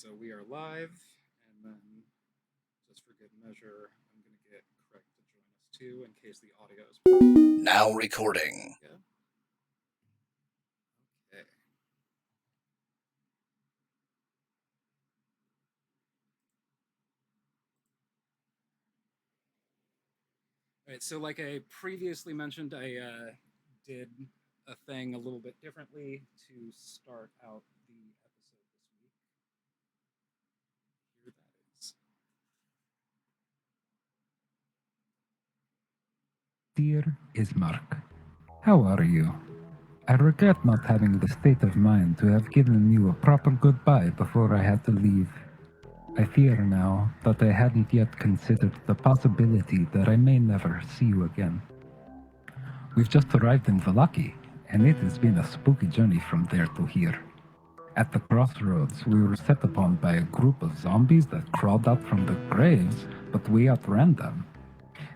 So we are live, and then just for good measure, I'm going to get Craig to join us too in case the audio is. Now recording. Yeah. Okay. All right. So, like I previously mentioned, I did a thing a little bit differently to start out the episode this week. Here that is. Dear Ismark, how are you? I regret not having the state of mind to have given you a proper goodbye before I had to leave. I fear now that I hadn't yet considered the possibility that I may never see you again. We've just arrived in Valaki, and it has been a spooky journey from there to here. At the crossroads, we were set upon by a group of zombies that crawled out from the graves, but we outran them.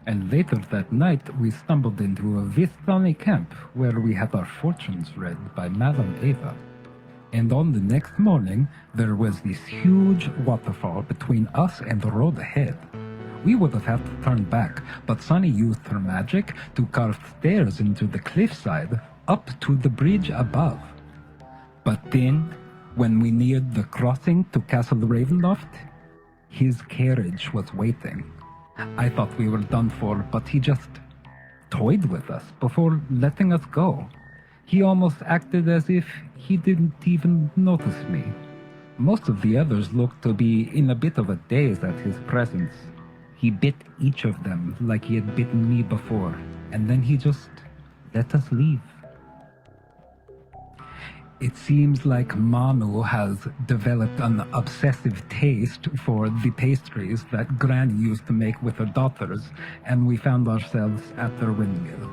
And later that night, we stumbled into a Vistani camp where we had our fortunes read by Madame Eva. And on the next morning, there was this huge waterfall between us and the road ahead. We would have had to turn back, but Sunny used her magic to carve stairs into the cliffside up to the bridge above. But then, when we neared the crossing to Castle Ravenloft, his carriage was waiting. I thought we were done for, but he just toyed with us before letting us go. He almost acted as if he didn't even notice me. Most of the others looked to be in a bit of a daze at his presence. He bit each of them like he had bitten me before, and then he just let us leave. It seems like Manu has developed an obsessive taste for the pastries that Granny used to make with her daughters, and we found ourselves at their windmill.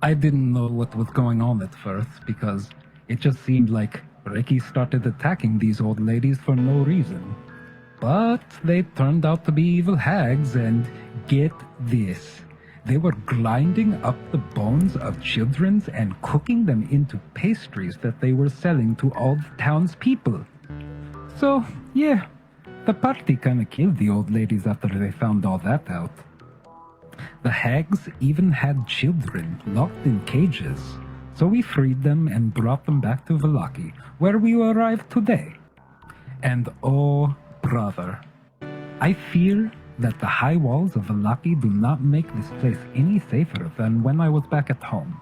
I didn't know what was going on at first because it just seemed like Ricky started attacking these old ladies for no reason. But they turned out to be evil hags, and get this. They were grinding up the bones of children and cooking them into pastries that they were selling to all the townspeople. So, yeah, the party kind of killed the old ladies after they found all that out. The hags even had children locked in cages, so we freed them and brought them back to Valaki, where we arrived today. And oh, brother, I fear that the high walls of Valaki do not make this place any safer than when I was back at home.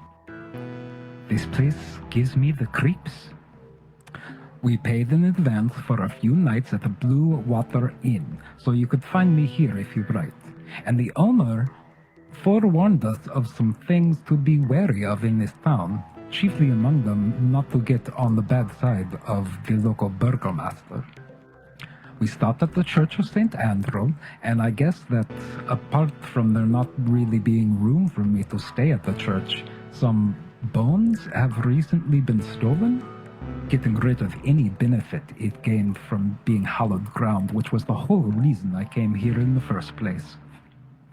This place gives me the creeps. We paid in advance for a few nights at the Blue Water Inn, so you could find me here if you write. And the owner forewarned us of some things to be wary of in this town, chiefly among them not to get on the bad side of the local burgomaster. We stopped at the Church of St. Andral, and I guess that apart from there not really being room for me to stay at the church, some bones have recently been stolen, getting rid of any benefit it gained from being hallowed ground, which was the whole reason I came here in the first place.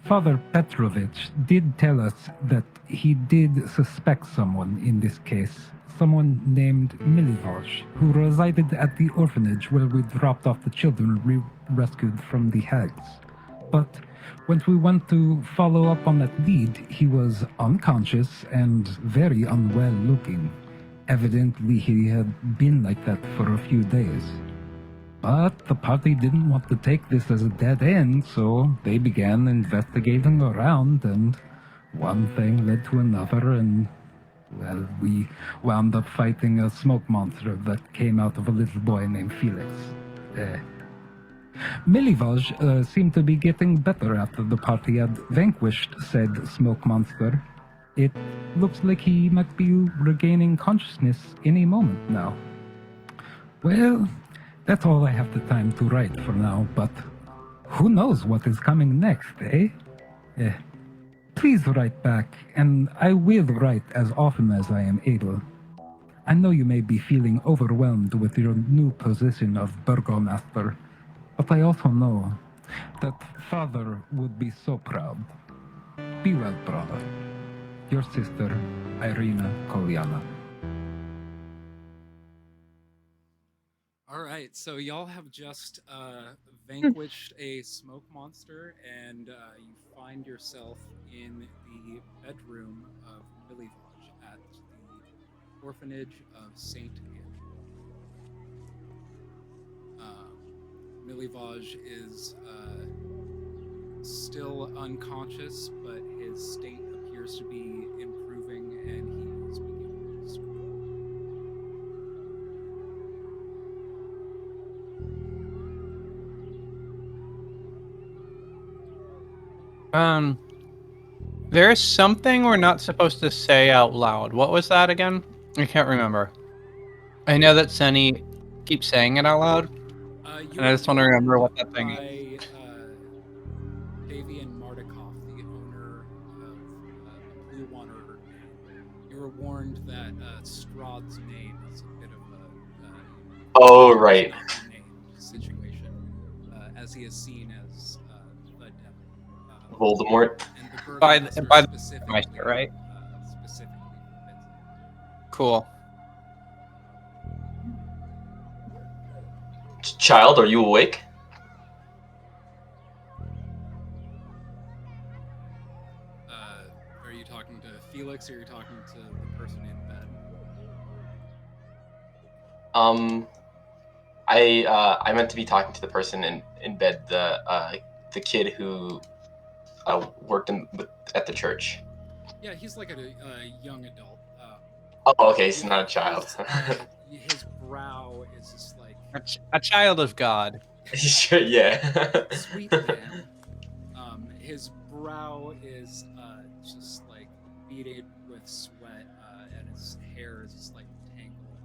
Father Petrovich did tell us that he did suspect someone in this case, someone named Milivoj, who resided at the orphanage where we dropped off the children rescued from the hags. But when we went to follow up on that lead, he was unconscious and very unwell looking. Evidently, he had been like that for a few days. But the party didn't want to take this as a dead end, so they began investigating around, and one thing led to another, and well, we wound up fighting a smoke monster that came out of a little boy named Felix. Milivoj seemed to be getting better after the party had vanquished said smoke monster. It looks like he might be regaining consciousness any moment now. Well, that's all I have the time to write for now, but who knows what is coming next, eh? Please write back, and I will write as often as I am able. I know you may be feeling overwhelmed with your new position of burgomaster, but I also know that Father would be so proud. Be well, brother. Your sister, Irina Kolyana. All right, so y'all have just vanquished a smoke monster, and you find yourself in the bedroom of Milivoj at the orphanage of Saint Andral. Milivoj is still unconscious, but his state appears to be improving, and he is beginning to scream. There's something we're not supposed to say out loud. What was that again? I can't remember. I know that Senny keeps saying it out loud, You and I were just want to remember warned what that thing is. by Davian Mardikoff, the owner of the Blue Water Inn. You were warned that Strahd's name is a bit of a Oh, right. not be named situation, as he is seen as the devil. Voldemort. And the By burgomaster the specifically, Meister, right? Specifically forbids it. Cool. Child, are you awake? Are you talking to Felix, or are you talking to the person in bed? I meant to be talking to the person in bed, the kid who worked at the church. Yeah, he's like a young adult. Oh, okay, he's not a child. His brow is just like A child of God. Sure, yeah. sweet man. His brow is just like beaded with sweat, and his hair is just like tangled.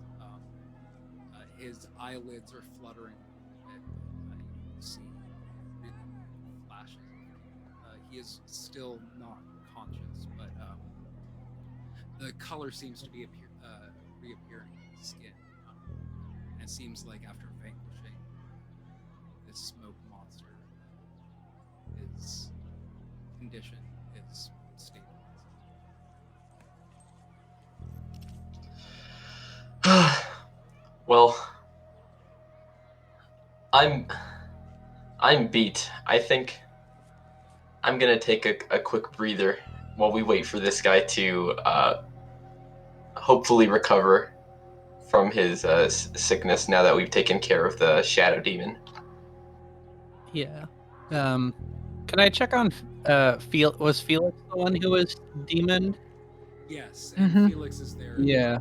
His eyelids are fluttering a little bit. You can see really flashes. He is still not conscious, but the color seems to be reappearing in his skin. And it seems like after vanquishing this smoke monster, his condition is stabilizing. Well, I'm beat. I think I'm gonna take a quick breather while we wait for this guy to hopefully recover from his sickness now that we've taken care of the shadow demon. Yeah. Can I check on was Felix the one who was demon? Yes, and Mhm. Felix is there. Yeah.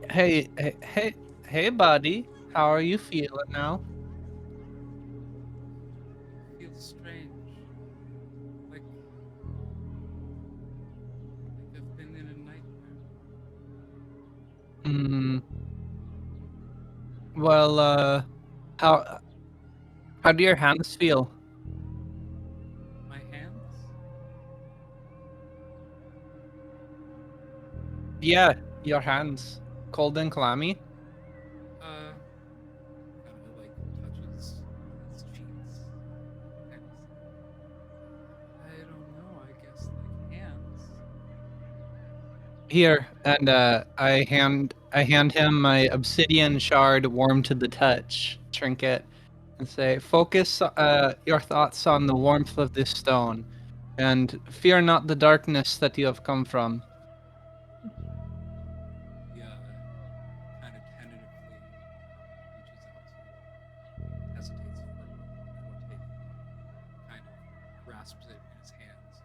Hey, buddy. How are you feeling now? Feels strange. Like I've been in a nightmare. Hmm. Well, how do your hands feel? My hands? Yeah, your hands. Cold and clammy? Kind of like touches his cheeks. Kind of, I don't know. I guess like hands. Here, and I hand him my obsidian shard warm to the touch trinket and say, focus your thoughts on the warmth of this stone, and fear not the darkness that you have come from. He kind of tentatively reaches out to you, hesitates for a moment before taking it, kind of grasps it in his hands,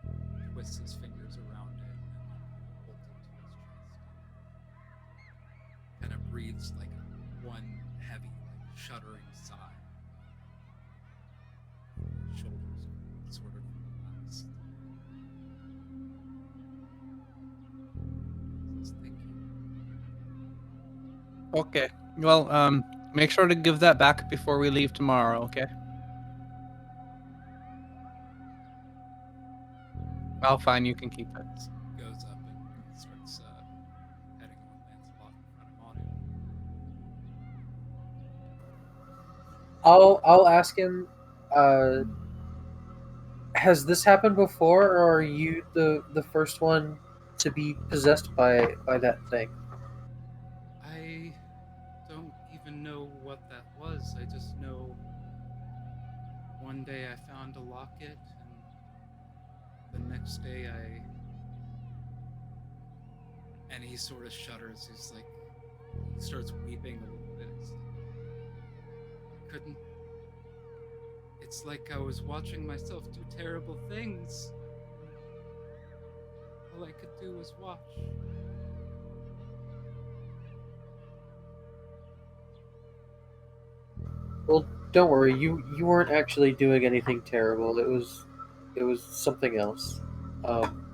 and twists his fingers around it, and then holds it to his chest. Kind of breathes like one heavy, like shuddering sigh. His shoulders sort of relaxed. Says, thank you. Okay. Well, make sure to give that back before we leave tomorrow, okay? Well, fine, you can keep it. Goes up and starts heading on Lancelot in front of Manu. I'll ask him. Has this happened before, or are you the first one to be possessed by that thing? I don't what that was. I just know one day I found a locket, and the next day and he sort of shudders. He's like, he starts weeping a little bit. It's like I was watching myself do terrible things. All I could do was watch. Well, don't worry. You weren't actually doing anything terrible. It was something else. Um,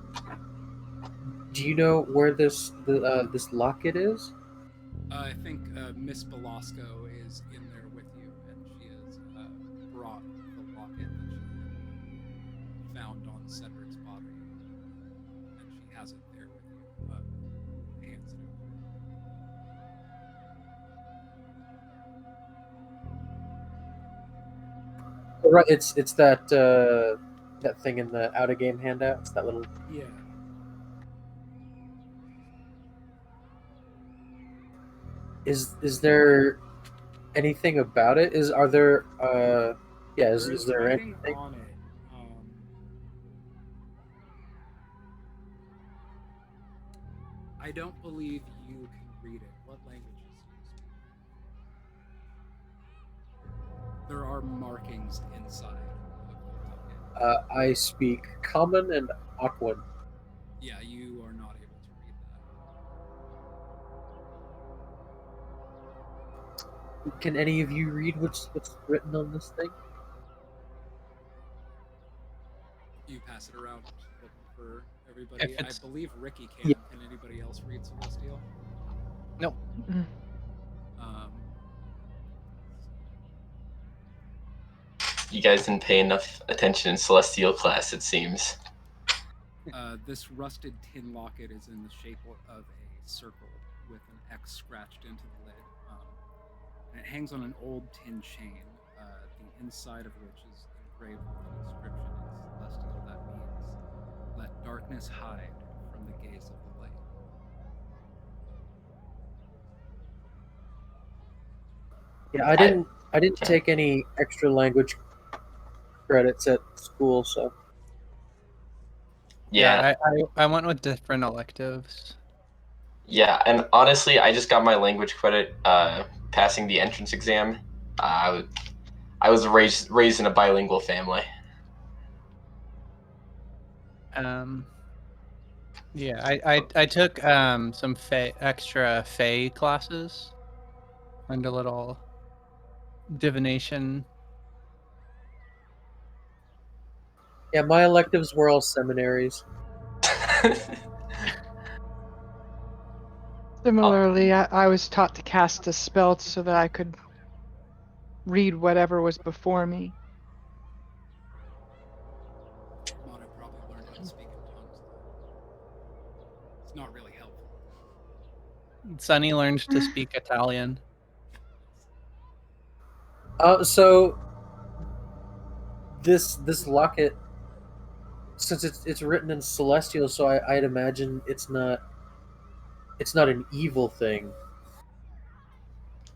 do you know where this locket is? I think Miss Belasco is in there with you, and she has brought the locket that she found on Cedric's body, and she has it there with you. Hands it over. Right. It's that that thing in the out of game handout. It's that little. Yeah. Is there anything about it? Are there yeah, is there writing anything? on it? I don't believe you can read it. What languages do you speak? There are markings inside of the locket. I speak Common and Aquan. Yeah, you are not able to read that. Can any of you read what's written on this thing? You pass it around looking for everybody. If I it's- believe Ricky can. Yeah. Can anybody else read Celestial? No. Um, You guys didn't pay enough attention in Celestial class, it seems. this rusted tin locket is in the shape of a circle with an X scratched into the lid. And it hangs on an old tin chain, the inside of which is engraved with an inscription in Celestial that means, "Let darkness hide from the gaze of the light." Yeah, I didn't take any extra language credits at school, so Yeah, I went with different electives. yeah, and honestly, I just got my language credit passing the entrance exam. I was raised in a bilingual family. Yeah, I took some extra Fey classes and a little divination. yeah, my electives were all seminaries. Similarly, I was taught to cast a spell so that I could read whatever was before me. Manu probably learned how to speak in tongues, though. It's not really helpful. Sunny learned to speak Italian. So this locket, since it's written in Celestial, so I'd imagine it's not an evil thing.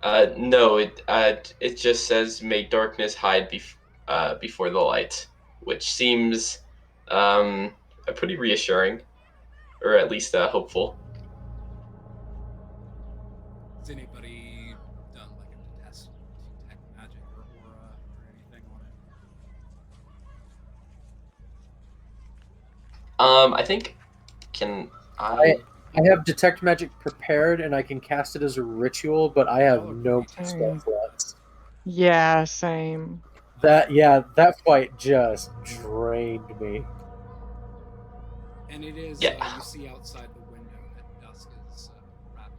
No, it just says "May darkness hide before the light," which seems pretty reassuring, or at least hopeful. Has anybody done like a detect magic or aura or anything on it? I think I I have detect magic prepared, and I can cast it as a ritual, but I have Y'all are no pretty spell good. slots. Yeah, same. That fight just drained me. And it is, Yeah. you see outside the window that dusk is rapid.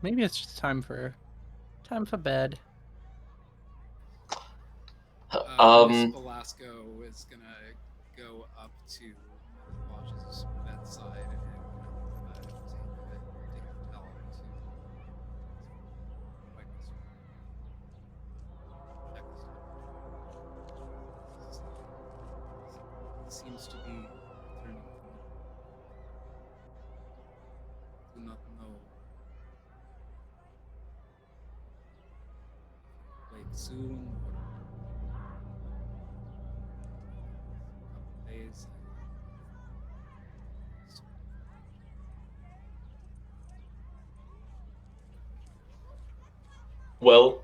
Maybe it's just time for bed. Miss Velasco is gonna go up to Milivoj's bedside and take a towel to wipe his check his temperature. Seems to be returning to normal. not know. Wake soon or a couple of days. Well,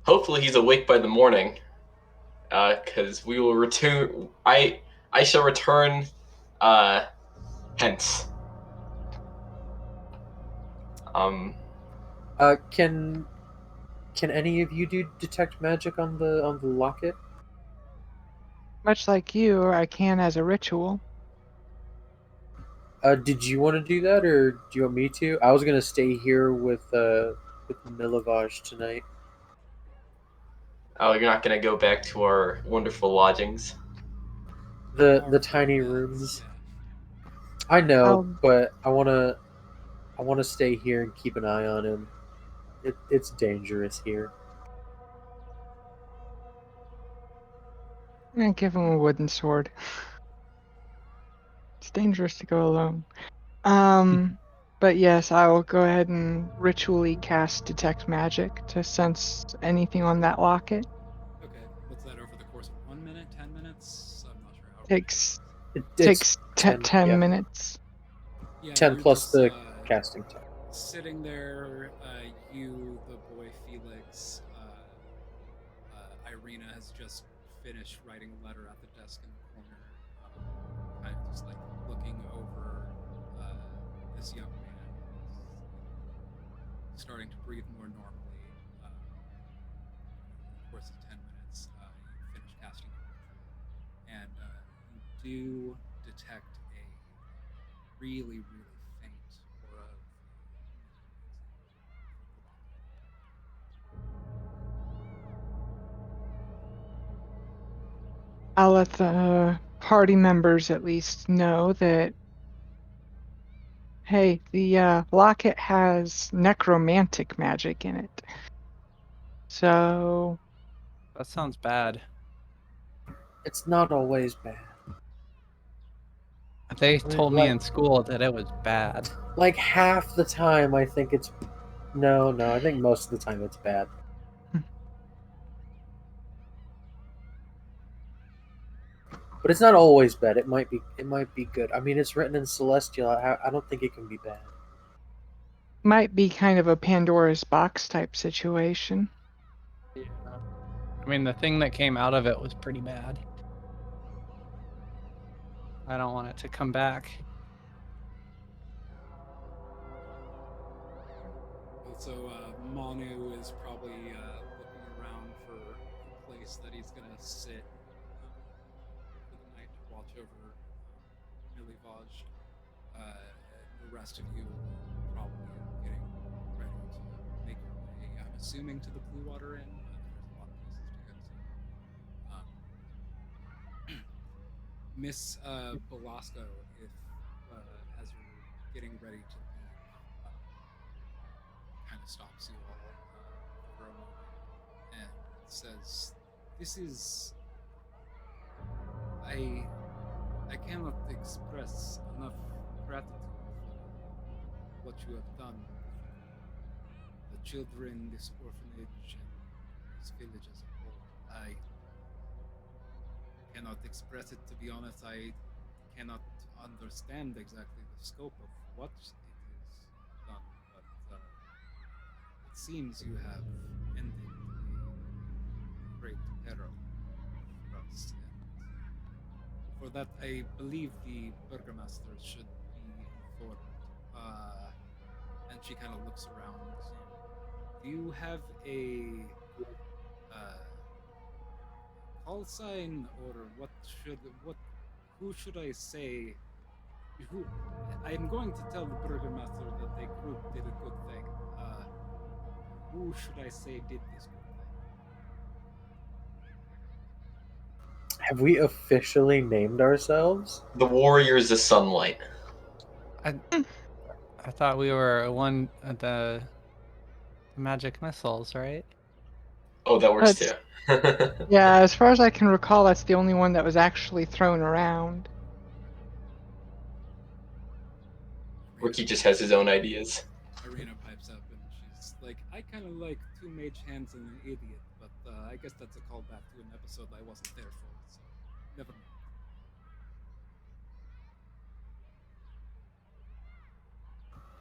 hopefully he's awake by the morning, because we will return. I shall return, hence. Can any of you do detect magic on the locket? Much like you, I can as a ritual. Did you want to do that, or do you want me to? I was gonna stay here with Milivoj tonight. Oh, you're not gonna go back to our wonderful lodgings. The Our tiny beds, rooms. yeah. I know, Um, but I wanna stay here and keep an eye on him. It's dangerous here. I'm gonna give him a wooden sword. It's dangerous to go alone. But yes, I will go ahead and ritually cast Detect Magic to sense anything on that locket. Okay, what's that over the course of 1 minute, 10 minutes? I'm not sure how. Takes It's 10 Yep, minutes. Yeah, 10 you're plus just the casting time. sitting there. You, the boy Felix, Irina has just finished writing a letter at the desk in the corner, kind of just like looking over this young man, starting to breathe more normally. In the course of 10 minutes, you finish casting your ritual, and you do detect a really, really faint aura of I'll let the party members at least know that, hey, the locket has necromantic magic in it. So, That sounds bad. It's not always bad. They mean, told me like- in school that it was bad. Like half the time, I think it's no. I think most of the time it's bad. But it's not always bad. It might be good. I mean, it's written in Celestial. I don't think it can be bad. might be kind of a Pandora's box type situation. Yeah. I mean, the thing that came out of it was pretty bad. I don't want it to come back. Also, Manu is probably looking around for a place that he's gonna sit for the night to watch over Milivoj. The rest of you are probably getting ready to make your way. I'm assuming to the Blue Water Inn, but there's a lot of places to go to. Miss Belasco, if as you're getting ready to leave, kind of stops you all for a moment and says, "This is I cannot express enough gratitude for what you have done for the children, this orphanage, and this village as a whole. I cannot express it, to be honest. I cannot understand exactly the scope of what it is done, but it seems you have ended a great peril for us. And for that, I believe the burgomaster should be informed. And she kind of looks around. Do you have a call sign, or who should I say? Who? I'm going to tell the burgomaster that the group did a good thing. Who should I say did this good thing? Have we officially named ourselves? The Warriors of Sunlight. I thought we were one of the magic missiles, right? Oh, that works too. Yeah, as far as I can recall, that's the only one that was actually thrown around. Ricky just has his own ideas. Arena pipes up and she's like, I kind of like two mage hands and an idiot, but I guess that's a callback to an episode I wasn't there for, so never mind.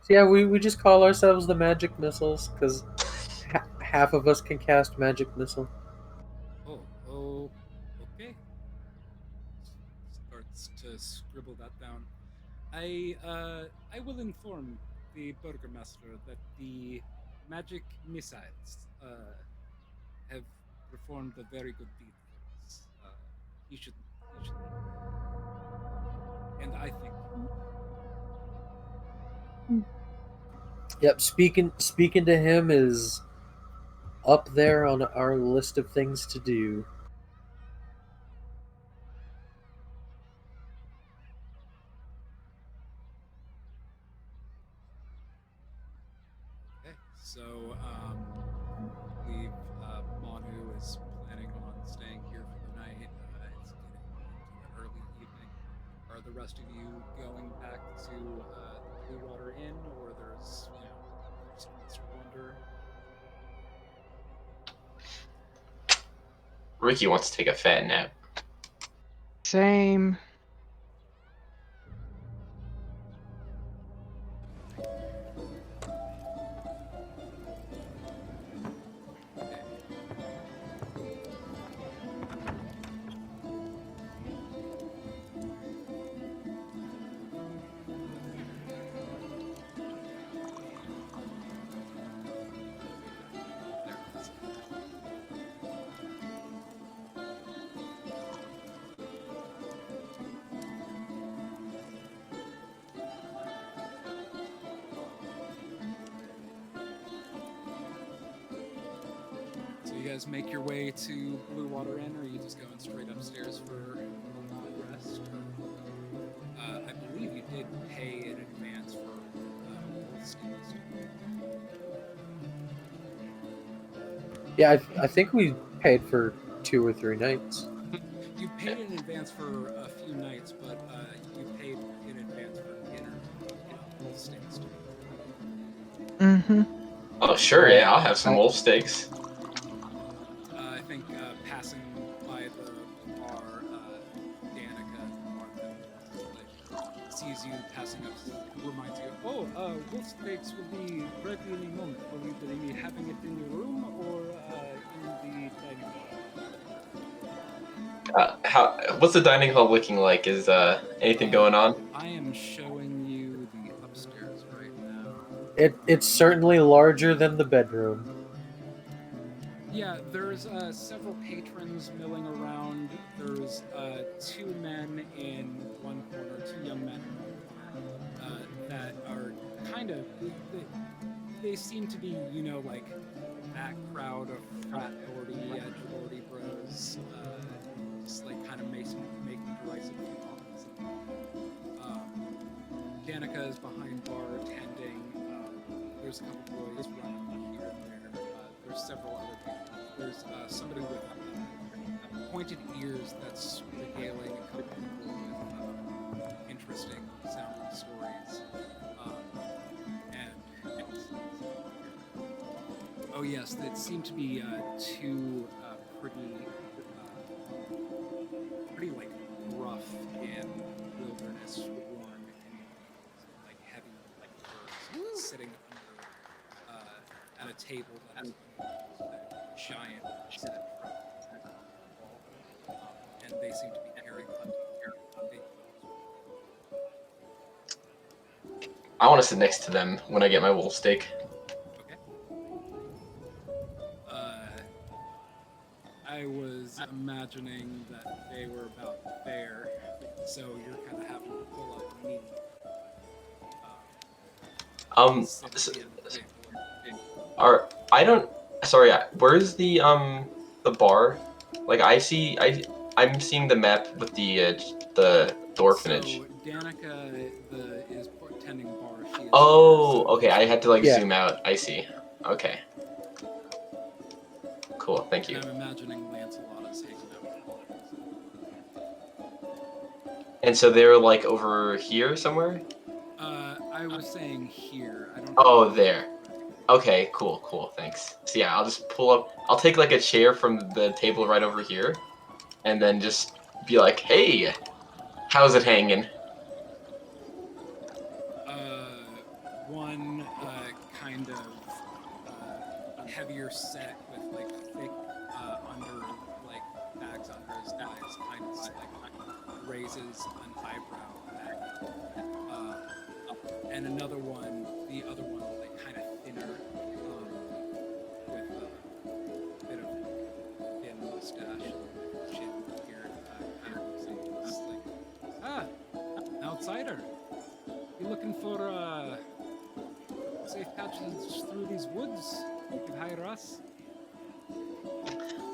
So yeah, we just call ourselves the magic missiles because half of us can cast magic missile. Oh, okay. Starts to scribble that down. I will inform the burgomaster that the magic missiles have performed a very good deed for us. He should, and I think. Yep, speaking to him is up there on our list of things to do. Okay, so I believe Manu is planning on staying here for the night. It's getting into an early evening. Are the rest of you going back to the Blue Water Inn, or there's Mr. Wonder? Ricky wants to take a fat nap. Same. So you guys make your way to Blue Water Inn, or are you just going straight upstairs for the rest? I believe you did pay in advance for both stays. Yeah, I think we paid for 2 or 3 nights. You paid in advance for a few nights, but you paid in advance for dinner in both stays. Mm-hmm. Oh, sure, yeah, I'll have some wolf steaks. I think passing by the bar, Danica Martha sees you passing up, reminds you, oh, wolf steaks will be ready in a moment. Will you be having it in your room or in the dining hall? What's the dining hall looking like? Is anything going on? I am showing you the upstairs right now. It's certainly larger than the bedroom. Yeah, there's several patrons milling around. There's 2 men in one corner, 2 young men in one corner that are kind of. They seem to be, like that crowd of frat lordy, edge lordy bros, just like kind of making derisive comments. Danica is behind bar attending. There's a couple boys running here and there. There's several other people. There's somebody with pointed ears that's regaling a couple people with interesting sounding stories. Oh yes, it seemed to be 2 pretty like rough and wilderness worn Indians, like heavy like furs, sitting under at a table that is a giant set wall, and they seem to be carrying hunting. I want to sit next to them when I get my wolf steak. I was imagining that they were about there, so you're kind of having to pull up a knee. I don't. Sorry, where's the bar? Like I'm seeing the map with the orphanage. So Danica is tending bar. She is Oh, okay. I had to Yeah. zoom out. I see. Okay. Cool. Thank you. And I'm imagining Lancelot is hanging out with And so they're over here somewhere. I was saying here. I don't. Oh, there. Okay, cool, thanks. So yeah, I'll just pull up. I'll take like a chair from the table right over here, and then just be like, "Hey, how's it hanging?" One kind of heavier set with like thick under like bags under his eyes, kind of like raises an eyebrow back, and another one, the other one like kind of thinner, with a bit of thin mustache, chin, beard, kind of looks like an outsider. You looking for safe patches through these woods? You can hire us.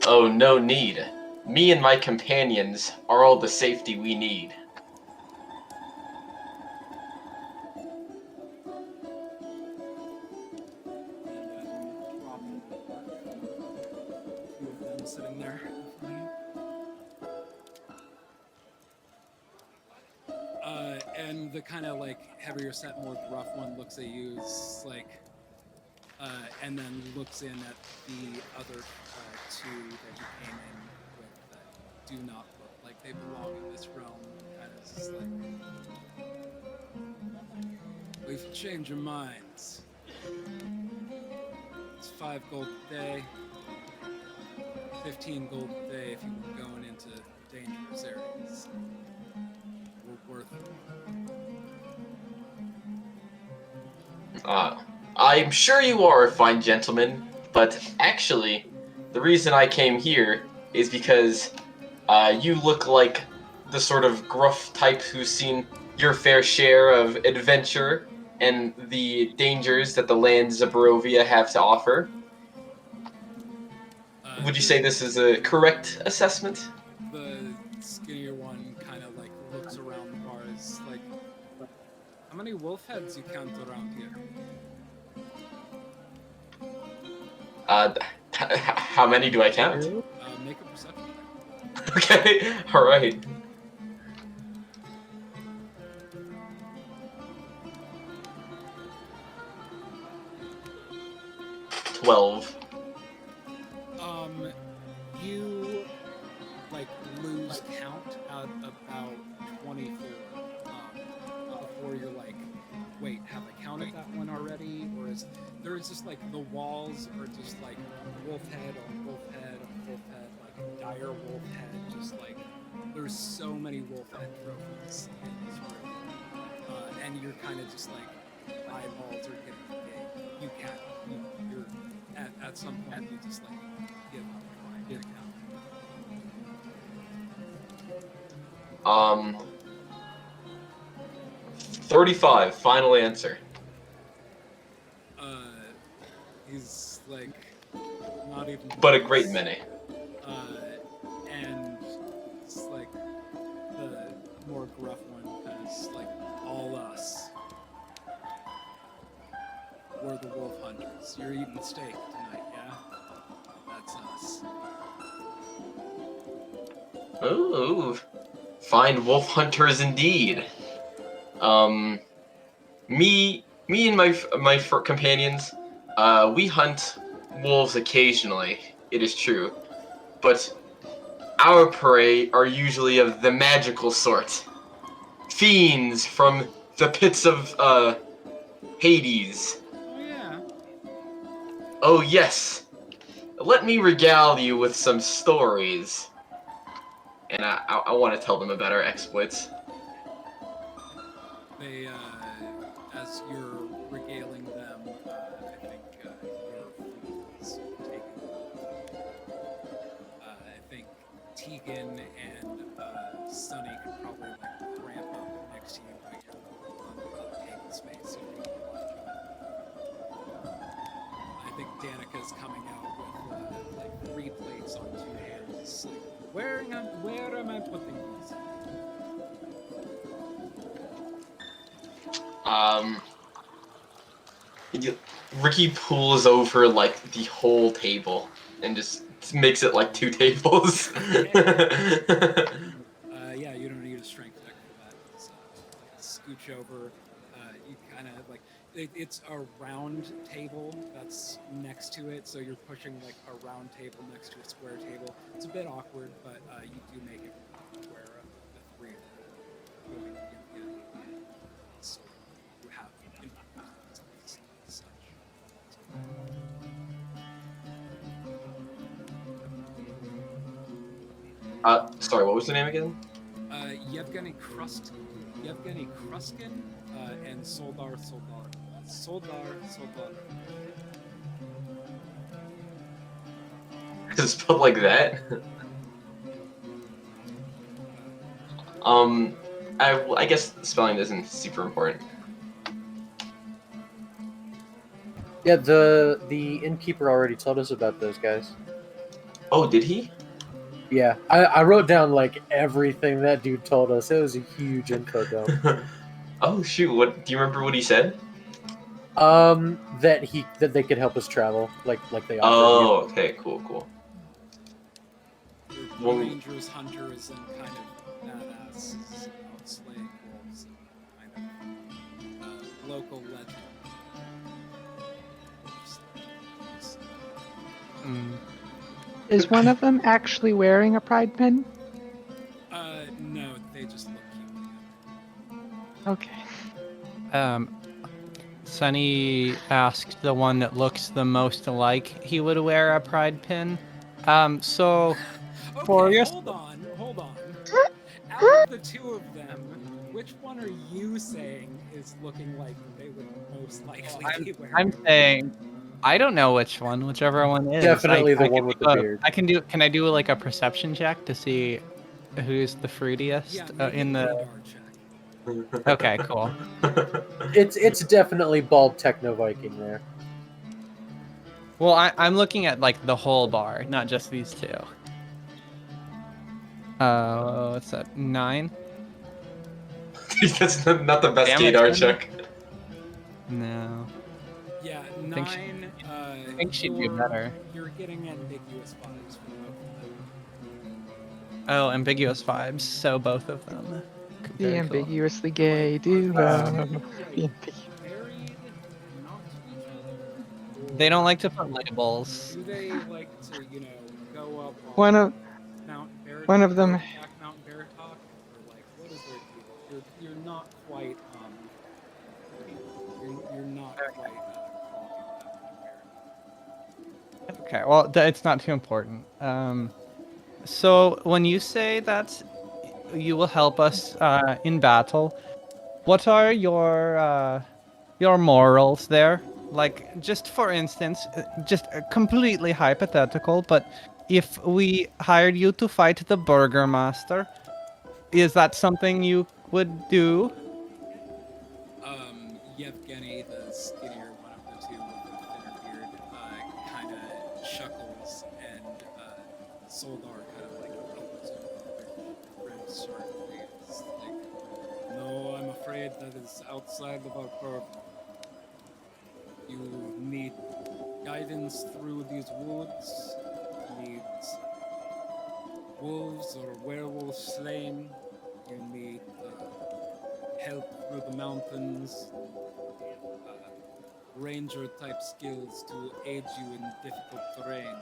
Oh, no need. Me and my companions are all the safety we need. Two of them sitting there. And the kind of like heavier set, more gruff one looks at you, like, and then looks in at the other two that you came in with that do not look like they belong in this realm. Kind of just like, we've changed our minds. It's 5 gold a day, 15 gold a day if you were going into dangerous areas. We're worth it. I'm sure you are, fine gentlemen, but actually, the reason I came here is because you look like the sort of gruff type who's seen your fair share of adventure and the dangers that the lands of Barovia have to offer. Would you say this is a correct assessment? The skinnier one kind of like looks around the bars, like, how many wolf heads you count around here? How many do I count? Make a perception check. Okay, alright. 12. You like lose count at about 24 before you're like, wait, have I counted that one already? Or is there's just like the walls are just like wolf head on wolf head on wolf head, like dire wolf head, just like there's so many wolf head trophies in this room, and you're kind of just like eyeballs are getting big. You can't. You're at some point you just like give up trying to count. 35, final answer. He's like not even. But a great many. And it's like the more gruff one is like all us. We're the wolf hunters. You're eating steak tonight, yeah? That's us. Ooh, fine wolf hunters indeed. Me and my companions, we hunt wolves occasionally. It is true, but our prey are usually of the magical sort, fiends from the pits of Hades. Oh yeah. Oh yes, let me regale you with some stories. And I want to tell them about our exploits. They, as you're regaling them, I think your food is taken. I think Tegan and Sunny could probably like ramp up next to you, but you're on the table space. So you can watch out. I think Danica's coming out with like 3 plates on 2 hands. Like, where am I putting these? Ricky pulls over like the whole table and just makes it like 2 tables. Yeah, you don't need a strength check for that. So, scooch over, you kind of like it's a round table that's next to it, so you're pushing like a round table next to a square table. It's a bit awkward, but you do make it where the three of them, including Yevgeny, so you have such. Sorry, what was the name again? Yevgeny Kruskin, and Soldar. Is it spelled like that? I guess spelling isn't super important. Yeah, the innkeeper already told us about those guys. Oh, did he? Yeah, I wrote down like everything that dude told us. It was a huge info dump. Oh shoot! What do you remember? What he said? That they could help us travel, like they offered Oh, okay, cool. Well- Rangers, hunters, and kind of badasses out slaying wolves, and kind of local legend. Is one of them actually wearing a pride pin? No, they just look cute. Okay. Sunny asked the one that looks the most alike he would wear a pride pin. So for Okay, your hold on. Out of the two of them, which one are you saying is looking like they would most likely be wearing? I'm saying I don't know which one, whichever one is. Definitely the I one can with do the a- beard. Can I do like a perception check to see who's the fruitiest Yeah, make in a the? radar check. Okay, cool. It's definitely bald techno Viking there. Well, I'm looking at like the whole bar, not just these two. What's that? 9? That's not the best Damn it, gaydar Sunny. check. No. Yeah, think she- 9. I think she'd be better. You're getting ambiguous vibes from both of them. Oh, ambiguous vibes. So both of them. The Very cool. ambiguously gay duo. Married, not to each other? They don't like to put labels. Do they like to, go up on One of Mount Bear one of them- Back Mount Beartalk? Or like, what is their deal? You're not quite you're not quite Okay, well, it's not too important. So when you say that you will help us in battle, what are your morals there? Like, just for instance, just completely hypothetical, but if we hired you to fight the Burgermaster, is that something you would do? Yevgeny, the skinnier one of the two with the thinner beard, kind of chuckles, and Soldar kind of like elbows him with ribs sharply. It's like, no, I'm afraid that is outside of our purview. You need guidance through these woods, need wolves or werewolves slain, you need help through the mountains, ranger type skills to aid you in difficult terrain.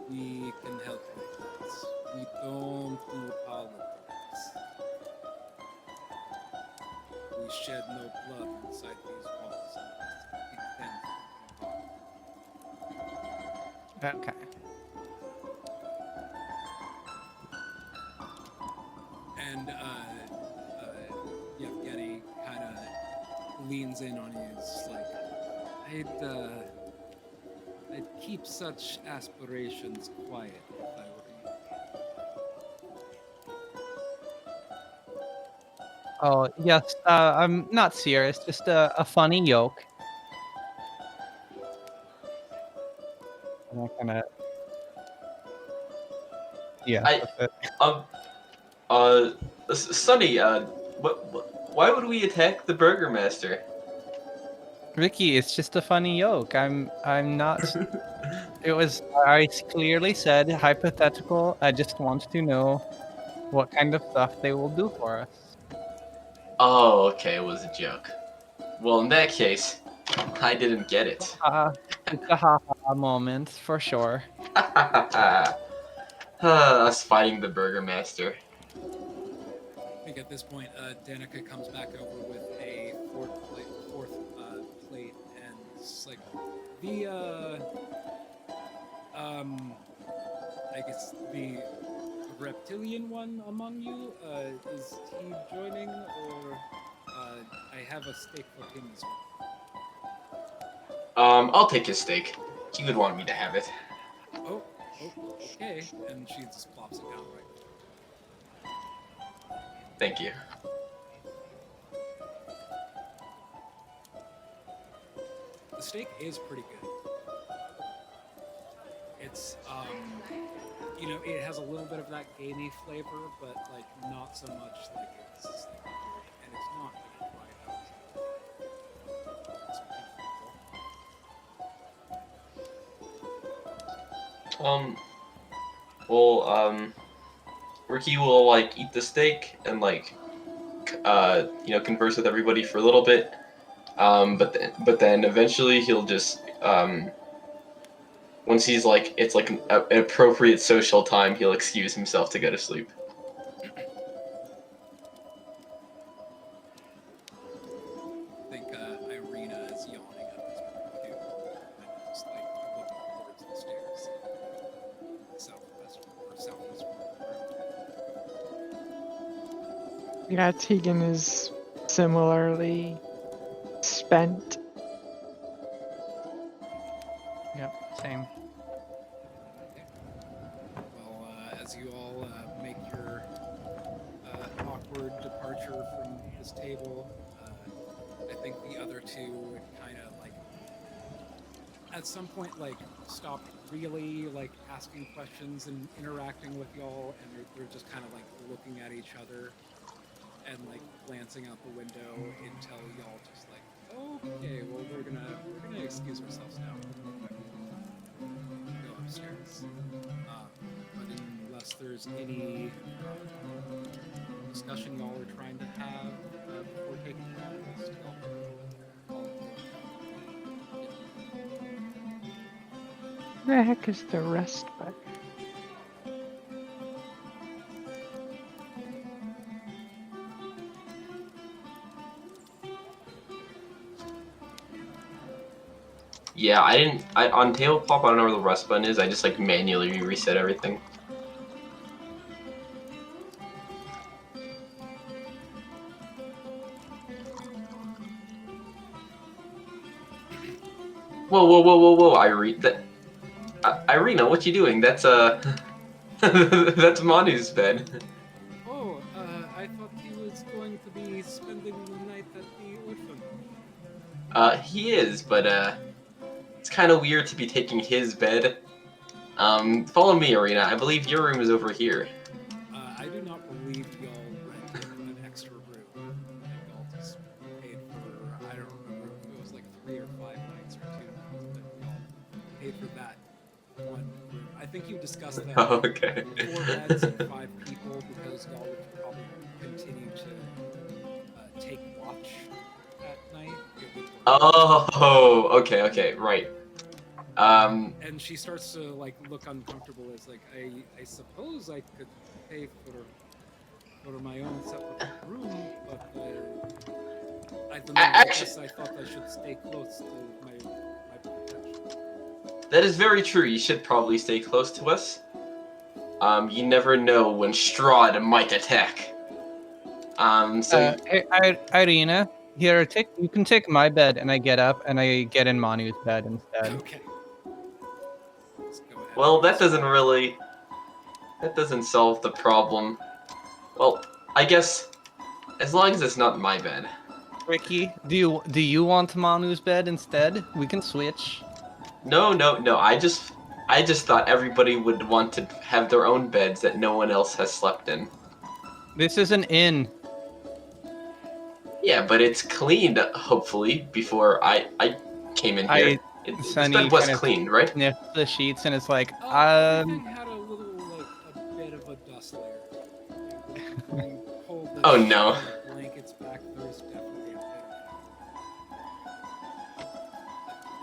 We can help with that. We don't do politics. We shed no blood inside these walls. Okay. And Yevgeny kind of leans in on you. It's like, I'd keep such aspirations quiet if I were you. Oh, yes, I'm not serious, just a funny joke. I'm not gonna... Yeah, that's it. Sonny, why would we attack the Burgermaster? Ricky, it's just a funny joke. I'm not... I clearly said hypothetical. I just want to know what kind of stuff they will do for us. Oh, okay, it was a joke. Well, in that case, I didn't get it. It's a ha-ha moment, for sure. Us fighting the Burger Master. I think at this point, Danica comes back over with a fourth plate, and it's like the I guess the reptilian one among you. Is he joining, or I have a steak for him as well. I'll take his steak. He would want me to have it. Oh, okay. And she just plops it down right. Thank you. The steak is pretty good. It's you know, it has a little bit of that gamey flavor, but like not so much like it's like dirty, and it's not like fried out. Well, Ricky will like eat the steak and like converse with everybody for a little bit. But then eventually he'll just once he's like it's like an appropriate social time, he'll excuse himself to go to sleep. I think Irina is yawning at this point too, and just like looking towards the stairs, southwest or southwest. Yeah, Tegan is similarly spent. Yep, same. Well, as you all make your awkward departure from this table, I think the other two kind of like, at some point, like stopped really like asking questions and interacting with y'all, and they're just kind of like looking at each other and like glancing out the window until y'all just like, okay, well we're gonna excuse ourselves now. Go upstairs. But unless there's any discussion y'all are trying to have before taking rooms, y'all Where the heck is the rest button? Yeah, on tabletop I don't know where the rest button is. I just like manually reset everything. Whoa, Irina, what you doing? That's that's Manu's bed. Oh, I thought he was going to be spending the night at the orphan. He is, but it's kind of weird to be taking his bed. Follow me, Irina. I believe your room is over here. I do not believe y'all rented an extra room. And y'all just paid for, I don't remember if it was like 3 or 5 nights or 2 nights, but y'all paid for that one room. I think you discussed that. Oh, okay. 4 beds and 5 people because y'all would probably continue to take watch at night. It would work. Oh, okay, right. And she starts to like look uncomfortable. It's like I suppose I could pay for my own separate room, but I don't know. I guess I thought I should stay close to my protection. That is very true. You should probably stay close to us. You never know when Strahd might attack. Irina, here, you can take my bed, and I get up and I get in Manu's bed instead. Okay. Let's go ahead. Well, that doesn't solve the problem. Well, I guess as long as it's not my bed. Ricky, do you want Manu's bed instead? We can switch. No. I just thought everybody would want to have their own beds that no one else has slept in. This is an inn. Yeah, but it's cleaned, hopefully, before I came in here. This bed was cleaned, right? Sniff the sheets, and it's like, Everything had a little, like, a bit of a dust layer. When you pull the Oh, no. blankets back, there's definitely a bit of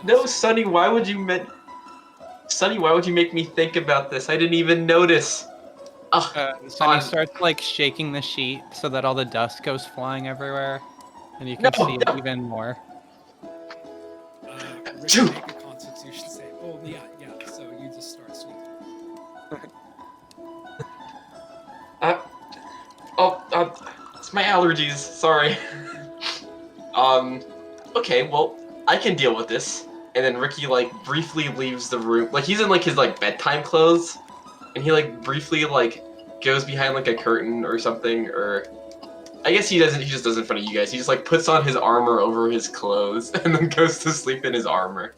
No, Sonny, why would you make me think about this? I didn't even notice. Ugh, Sunny starts like shaking the sheet so that all the dust goes flying everywhere, and you can No, see it no. even more. Ricky, make a Constitution save. Oh yeah. So you just start sweeping. It's my allergies. Sorry. Okay, well, I can deal with this. And then Ricky like briefly leaves the room. Like he's in like his like bedtime clothes, and he like briefly like goes behind like a curtain or something. Or I guess he doesn't. He just does it in front of you guys. He just like puts on his armor over his clothes and then goes to sleep in his armor.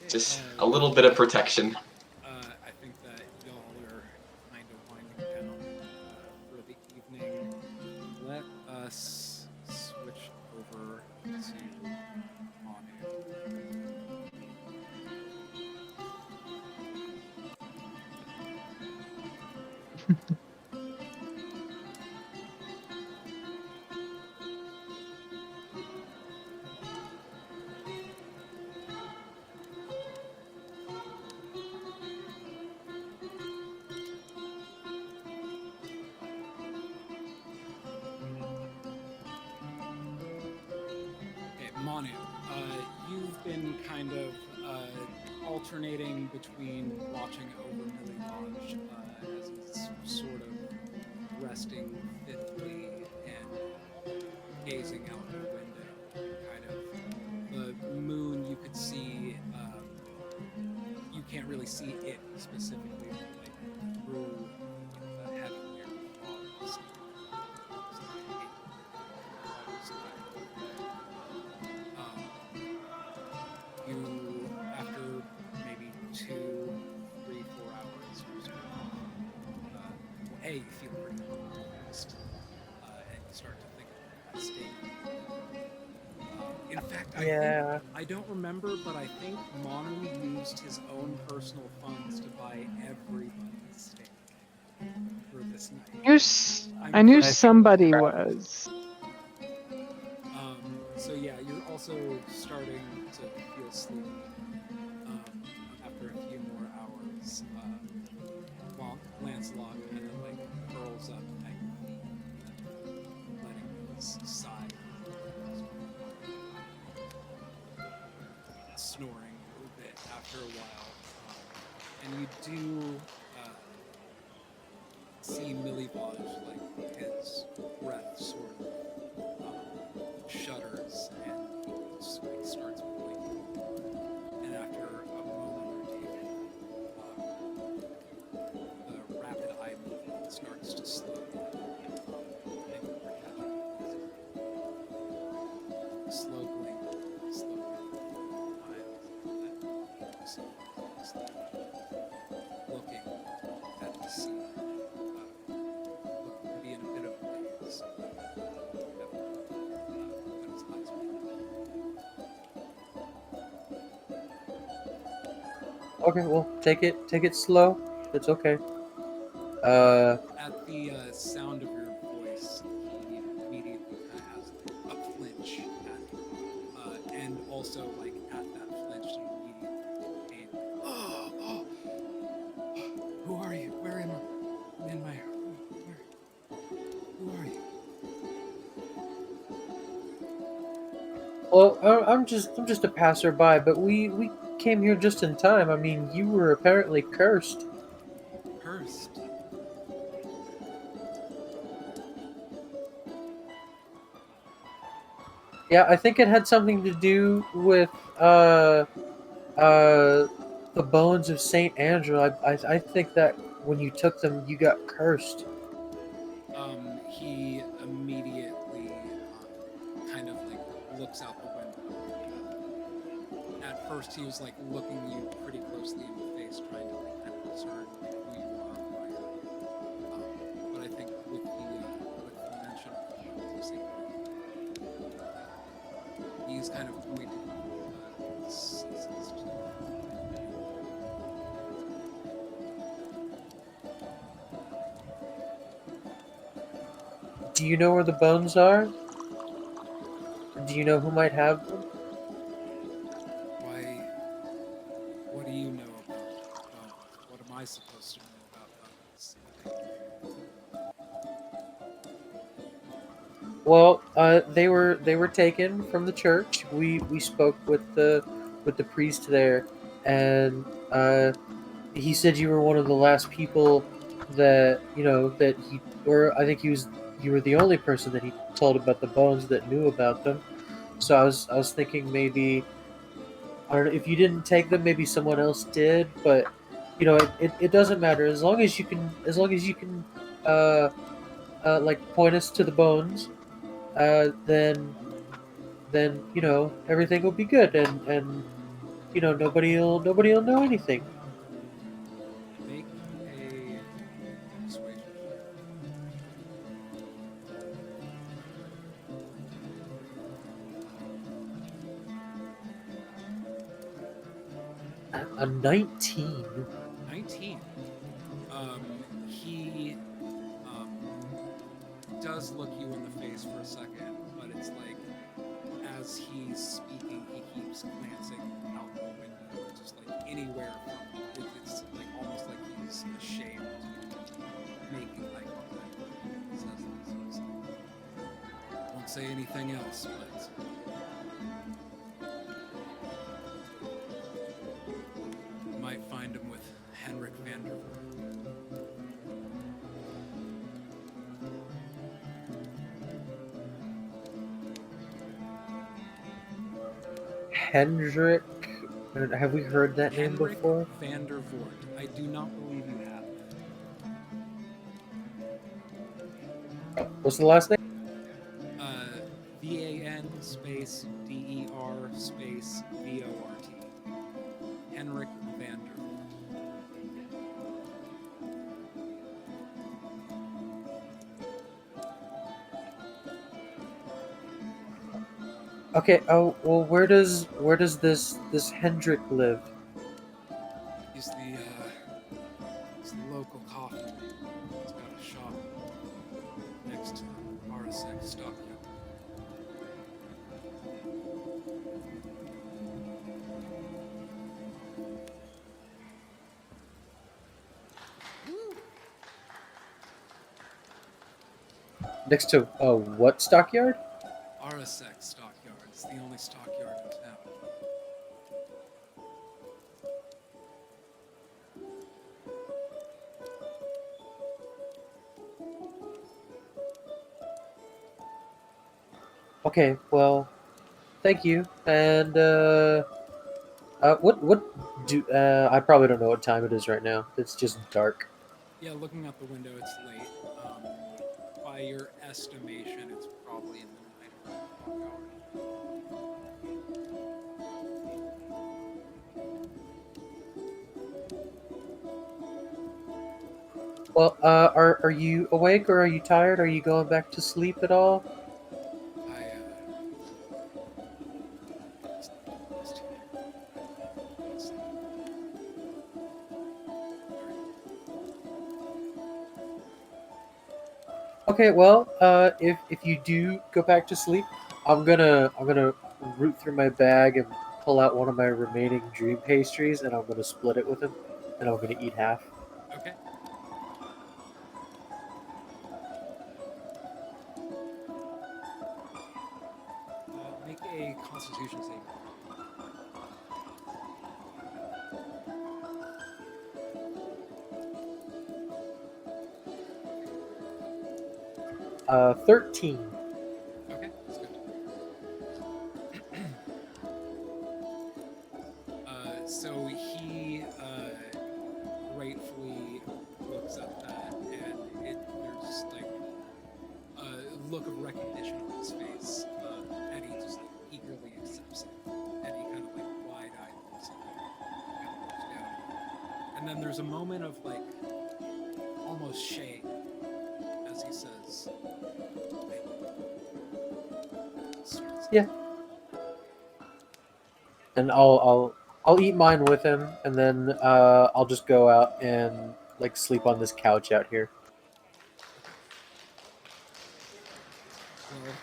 Just a little bit of protection. I think that y'all are kind of winding down for the evening. Let us switch over to Manu. Okay, Manu, you've been kind of alternating between watching over Milivoj as he's sort of resting fitfully and gazing out the window. Kind of the moon you could see, you can't really see it specifically, but like through the heavy air fog, you see you, after maybe 2, 3, 4 hours, you're sort of, you feel pretty relaxed, and you start to think about staying. In fact, I don't remember, but I think Manu used his own personal funds to buy everybody's steak for this night. I knew somebody was. So yeah, you're also starting to feel sleepy after a few more hours. While Lancelot kind of like curls up at your feet, letting his side snoring a little bit after a while, and you do see Milivoj, like his breath sort of shudders and he just like starts blinking. And after a moment or two, the rapid eye movement starts to slow down. And you're catching slow blink, slow eyes, looking at the sea. Looking to be in a bit of a daze. Okay, well, take it slow. It's okay. At the sound of your voice, he immediately kind of has a flinch at it. And also, like, at that flinch, you immediately pain. Oh, who are you? Where am I? In my... Where? Who are you? Well, I'm just a passerby, but we came here just in time. I mean, you were apparently cursed. Cursed? Yeah, I think it had something to do with the bones of Saint Andral. I think that when you took them, you got cursed. He immediately kind of like looks out the window. At first, he was like looking you pretty closely in the face, trying to like kind of discern like who you are, why you're here. But I think with the mention of Saint Andral, he's kind of pointing ceases to. Do you know where the bones are? Do you know who might have them? Why? What do you know about bones? What am I supposed to know about bones? Well, they were taken from the church. We spoke with the priest there, and he said you were one of the last people that that he, or I think you were the only person that he told about the bones that knew about them. So I was thinking maybe, I don't know, if you didn't take them, maybe someone else did. But it doesn't matter as long as you can like point us to the bones, then everything will be good, and nobody will know anything. Make a persuasion check. A 19. 19. He does look you in the face for a second, but it's like as he's speaking, he keeps glancing out the window, just like anywhere from it's like almost like he's ashamed of making eye contact when he says this. Won't say anything else, but you might find him with Henrik van der Voort. Henrik, have we heard that name Henrik before? van der Voort. I do not believe you have. What's the last name? VAN space DER space VORT. Henrik van der Voort. Okay. Oh well, where does this Hendrik live? He's the local coffin. He's got a shop next to RSX stockyard. Next to what stockyard? RSX stockyard. It's the only stockyard in town. Okay. Well, thank you. And what do I probably don't know what time it is right now. It's just dark. Yeah, looking out the window, it's late. By your estimation, it's probably in the 9 o'clock hour. Well, are you awake or are you tired? Are you going back to sleep at all? Okay, well, if you do go back to sleep, I'm gonna root through my bag and pull out one of my remaining dream pastries, and I'm gonna split it with him, and I'm gonna eat half. Okay. Make a Constitution saving. 13. Okay, that's good. So he gratefully looks at that, and there's like a look of recognition on his face, and he just like eagerly accepts it, and he kind of like wide-eyed looks at it, kind of looks down, and then there's a moment of like almost shame as he says, Yeah. And I'll eat mine with him, and then I'll just go out and like sleep on this couch out here. Well,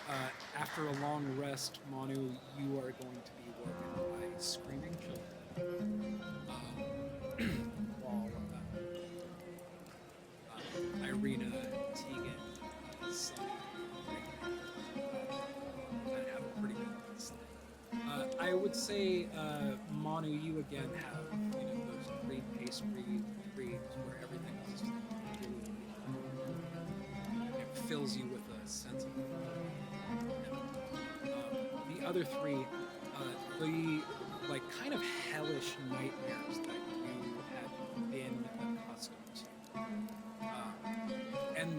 after a long rest, Manu, you are going to be woken by screaming children. While Irina, Tegan, Sunny, and have a pretty good night's sleep. I would say, Manu, you again have those great pastry dreams where everything is just really it fills you with a sense of the other three, the like kind of hellish nightmares that you had been accustomed to, and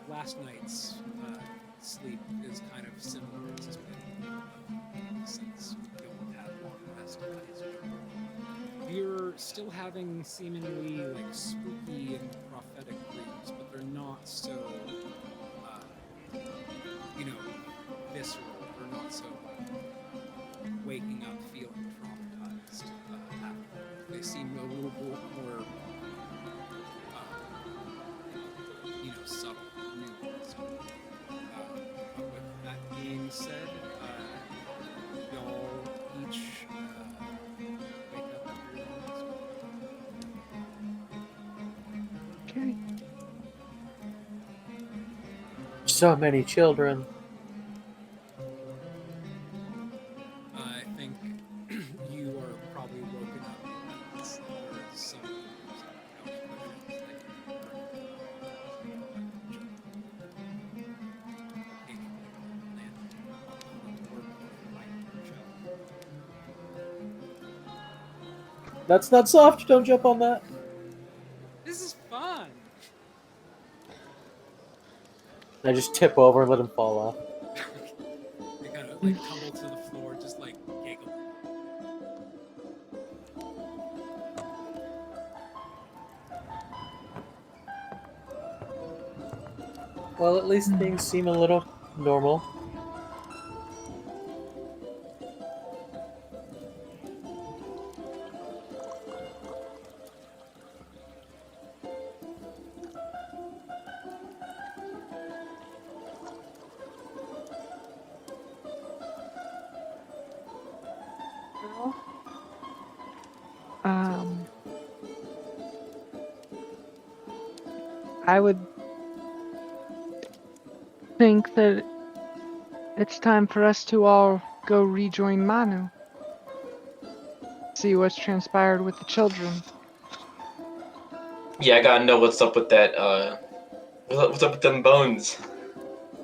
last night's sleep is kind of similar. It's just been since you had long rest. You're still having seemingly like spooky and prophetic dreams, but they're not so, visceral. They're not so waking up feeling traumatized after. They seem a little bit more, subtle, nuanced. But with that being said, y'all each wake up after your long rest. Okay. So many children. I think you are probably woken up because there is some couch cushions That's not soft. Don't jump on that. This is fun. I just tip over and let him fall off. They kind of like tumble to the floor, just like giggle. Well, at least things seem a little normal. Um, I would think that it's time for us to all go rejoin Manu. See what's transpired with the children. Yeah, I gotta know what's up with that. What's up with them bones?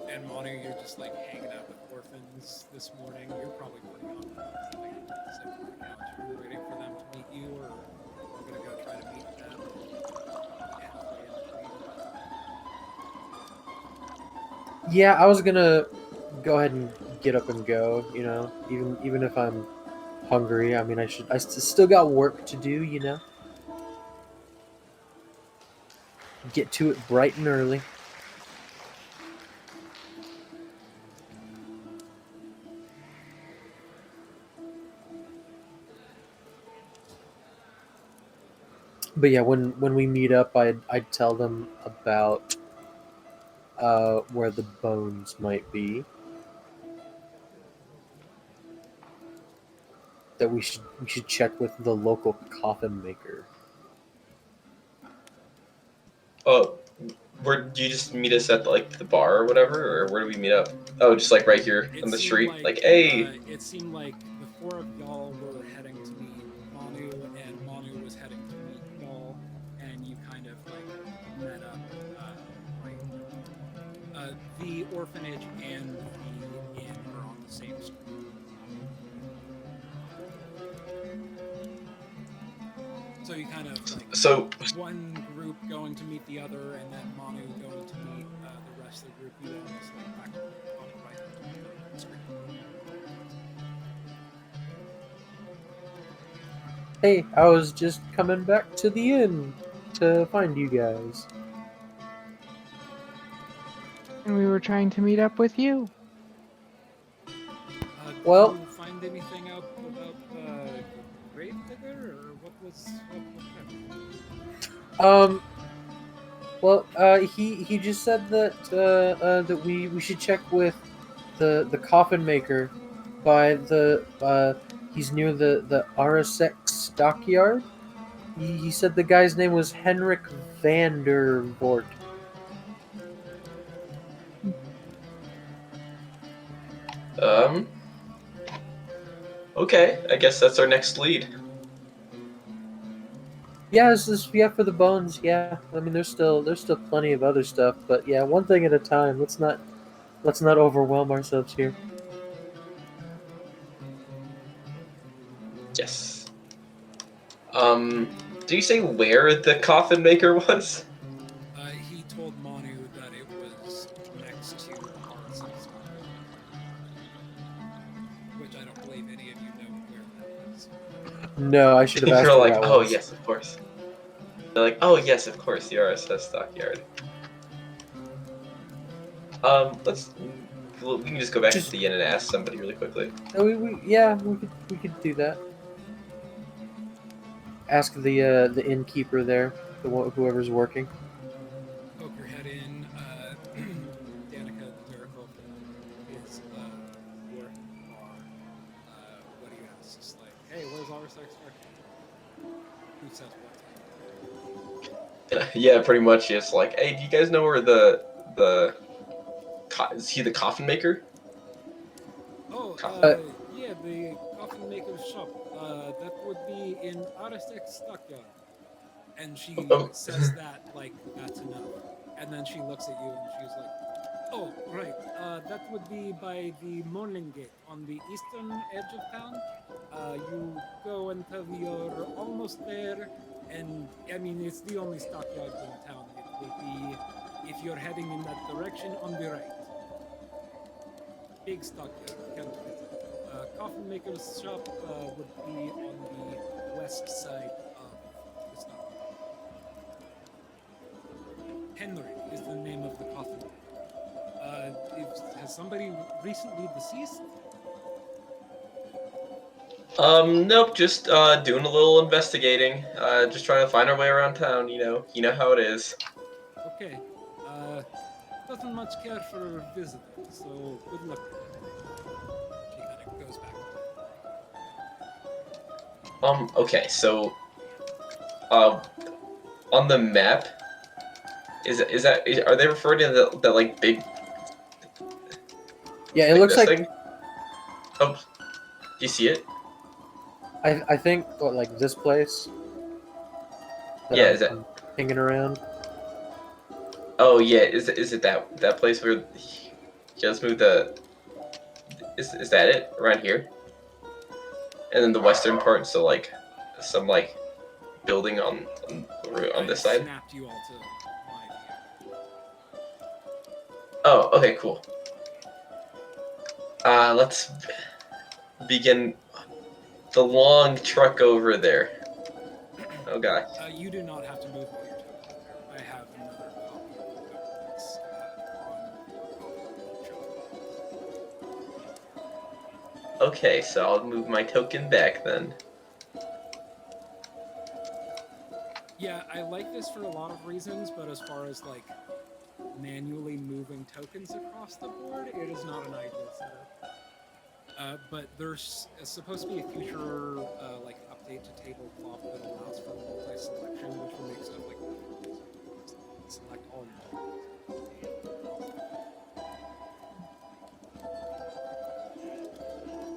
And Manu, you're just like hanging out with orphans this morning. You're probably putting on like sitting on the couch. Are you waiting for them to meet you, or we're gonna go try to meet them? Halfway in between. Yeah, I was gonna go ahead and get up and go. Even if I'm hungry. I mean, I still got work to do. Get to it bright and early. But yeah, when we meet up, I'd tell them about where the bones might be. That we should check with the local coffin maker. Oh, where do you just meet us at the bar or whatever, or where do we meet up? Oh, just like right here on the street. Hey. It seemed like the four of y'all were heading to meet Manu, and Manu was heading to meet y'all, and you kind of like met up. The orphanage and the inn are on the same street. So you kind of like one group going to meet the other, and then Manu going to meet the rest of the group. You almost like back on the right of the street. Hey, I was just coming back to the inn to find you guys. And we were trying to meet up with you. Well- did you find anything out about the grave digger, or what happened? Well, he just said that that we should check with the coffin maker by the he's near the RSX stockyard. He said the guy's name was Henrik Vort. Um. Okay, I guess that's our next lead. Yeah, yeah for the bones. Yeah, I mean there's still plenty of other stuff, but yeah, one thing at a time. Let's not overwhelm ourselves here. Yes. Do you say where the coffin maker was? He told Manu that it was next to the RSX stockyard, which I don't believe any of you know where that is. No, I should have asked You're where like, that oh was. yes, of course. They're like, oh yes, of course, the RSS stockyard. Let's. We can just go back to the inn and ask somebody really quickly. Yeah, we could do that. Ask the innkeeper there, whoever's working. Poke your head in. Danica Jericho is working the bar. What do you ask? Just like, hey, where's RSX stockyard? Who says what? Yeah, pretty much. It's like, hey, do you guys know where is he the coffin maker? Oh, yeah, the coffin maker's shop. That would be in RSX stockyard. And she Oh. says that like that's enough. And then she looks at you and she's like, "Oh, right. That would be by the Morning Gate on the eastern edge of town. You go until you're almost there, and I mean it's the only stockyard in town. It will be if you're heading in that direction on the right. Big stockyard. Can visit. Coffin maker's shop would be on the west side of the stockyard. Henrik is the name of the coffin. Has somebody recently deceased? Nope, just doing a little investigating. Just trying to find our way around town. You know how it is. Okay. Doesn't much care for visitors, so good luck. She kind of goes back. Okay, so, on the map, are they referring to the like big? Yeah, it Like looks this like thing? Oh, do you see it? I think like this place. That Yeah, is it? I'm hanging around. Oh yeah, is it that place where he just moved the? Is that it around here? And then the western part, so like some like building on this side. Snapped you all to my view. Oh, okay, cool. Let's begin the long trek over there. Oh god. You do not have to move all your tokens there. I have another copy of the tokens on Okay, so I'll move my token back then. Yeah, I like this for a lot of reasons, but as far as like manually moving tokens across the board, it is not an ideal setup. But there's supposed to be a future like update to tablecloth that allows for multi-selection, which will make stuff like select all your tokens.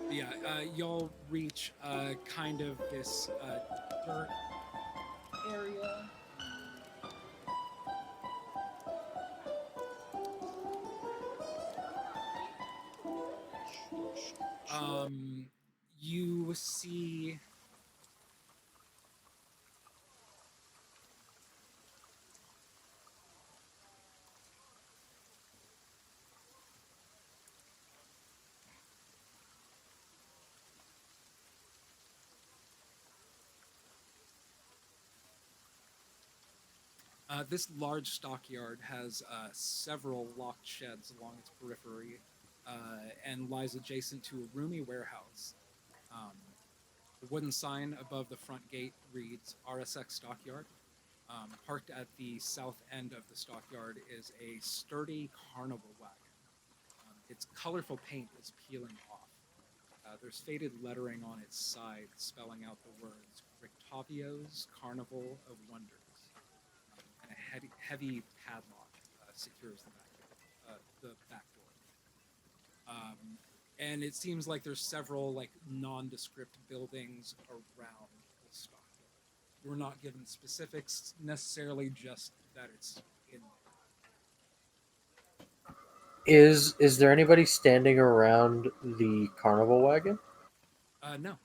Yeah, y'all reach kind of this dirt area. You see this large stockyard has several locked sheds along its periphery and lies adjacent to a roomy warehouse. The wooden sign above the front gate reads RSX Stockyard. Parked at the south end of the stockyard is a sturdy carnival wagon. Its colorful paint is peeling off. There's faded lettering on its side spelling out the words Rictavio's Carnival of Wonders. And a heavy padlock secures the back door. And it seems like there's several like nondescript buildings around the stockyard. We're not given specifics necessarily, just that it's in there. Is there anybody standing around the carnival wagon? No.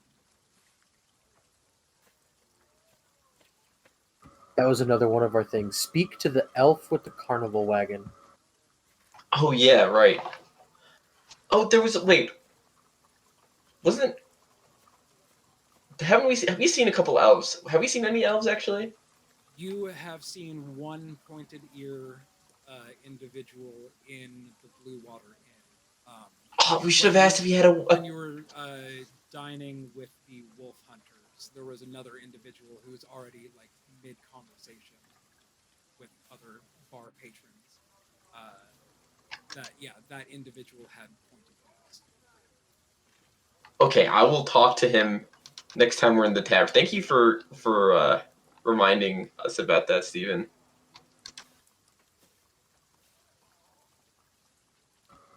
That was another one of our things. Speak to the elf with the carnival wagon. Oh yeah, right. Oh, there was wait. Wasn't have you seen a couple elves? Have we seen any elves actually? You have seen one pointed ear individual in the Blue Water Inn. Oh, we should have asked if he had a. When you were dining with the wolf hunters, there was another individual who was already like mid conversation with other bar patrons. That individual had pointed ears. Okay, I will talk to him next time we're in the tavern. Thank you for reminding us about that, Steven.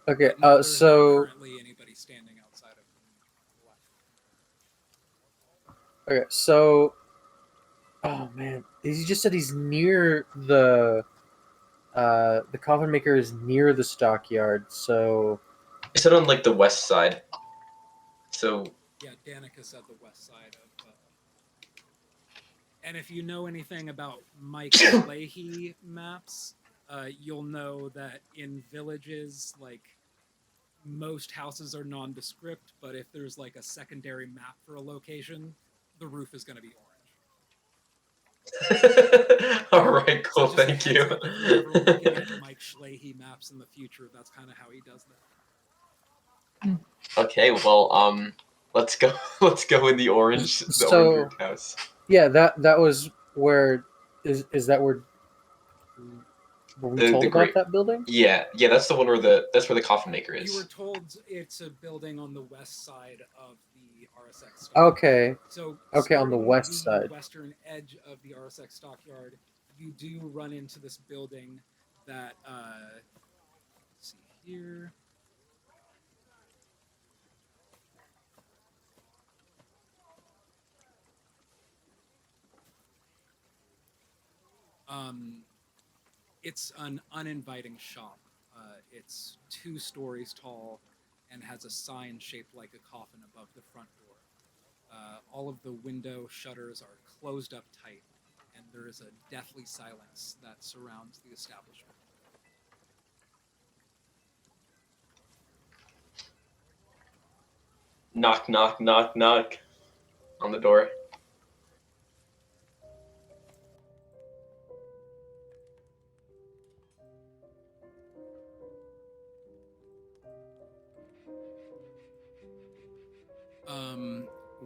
Okay, There's so not currently anybody standing outside of the okay, so oh man, he just said he's near the coffin maker is near the stockyard. So I said on like the west side. So yeah, Danica said the west side of. And if you know anything about Mike Leahy maps, you'll know that in villages, like most houses are nondescript, but if there's like a secondary map for a location, the roof is going to be orange. all right, cool. So just a Thank heads you. up, if you're ever looking at Mike Leahy maps in the future, that's kind of how he does that. Okay, well, let's go. Let's go in the orange roofed house. yeah, that was where is that where were we told about that building? Yeah, that's the one where that's where the coffin maker is. You were told it's a building on the west side of the RSX. Okay. So okay, on the west the side. western edge of the RSX stockyard, you do run into this building that let's see here. It's an uninviting shop. It's 2 stories tall and has a sign shaped like a coffin above the front door. All of the window shutters are closed up tight, and there is a deathly silence that surrounds the establishment. Knock, knock, knock, knock on the door.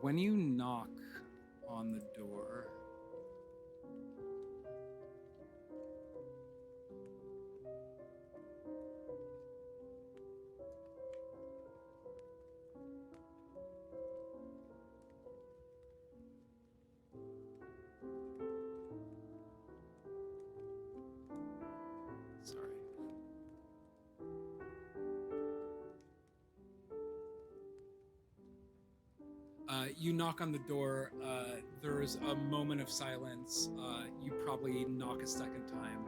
When you knock on the door, sorry. You knock on the door. There is a moment of silence. You probably knock a second time,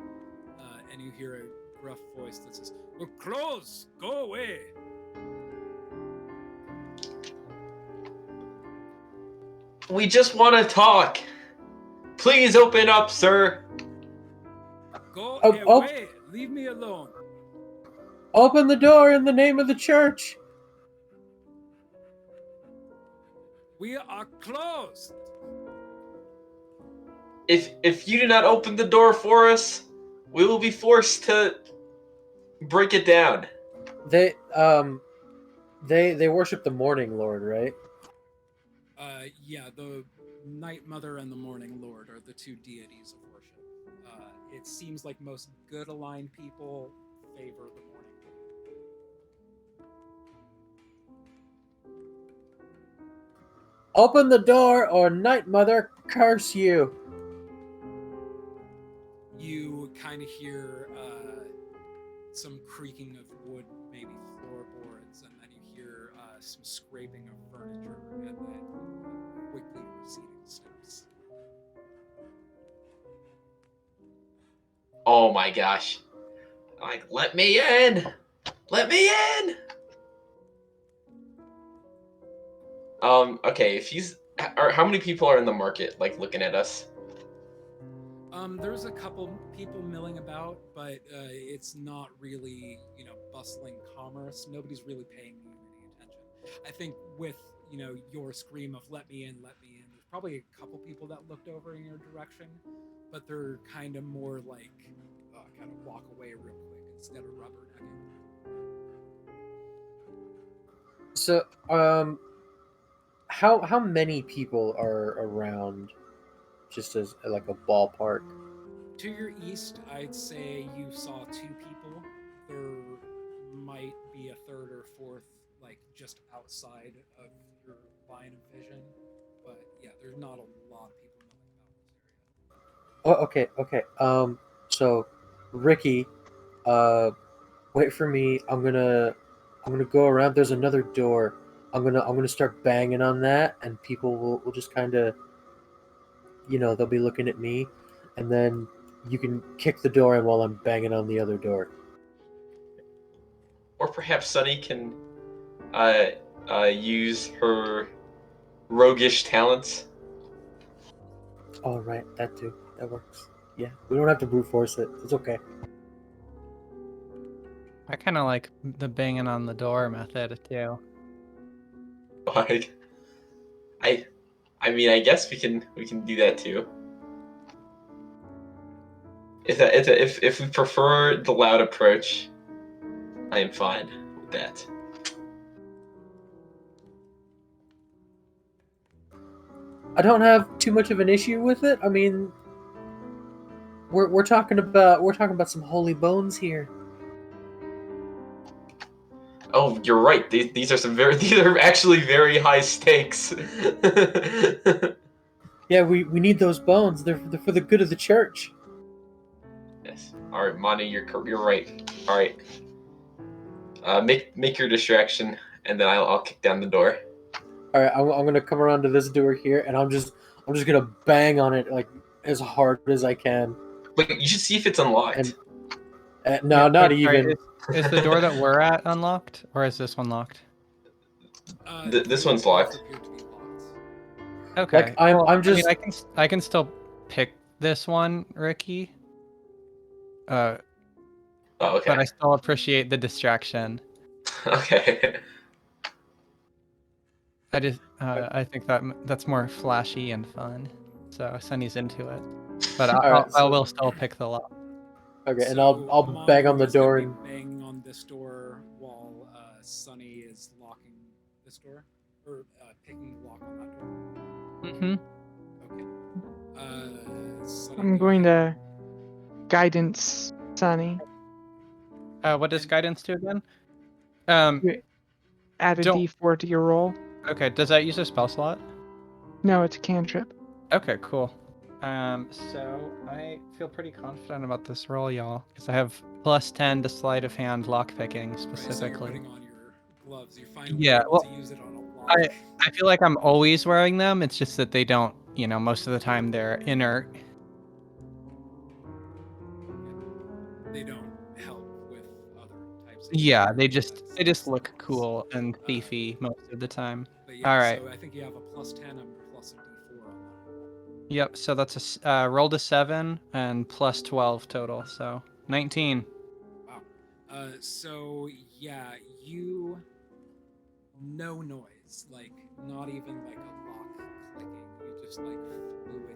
and you hear a gruff voice that says, "We're closed. Go away." We just want to talk. Please open up, sir. Go away. Leave me alone. Open the door in the name of the church. We are closed. If you do not open the door for us, we will be forced to break it down. They worship the Morning Lord, right? Yeah, the Night Mother and the Morning Lord are the 2 deities of worship. It seems like most good aligned people favor the morning. Open the door, or Night Mother curse you. You kind of hear some creaking of wood, maybe floorboards, and then you hear some scraping of furniture, and then quickly receding steps. Oh my gosh. Like, let me in! Let me in! Okay, if he's... How many people are in the market, like, looking at us? There's a couple people milling about, but it's not really, bustling commerce. Nobody's really paying you any attention. I think with, your scream of "let me in," there's probably a couple people that looked over in your direction, but they're kind of more like, kind of walk away real quick instead of rubbernecking. So, how many people are around? Just as like a ballpark. To your east, I'd say you saw 2 people. There might be a third or fourth, like just outside of your line of vision. But yeah, there's not a lot of people milling about in this area. Oh, okay. So, Ricky, wait for me. I'm gonna go around. There's another door. I'm gonna start banging on that, and people will just kind of, they'll be looking at me, and then you can kick the door in while I'm banging on the other door. Or perhaps Sunny can use her roguish talents. All right, that too. That works. Yeah, we don't have to brute force it. It's okay. I kind of like the banging on the door method too. Like, I mean, I guess we can do that too. If we prefer the loud approach, I am fine with that. I don't have too much of an issue with it. I mean, we're talking about some holy bones here. Oh, you're right. These are actually very high stakes. Yeah, we need those bones. They're for the good of the church. Yes. All right, Manu, you're right. All right. Make your distraction, and then I'll kick down the door. All right, I'm gonna come around to this door here, and I'm just gonna bang on it like as hard as I can. But you should see if it's unlocked. And no, Yeah, not wait, sorry, even. Is the door that we're at unlocked, or is this one locked? This one's Both locked. appear to be locked. Okay. Like, I'm just. I mean, I can still pick this one, Ricky. Oh, okay. But I still appreciate the distraction. Okay. I think that's more flashy and fun. So Sunny's into it. But I will still pick the lock. Okay, and So, I'll Manu bang on the is gonna door be and. banging on this door while Sunny is locking this door, or picking the lock on that door. Mm-hmm. Okay. Sunny, I'm go going ahead. to guidance Sunny. What does guidance do again? You add a Don't- D4 to your roll. Okay. Does that use a spell slot? No, it's a cantrip. Okay, cool. So I feel pretty confident about this roll, y'all, because I have +10 to sleight of hand lockpicking Right, so you're specifically. putting on your gloves. You're finally Yeah, able well, to use it on a lock. I feel like I'm always wearing them. It's just that they don't, most of the time they're inert. They don't help with other types of Yeah, they characters. just look cool and thiefy most of the time. But yeah, All right. so I think you have a +10 and plus a D4 on that. Yep. So that's a rolled a 7 and +12 total. So 19. Wow. So yeah, you no noise, like not even like a lock clicking. You just like fluidly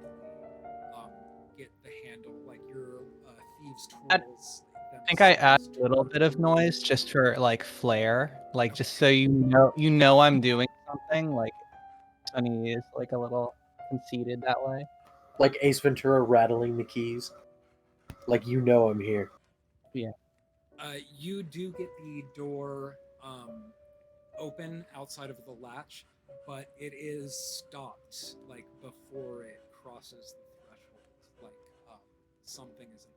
get the handle, like your thieves' tools. I think I add a little bit of noise just for like flair, like just so you know I'm doing something. Like Sunny is like a little conceited that way. Like Ace Ventura rattling the keys. Like you know I'm here. You do get the door open outside of the latch, but it is stopped like before it crosses the threshold. Like something is in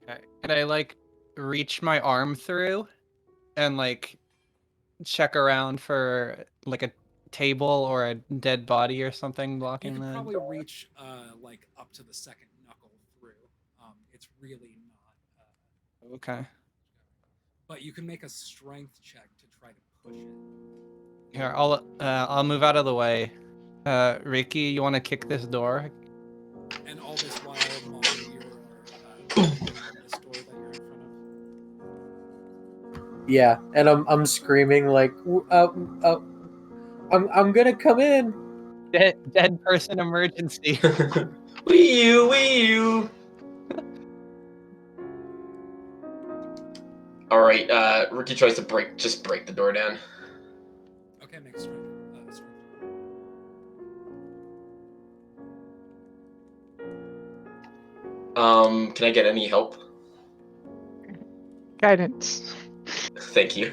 front of it. Okay. Could I like reach my arm through and like check around for like a table or a dead body or something You blocking could the probably door? reach like up to the second knuckle through. It's really not. Okay. But you can make a strength check to try to push it. Here, I'll move out of the way. Ricky, you want to kick this door? And all this while, Manu, you're banging on this door that you're in front of. Yeah, and I'm screaming like, I'm gonna come in. Dead person emergency. Wee you. All right. Ricky tries to break the door down. Okay, make a strength. Can I get any help? Guidance. Thank you.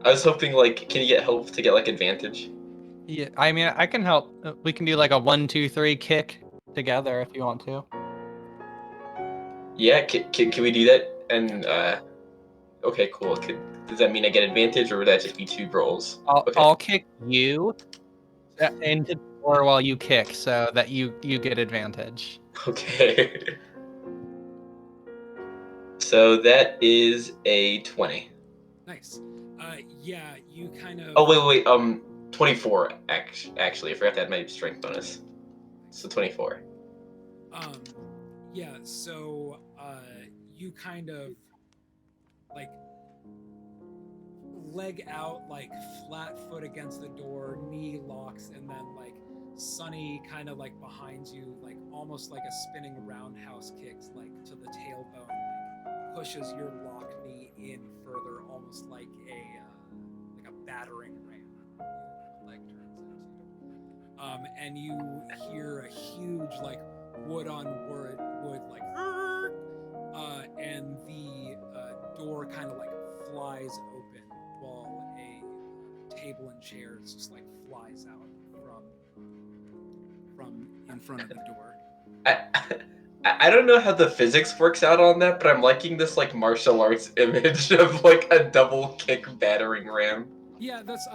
I was hoping, like, can you get help to get like advantage? Yeah, I mean, I can help. We can do like a 1, 2, 3 kick together if you want to. Yeah, can we do that? And okay, cool. Does that mean I get advantage, or would that just be 2 rolls? Okay. I'll kick you into the door while you kick, so that you get advantage. Okay. So that is a 20. Nice. Yeah, you kind of. Oh wait. 24 actually. I forgot to add my strength bonus. So 24. Yeah. So you kind of like leg out, like flat foot against the door, knee locks, and then like Sunny kind of like behind you, like almost like a spinning roundhouse kicks, like to the tailbone, like pushes your lock knee in further, almost like a battering ram. Your leg turns into, and you hear a huge like wood on wood like, and the door kind of like flies open while a table and chairs just like flies out from in front of the door. I don't know how the physics works out on that, but I'm liking this like martial arts image of like a double kick battering ram. Yeah, that's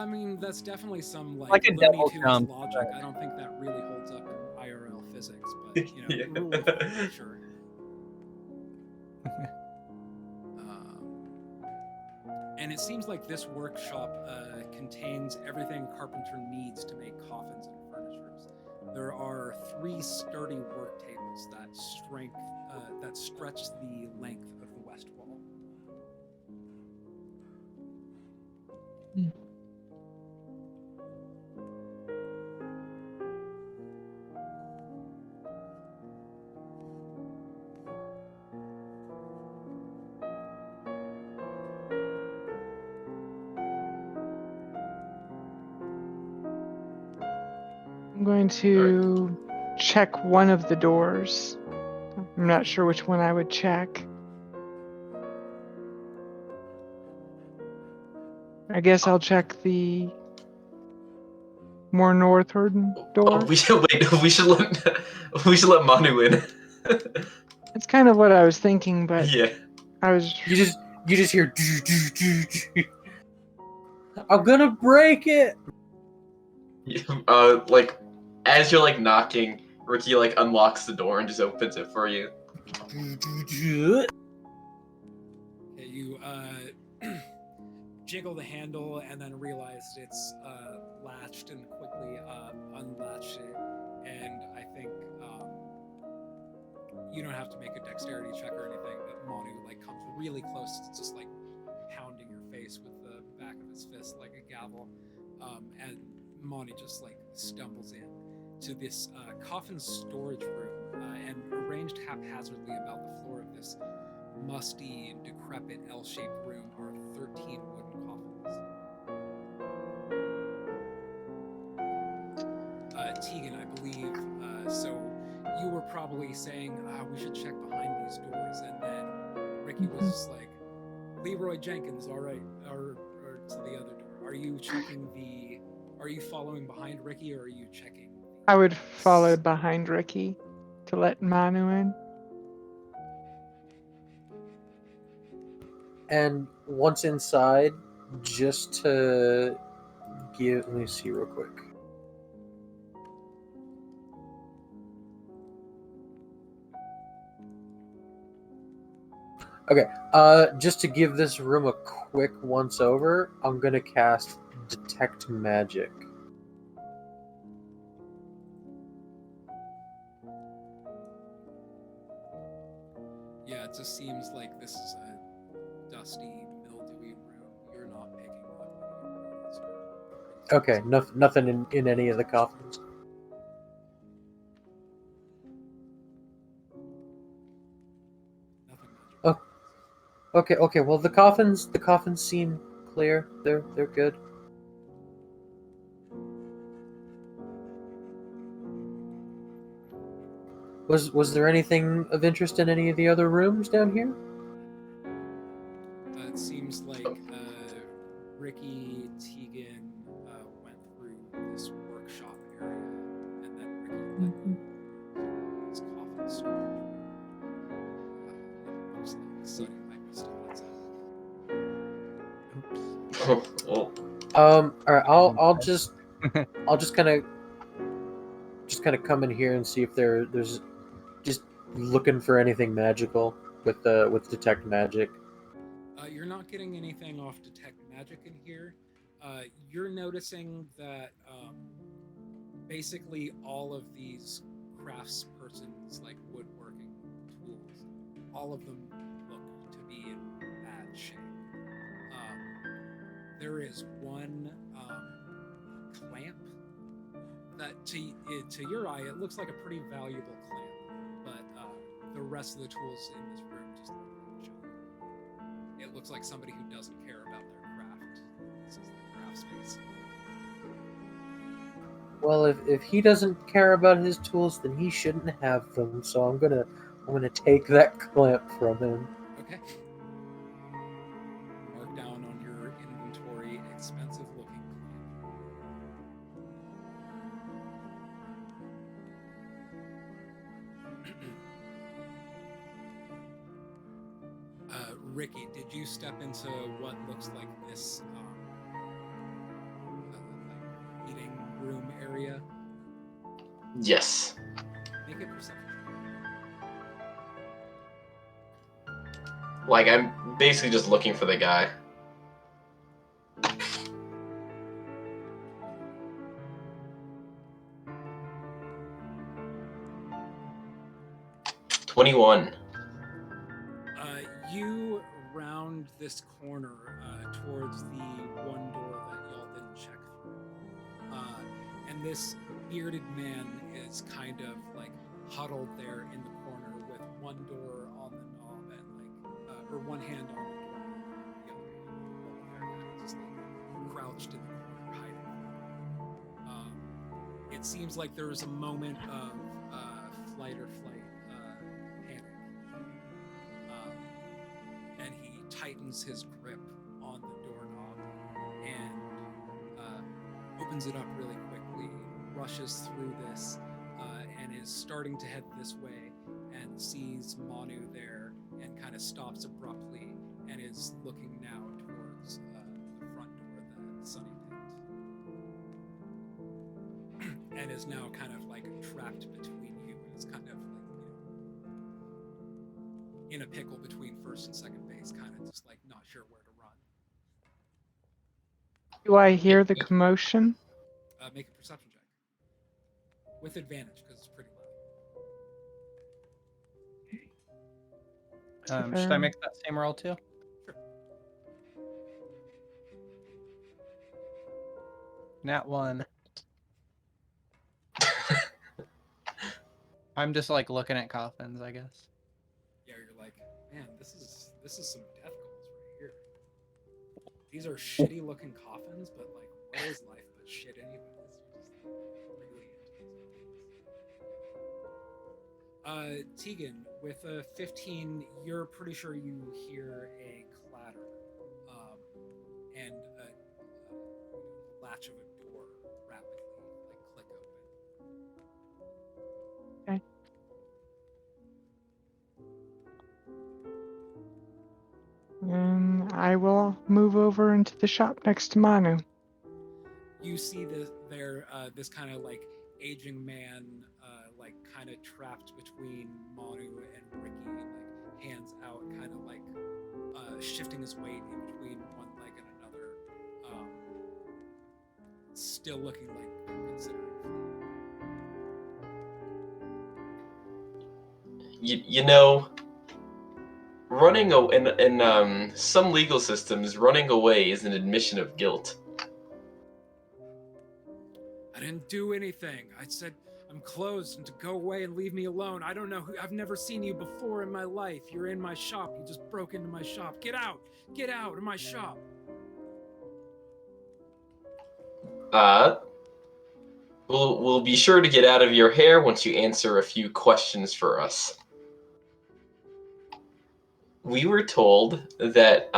definitely some Like a Looney double Tunes jump. logic. I don't think that really holds up in IRL physics, but you know, Yeah. rule of thumb, sure. And it seems like this workshop contains everything a carpenter needs to make coffins and furnitures. There are 3 sturdy work tables that stretch the length of the west wall. I'm going to check one of the doors. I'm not sure which one I would check. I guess I'll check the more northward door. Oh, we should wait. We should let Manu in. That's kind of what I was thinking, but Yeah. You just hear. I'm gonna break it. Like as you're like knocking, Ricky like unlocks the door and just opens it for you. Okay, you jiggle the handle and then realize it's latched and quickly unlatch it. And I think you don't have to make a dexterity check or anything, but Manu like comes really close to just like pounding your face with the back of his fist like a gavel. And Manu just like stumbles in to this coffin storage room and arranged haphazardly about the floor of this musty, decrepit L-shaped room are 13 wooden coffins. Tegan, I believe, so you were probably saying, we should check behind these doors, and then Ricky was just like, Leroy Jenkins, all right, or to the other door. Are you following behind Ricky, or are you checking? I would follow behind Ricky to let Manu in. And once inside, just to let me see real quick. Okay, just to give this room a quick once over, I'm gonna cast Detect Magic. Yeah, it just seems like this is a dusty, mildewy room. You're not picking up any of these. Okay, nothing in any of the coffins. Nothing magical. Oh, okay. Well, the coffins seem clear. They're good. Was there anything of interest in any of the other rooms down here? It seems like Ricky Tegan went through this workshop area, and then Ricky led you through this coffin storage room. It looks like Sonny might be still outside. Oh. All right. I'll just kind of come in here and see if there's just looking for anything magical with Detect Magic. You're not getting anything off Detect Magic in here. You're noticing that basically all of these craftspersons, like woodworking tools, all of them look to be in bad shape. There is one clamp that to your eye it looks like a pretty valuable clamp, but the rest of the tools in this room just look like junk. It looks like somebody who doesn't care about their craft. This is the craft space. Well, if he doesn't care about his tools, then he shouldn't have them. So I'm gonna take that clamp from him. Okay. Mark down on your inventory expensive looking clamp. Ricky, did you step into what looks like this like eating room area? Yes. Make a perception. Like, I'm basically just looking for the guy. $21. You round this corner towards the one door that y'all didn't check through. And this bearded man is kind of like huddled there in the corner with one door on the knob and like, or one hand on the door, the other hand there, kind of just like crouched in the corner, hiding. It seems like there was a moment of flight or flight panic. And he tightens his grip on the doorknob and opens it up really quickly, rushes through this, and is starting to head this way and sees Manu there and kind of stops abruptly and is looking now towards the front door that Sonny picked. And is now kind of like trapped between you and is kind of like, in a pickle between first and second base, kind of just like not sure where to run. Do I hear the commotion? Make a perception check with advantage because it's pretty loud. Should I make that same roll too? Sure. Nat 1. I'm just like looking at coffins, I guess. Yeah, you're like, man, this is some death goals right here. These are shitty looking coffins, but like, what is life but shit anyways? You're just really into these Tegan, with a 15, you're pretty sure you hear a clatter, and a latch of a door rapidly click open. Okay. And I will move over into the shop next to Manu. You see this kind of aging man, kind of trapped between Manu and Ricky, hands out, kind of shifting his weight in between one leg and another, still looking like they're considering fleeing. You know, running in some legal systems, running away is an admission of guilt. I didn't do anything. I said I'm closed and to go away and leave me alone. I don't know who. I've never seen you before in my life. You're in my shop. You just broke into my shop. Get out! Get out of my shop! We'll be sure to get out of your hair once you answer a few questions for us. We were told that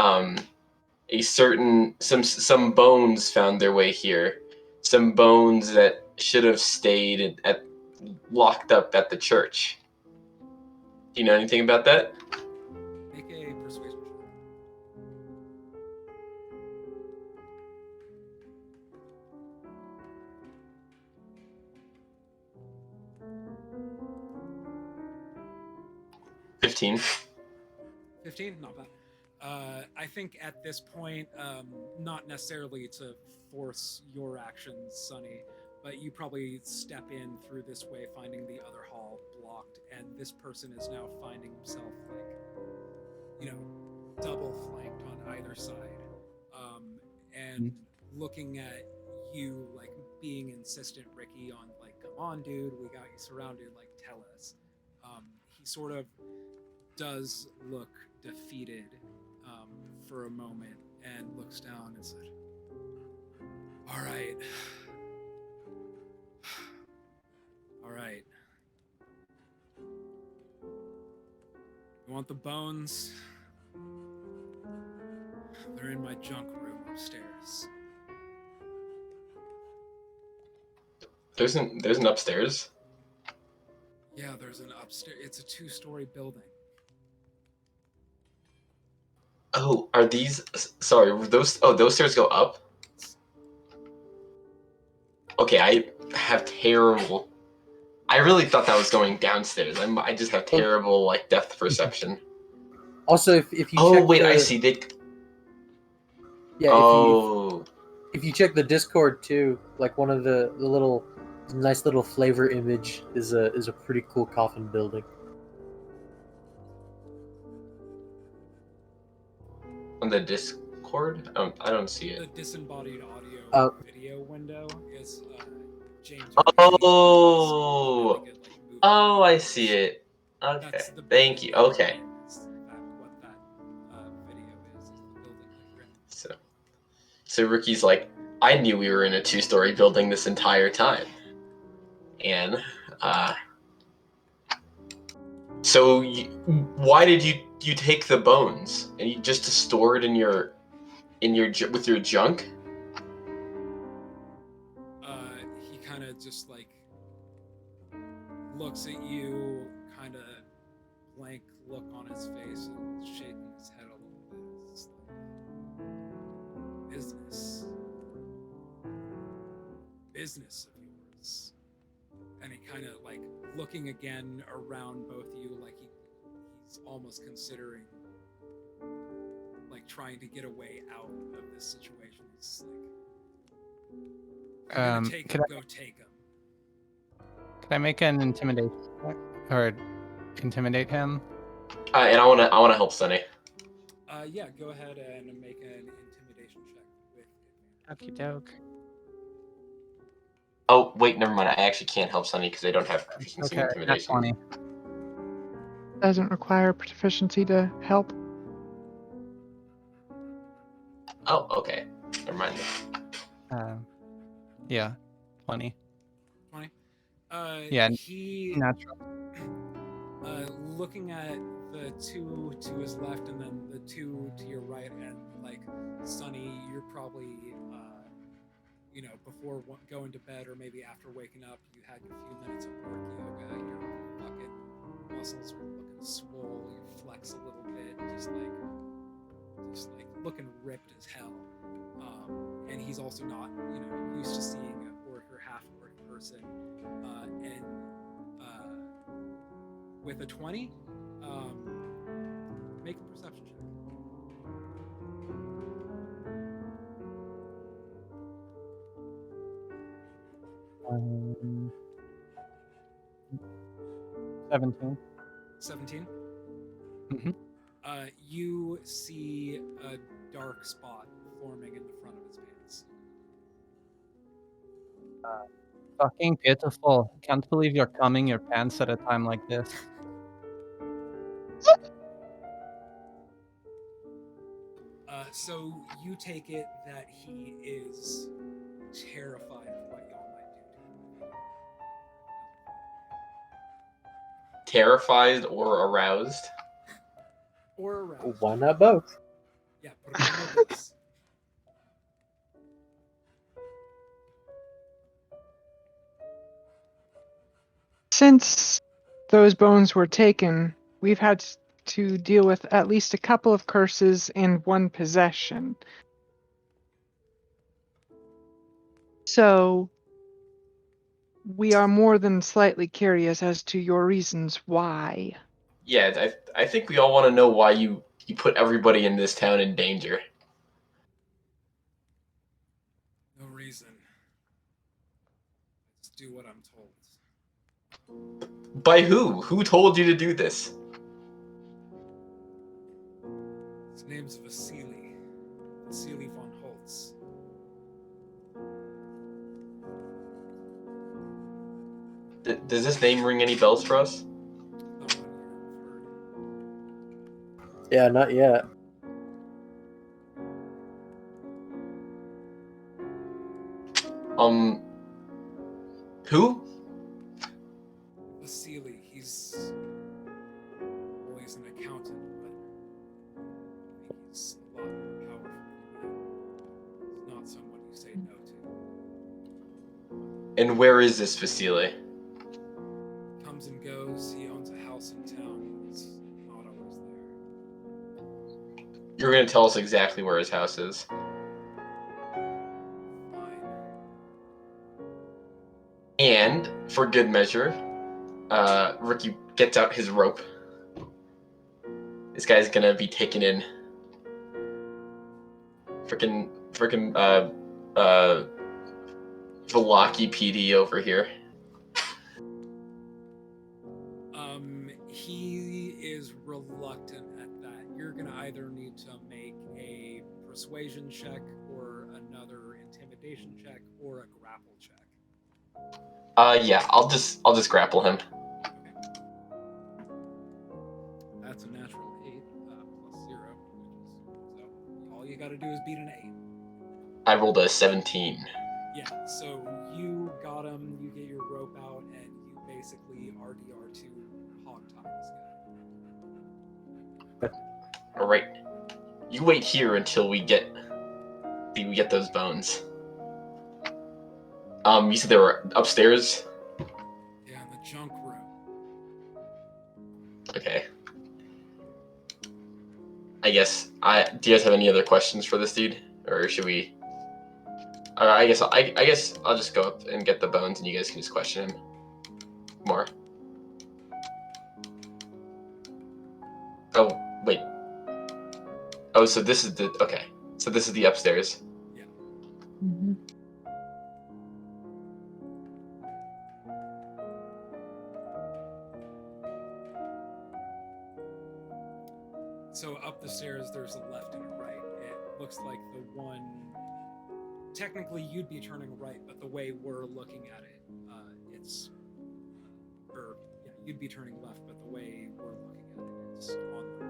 some bones found their way here. Some bones that should have stayed locked up at the church. Do you know anything about that? Make a persuasion check. $15. 15, not bad. I think at this point, not necessarily to force your actions, Sonny, but you probably step in through this way, finding the other hall blocked, and this person is now finding himself double flanked on either side, and looking at you, being insistent, Ricky, on come on, dude, we got you surrounded, tell us. He sort of does look defeated for a moment and looks down and said, all right. You want the bones? They're in my junk room upstairs. There's an upstairs? Yeah, there's an upstairs. It's a 2-story building. Oh, are these... Sorry, those stairs go up? Okay, I have terrible... I really thought that was going downstairs. I just have terrible, depth perception. Also, if you Oh, check wait, the, I see. Yeah, if you check the Discord too, one of the nice little flavor image is a pretty cool coffin building. On the Discord? I don't see The it. disembodied audio video window is James. Oh! Really good, movie. Oh, I see it. Okay, That's the thank you. building Okay. what that video is the building you're in. So Ricky's I knew we were in a 2-story building this entire time. And, so why did you take the bones? And you just to store it with your junk? He kind of just looks at you, kind of blank look on his face and shaking his head a little bit. It's business of yours. And he kind of looking again around both of you, he's almost considering trying to get away out of this situation. He's go take him. Can I make an intimidation check or intimidate him? And I wanna help Sunny. Yeah, go ahead and make an intimidation check with Okie doke. Oh wait, never mind. I actually can't help Sunny because I don't have proficiency in Okay, that's intimidation. 20. Doesn't require proficiency to help. Oh, okay. Never mind. Yeah, 20. 20. Yeah, He natural. Looking at the two to his left and then the two to your right, and like Sonny, you're probably, before going to bed or maybe after waking up, you had a few minutes of work yoga. Your fucking muscles are looking swole. You flex a little bit, just like looking ripped as hell. And he's also not, used to seeing a orc or half orc person, and with a 20, make a perception check. 17. 17. Mm-hmm. You see a dark spot forming in the front of his pants. Fucking pitiful. Can't believe you're coming your pants at a time like this. So you take it that he is terrified of what y'all might do to him. Terrified or aroused? Or aroused. Why not both? Yeah, put him on the books. Since those bones were taken, we've had to deal with at least a couple of curses and one possession. So we are more than slightly curious as to your reasons why. Yeah, I think we all want to know why you put everybody in this town in danger. No reason. Just do what I'm told. By who? Who told you to do this? His name's Vasily. Vasily von Holtz. Does this name ring any bells for us? Someone you've heard. Yeah, not yet. Who? Vasily, he's an accountant, but I think he's a lot more powerful than that. He's not someone you say no to. And where is this Vasily? Comes and goes. He owns a house in town. He's not always there. You're gonna tell us exactly where his house is. Fine. And for good measure, Ricky gets out his rope. This guy's gonna be taken in. Frickin' Velaki PD over here. He is reluctant at that. You're gonna either need to make a persuasion check or another intimidation check or a grapple check. Yeah, I'll just grapple him. Okay. That's a natural 8 plus 0, which is so all you got to do is beat an 8. I rolled a 17. Yeah, so you got him, you get your rope out, and you basically RDR2 hog tie this guy. All right, you wait here until we get those bones. You said they were upstairs? Yeah, in the junk room. Okay. Do you guys have any other questions for this dude? Or should we... I guess I'll just go up and get the bones and you guys can just question him more. Oh, wait. Oh, so this is the... Okay. So this is the upstairs. Yeah. Mm-hmm. So up the stairs, there's a left and a right. It looks like the one... Technically, you'd be turning right, but the way we're looking at it, it's... Or, yeah, you'd be turning left, but the way we're looking at it, it's on the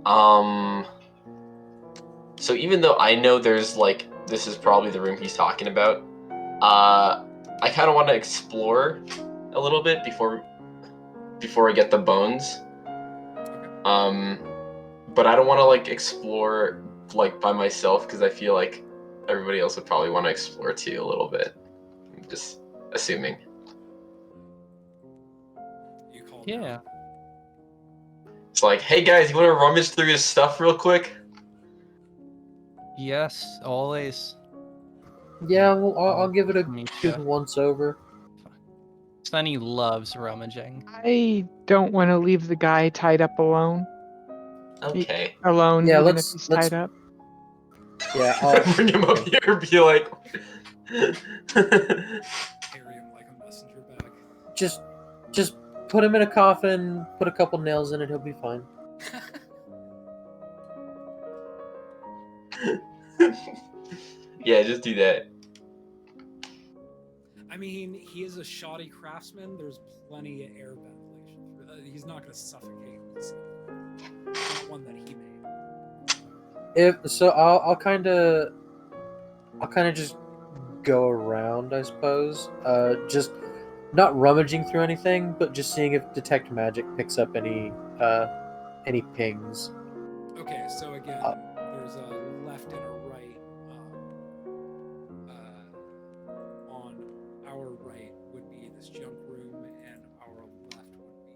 right. So even though I know there's like... This is probably the room he's talking about, I kind of want to explore a little bit before I get the bones. But I don't want to like explore like by myself because I feel like everybody else would probably want to explore too a little bit. I'm just assuming. You call Yeah. It's like, hey guys, you want to rummage through his stuff real quick? Yes, always. Yeah, well, I'll give it a Misha. good once over. Sunny loves rummaging. I don't want to leave the guy tied up alone. Okay. Alone, Yeah, even let's- if he's let's- tied up. Yeah, I'll, Bring him up here, be like. carry him like a messenger bag. just put him in a coffin, put a couple nails in it, he'll be fine. Yeah, just do that. I mean, he is a shoddy craftsman. There's plenty of air ventilation. He's not going to suffocate. It's not one that he made. I'll kind of just go around, I suppose. Just not rummaging through anything, but just seeing if detect magic picks up any pings. Okay, so again, there's a left and a right. On our right would be this junk room, and our left would be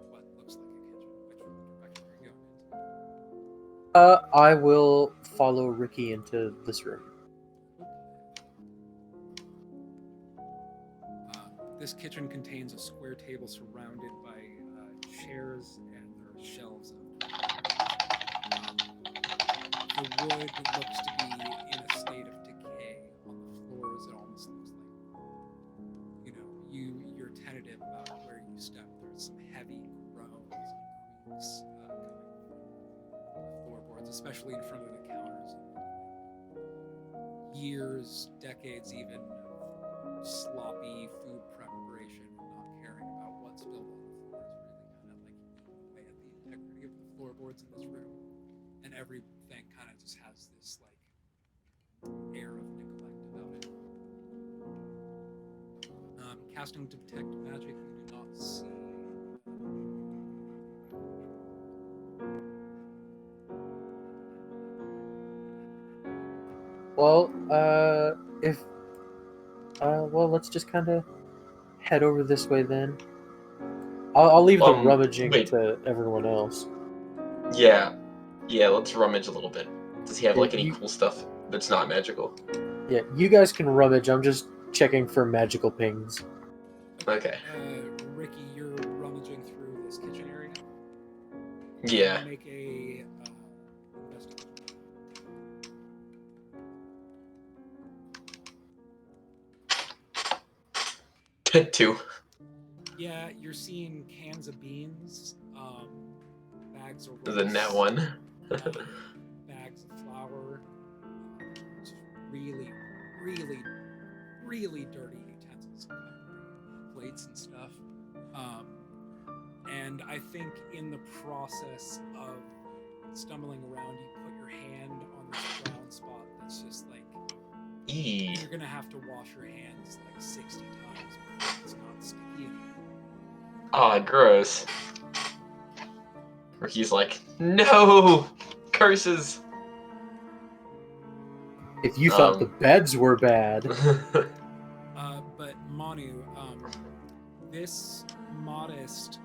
what looks like a kitchen. Which direction are you going into? I will follow Ricky into this room. This kitchen contains a square table surrounded by chairs, and there are shelves. The wood looks to be in a state of decay. On the floors, it almost looks like, you're tentative about where you step. There's some heavy groans and creaks coming from the floorboards, especially in front of the counters. Years, decades even, of sloppy food preparation, not caring about what's spilled on the floor is really kind of like eating away at the integrity of the floorboards in this room. And everything kind of just has this like air of neglect about it. Casting detect magic, you do not see. Well, let's just kind of head over this way then. I'll leave the rummaging to everyone else. Yeah, let's rummage a little bit. Does he have Yeah, like any cool stuff that's not magical? Yeah, you guys can rummage. I'm just checking for magical pings. Okay. Ricky, you're rummaging through this kitchen area. Yeah. Make a investigation. 2. Yeah, you're seeing cans of beans, bags of The net 1. bags of flour, just really, really, really dirty utensils, plates and stuff. And I think in the process of stumbling around, you put your hand on this brown spot that's just like, you're gonna have to wash your hands like 60 times before it's not sticky anymore. Ah, gross. Ricky's like, no! Curses! If you thought the beds were bad. But Manu, this modest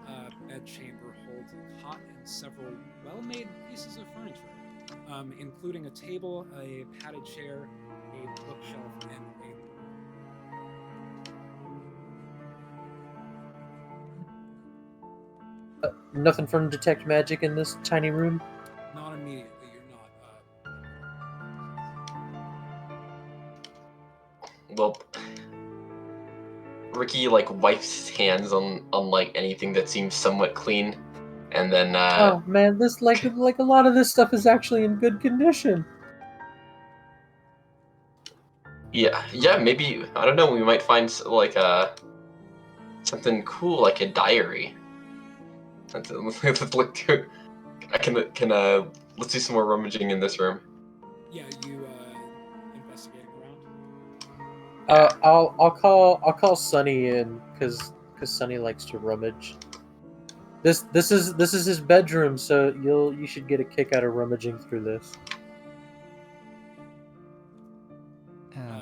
bed chamber holds a cot and several well-made pieces of furniture, including a table, a padded chair, a bookshelf, and a Nothing from detect magic in this tiny room? not immediately. You're not. Well, Ricky like wipes his hands on like anything that seems somewhat clean, and then Oh man, this like a lot of this stuff is actually in good condition. yeah, maybe, I don't know, we might find like something cool, like a diary. Let's look through. Let's do some more rummaging in this room. Yeah, you investigating around. I'll call Sonny in because Sonny likes to rummage. This is his bedroom, so you should get a kick out of rummaging through this.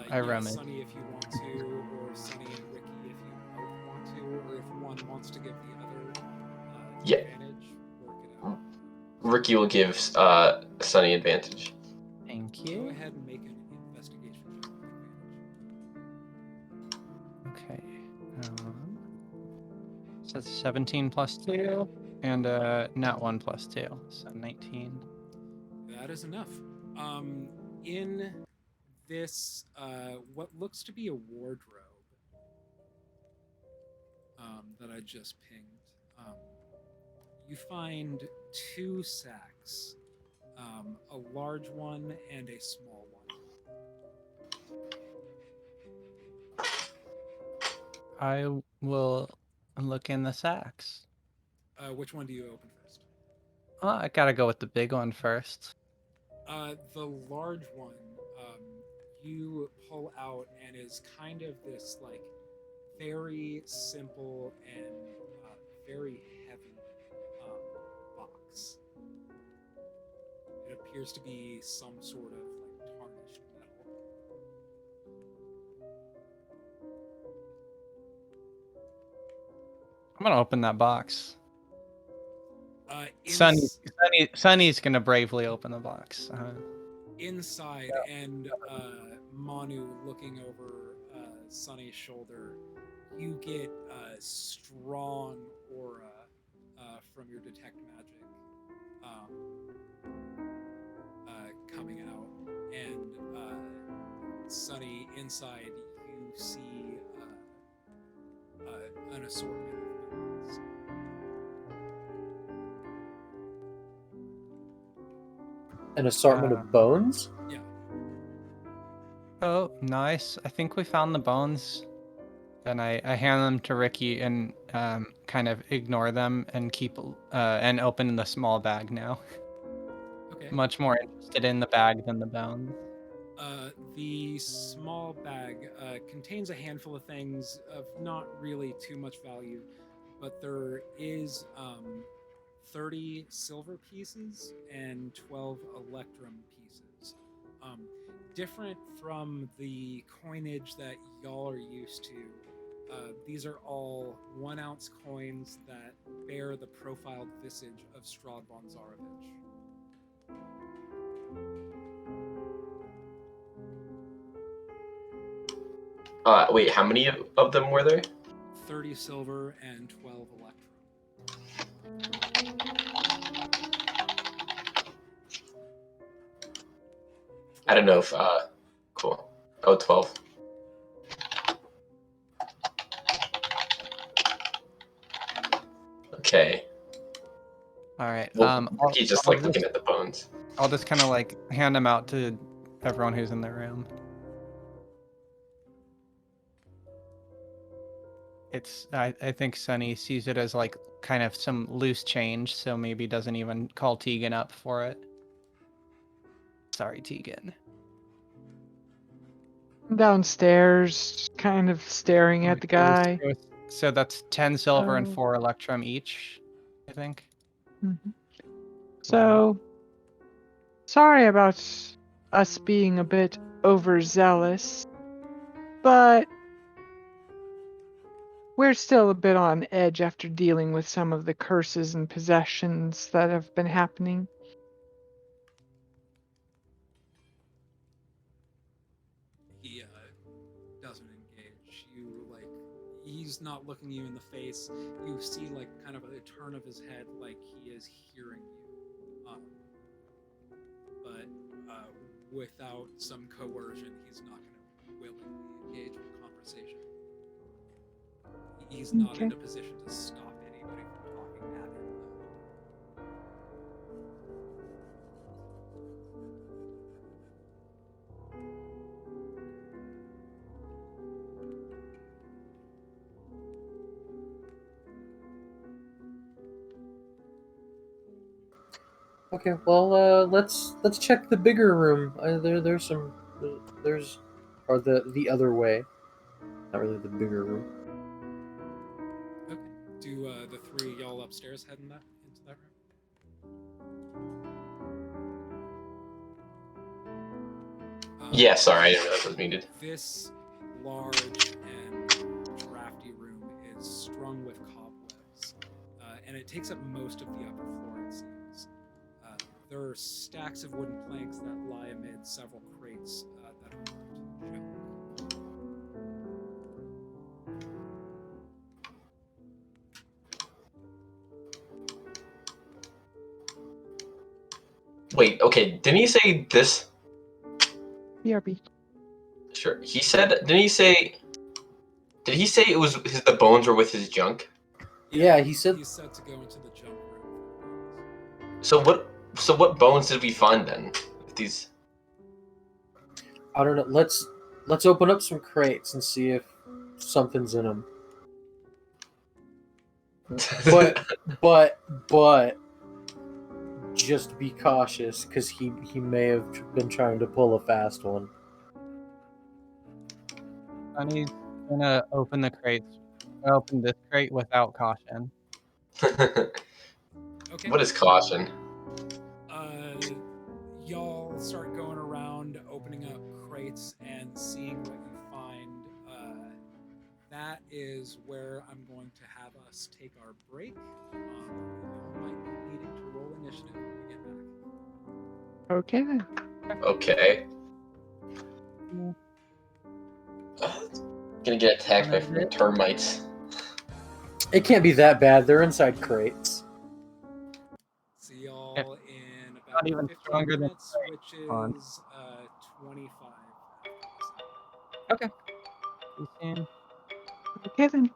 I rummage. Sunny if you want to, or Sunny and Ricky if you both want to, or if one wants to give the other Yeah. advantage, work it out. Ricky will give Sunny advantage. Thank Go you. ahead and make an investigation check with advantage. Okay. So that's 17 plus 2, and nat 1 plus 2, so 19. That is enough. In this, what looks to be a wardrobe that I just pinged, you find 2 sacks, a large one and a small one. I will look in the sacks. Which one do you open first? I gotta go with the big one first. The large one, you pull out and is kind of this like very simple and very heavy box. It appears to be some sort of like tarnished metal. I'm gonna open that box. Ins- Sunny's gonna bravely open the box. Inside, and Manu looking over Sunny's shoulder, you get a strong aura from your detect magic coming out, and Sunny, inside you see an assortment of bones. An assortment of bones? Yeah. Oh, nice. I think we found the bones. And I hand them to Ricky and kind of ignore them and keep and open the small bag now. Okay. Much more interested in the bag than the bones. The small bag contains a handful of things of not really too much value, but there is 30 silver pieces and 12 electrum pieces. Different from the coinage that y'all are used to. These are all 1 ounce coins that bear the profiled visage of Strahd von Zarovich. Wait, how many of them were there? 30 silver and 12 electrum. I don't know if cool. Oh, 12. Okay. All right. Well, Ricky's just like looking at the bones. I'll just kind of like hand them out to everyone who's in the room. I think Sunny sees it as like kind of some loose change, so maybe doesn't even call Tegan up for it. Sorry, Tegan. Downstairs, kind of staring at the guy. So that's 10 silver and 4 electrum each, I think. Mhm. So, sorry about us being a bit overzealous, but we're still a bit on edge after dealing with some of the curses and possessions that have been happening. He doesn't engage. He's not looking you in the face. You see like kind of a turn of his head, like he is hearing you. But without some coercion, he's not going to willingly engage in a conversation. He's not in a position to stop anybody from talking at him, though. Okay, well, let's check the bigger room. There's the other way. Not really the bigger room. Okay. Do the three of y'all upstairs head into that room? Yeah, sorry, I didn't realize it was muted. This large and drafty room is strung with cobwebs, and it takes up most of the upper floor, it seems. There are stacks of wooden planks that lie amid several crates that are marked junk. Wait, okay, didn't he say this? BRB. Sure. He said, didn't he say, did he say it was the bones were with his junk? Yeah, he said. He said to go into the junk room. So what bones did we find then? These. I don't know. Let's open up some crates and see if something's in them. But just be cautious because he may have been trying to pull a fast one. Sunny's gonna open the crates. Open this crate without caution. Okay. What is caution? Y'all start going around, opening up crates and seeing what you find. That is where I'm going to have us take our break. Y'all might be needing to roll initiative when we get back. Okay then. Okay. Gonna get attacked by Wanna do it? termites. It can't be that bad. They're inside crates. See y'all Yeah. in about Not even 15 stronger than minutes, which on. is 25. Okay. See you soon. Okay then.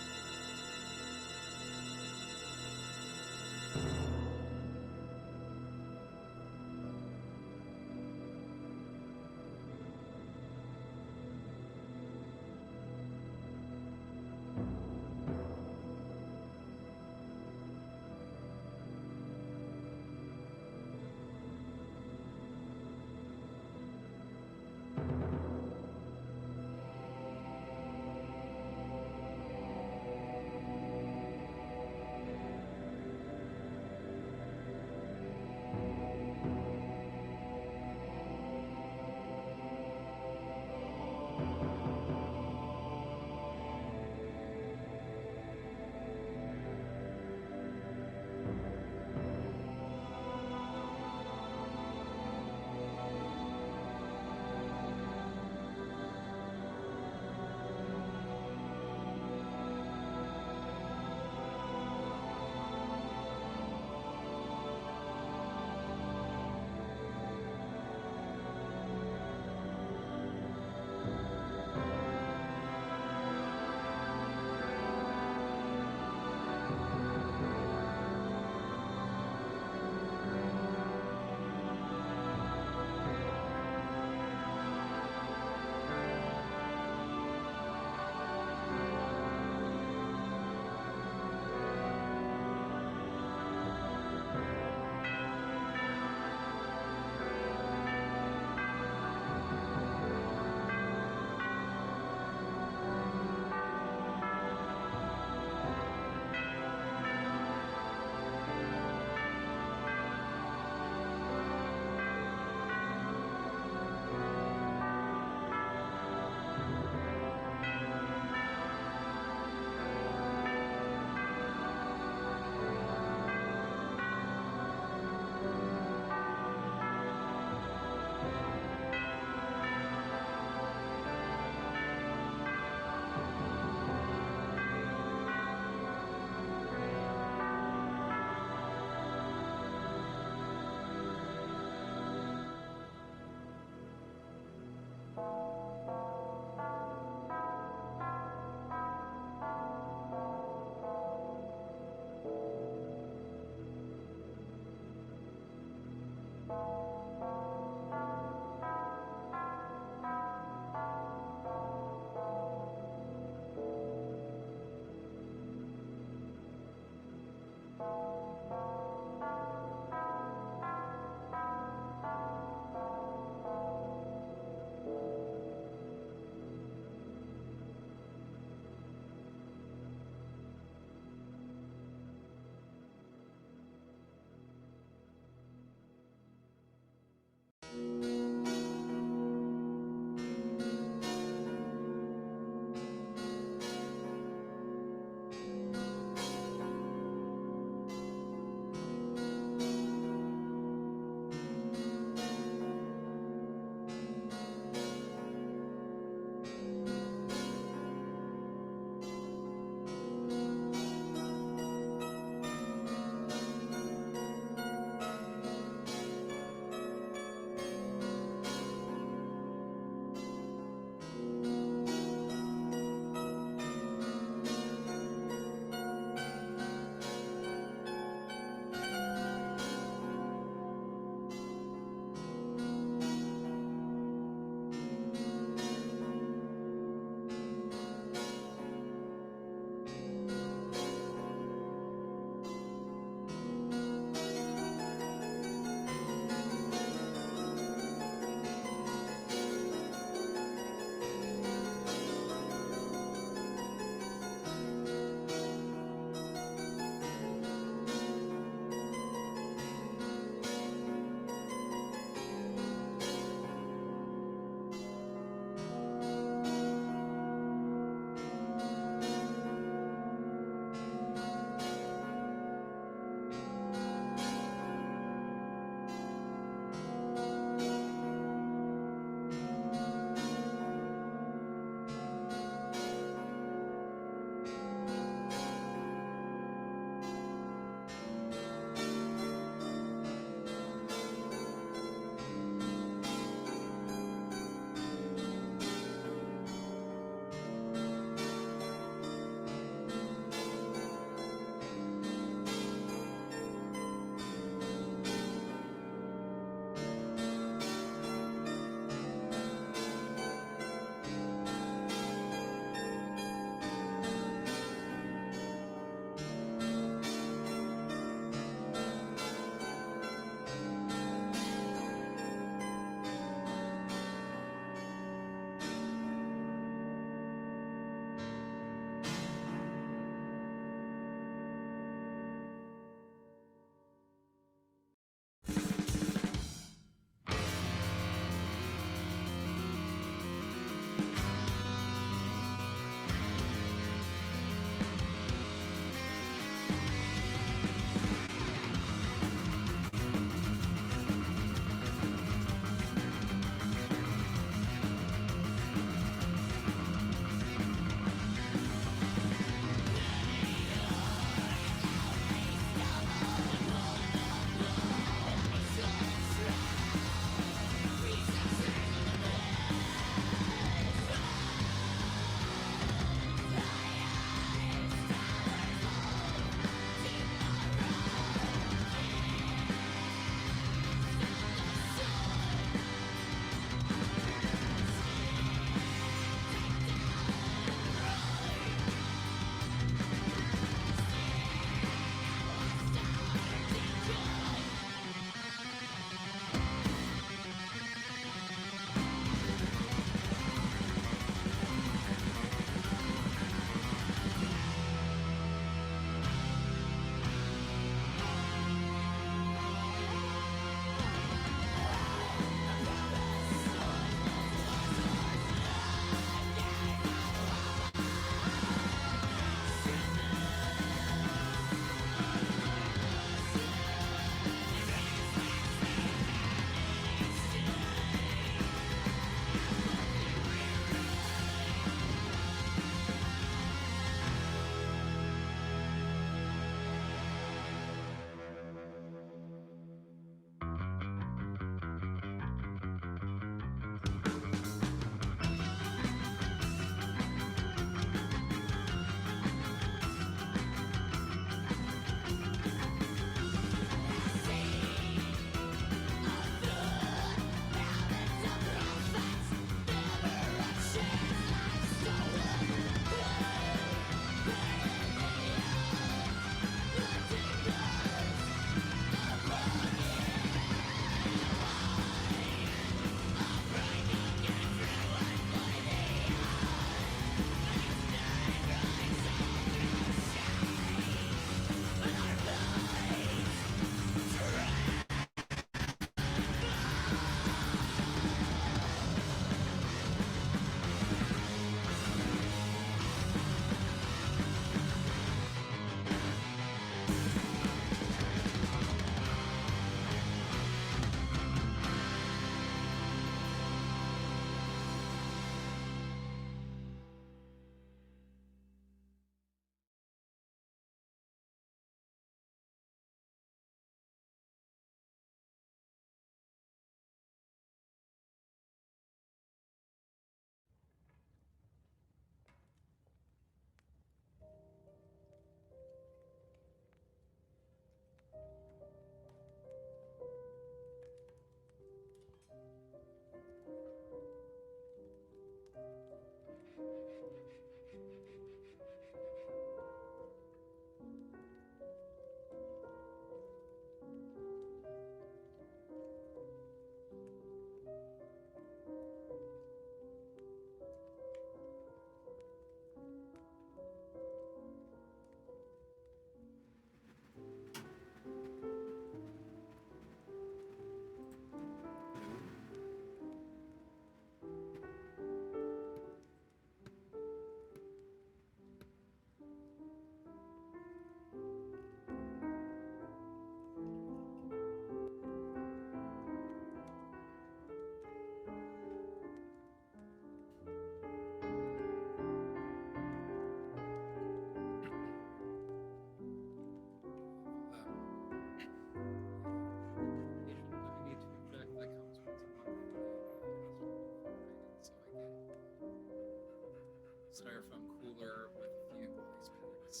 styrofoam cooler with a few ice packs,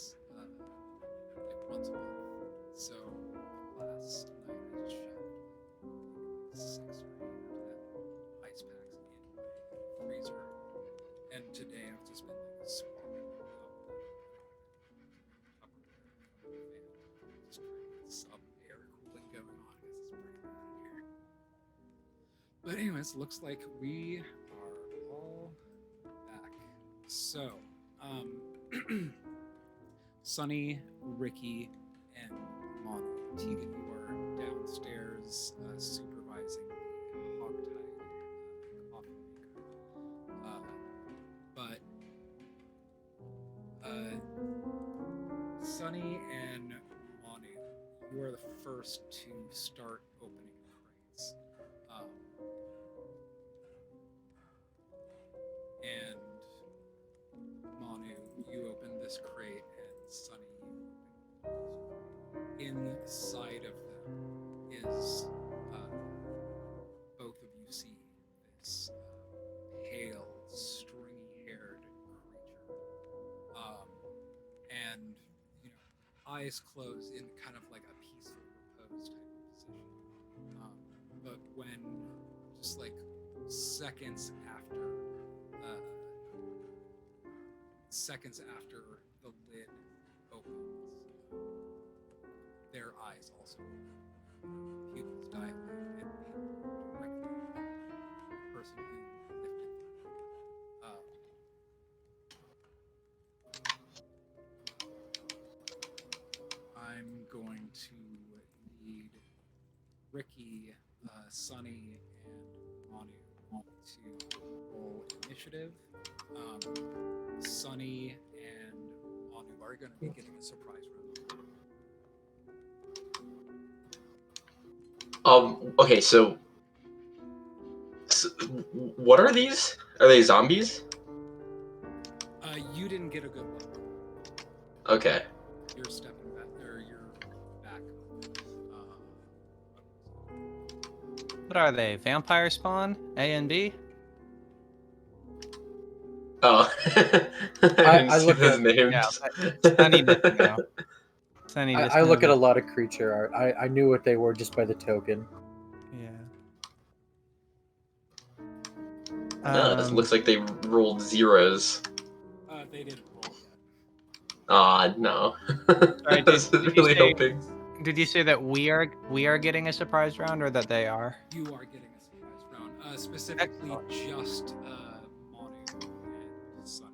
like once a month. So last night I just shoved 6 or 8 ice packs in my freezer, and today I've just been like swapping out the fan, just trying to get some air cooling going on because it's pretty bad in here. But anyways, looks like we are all back. So, Sunny, Ricky, and Manu. Tegan, you are downstairs supervising the hogtied coffin maker. Sunny and Manu, you are the first to start opening crates. And Manu, you open this crate, and Sunny, you open yours. Inside of them is both of you see this pale, stringy-haired creature, and eyes closed in kind of like a peaceful repose type of position. But when just like seconds after the lid opens, their eyes also open, pupils dilate, and directly on the person who lifted them. I'm going to need Ricky, Sunny, and Manu to roll initiative. Sunny and Manu are going to be getting a surprise round. Okay, so what are these? Are they zombies? You didn't get a good look. Okay. You're stepping back, or you're back. What are they? Vampire spawn? A and B? Oh. I look those at- names. Yeah, Sunny doesn't know. Sunny just I look at a knows. lot of creature art. I knew what they were just by the token. Yeah. This looks like they rolled zeros. They didn't roll yet. No. Sorry, I was did you really say- hoping. Did you say that we are getting a surprise round, or that they are? You are getting a surprise round. Specifically, Excellent. just Manu and Sunny.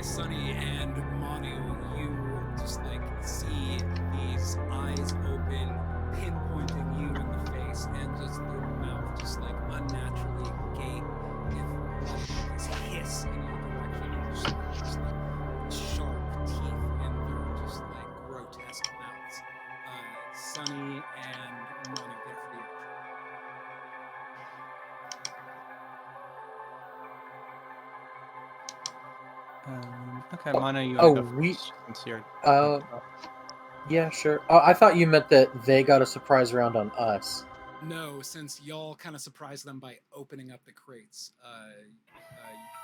Sunny and Manu, you just like see these eyes open, pinpointing you in the face, and just their mouth just like unnaturally gape with this hiss in your direction, just like and Manu get a free action. Okay, Manu, you oh, want to go we- first since you're. Yeah, sure. Oh, I thought you meant that they got a surprise round on us. No, since y'all kind of surprised them by opening up the crates,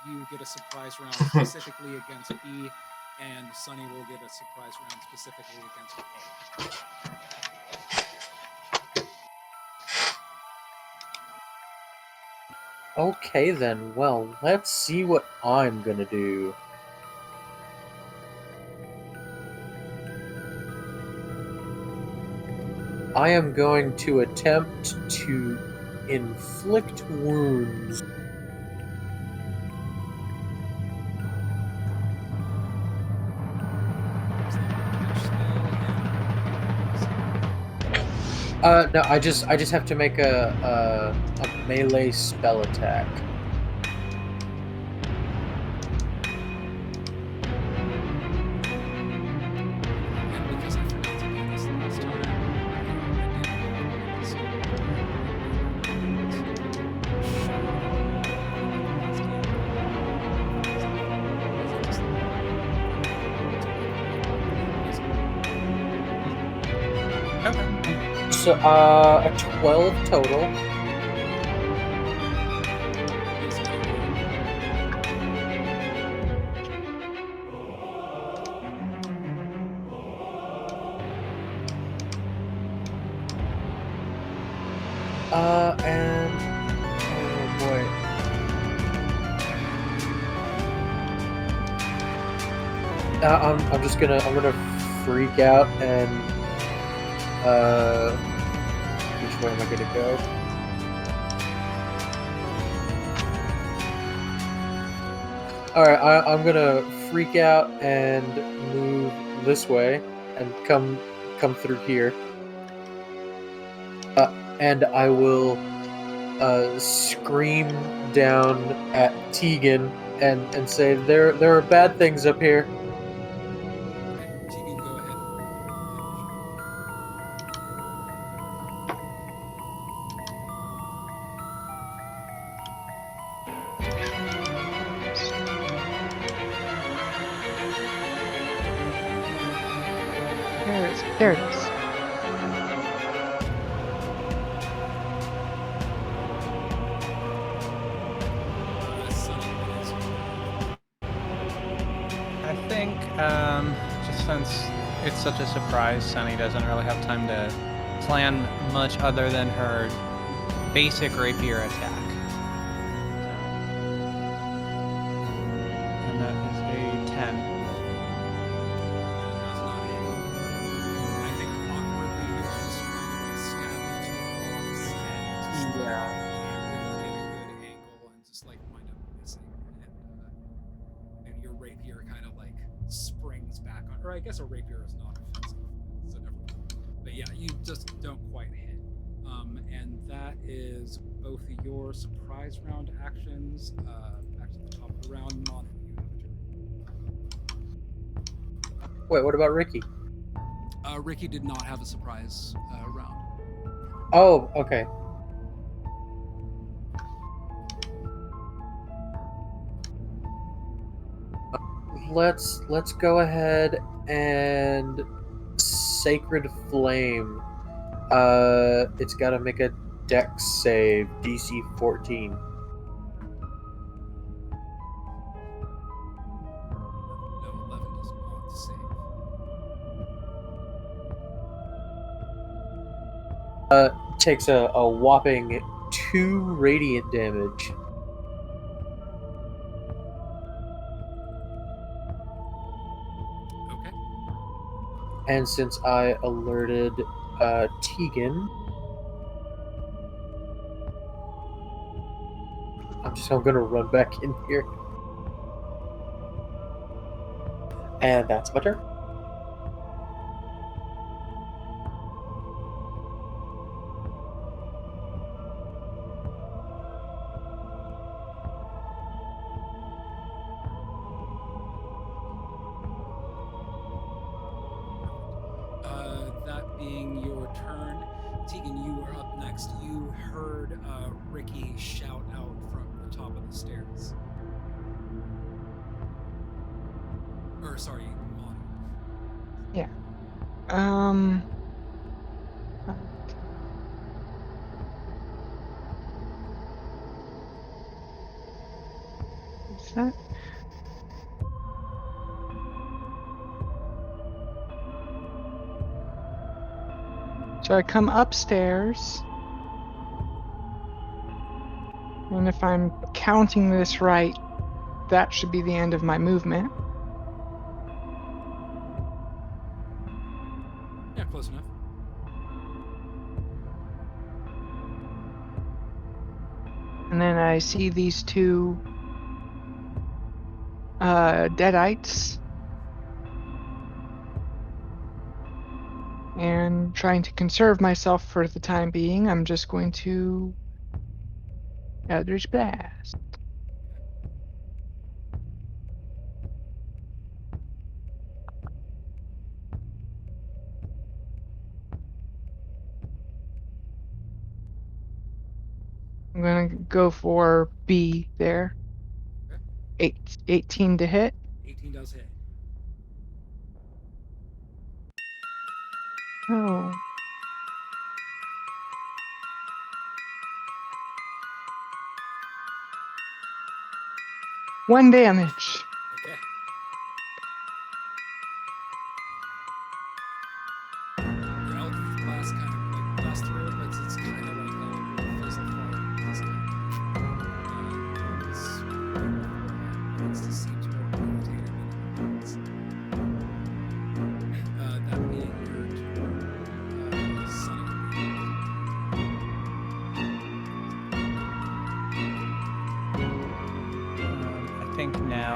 you get a surprise round specifically against B, and Sunny will get a surprise round specifically against A. Okay then, well, let's see what I'm gonna do. I am going to attempt to inflict wounds. No, I just have to make a melee spell attack. And because I forgot to do this last time, Okay. So, a 12 total. And oh boy. I'm gonna freak out and which way am I gonna go? Alright, I'm gonna freak out and move this way and come through here. And I will scream down at Tegan and say there are bad things up here. Tegan, go ahead. There it is. I think, just since it's such a surprise, Sunny doesn't really have time to plan much other than her basic rapier attack. And that is a 10. I think awkwardly you're just trying to like stab into rocks and just Yeah. can't really get a good angle and just like wind up missing. And your rapier kind of like springs back on, or I guess a rapier is not offensive, so never mind. But yeah, you just don't quite hit. And that is both of your surprise round actions. Back to the top of the round, Manu, you have a turn. Wait, what about Ricky? Ricky did not have a surprise round. Oh, okay. Let's go ahead and Sacred Flame. It's got to make a Dex save, DC 14. No, 11 does not save. Takes a whopping 2 radiant damage. Okay. And since I alerted Tegan, I'm gonna run back in here. And that's my turn. That being your turn, Tegan, you are up next. You heard Ricky shout out from the top of the stairs. Or sorry, Manu. Yeah. Okay. Is that? So I come upstairs, and if I'm counting this right, that should be the end of my movement. Yeah, close enough. And then I see these two deadites. And trying to conserve myself for the time being, I'm just going to Eldritch Blast. I'm going to go for B there. Okay. 18 to hit. 18 does hit. Oh. One damage. Okay. Your Eldritch Blast kind of like busts through it, but it's kind of like a fizzle fire. It's kind of it's just seems more irritating than anything else. That being your turn, Sunny. I think now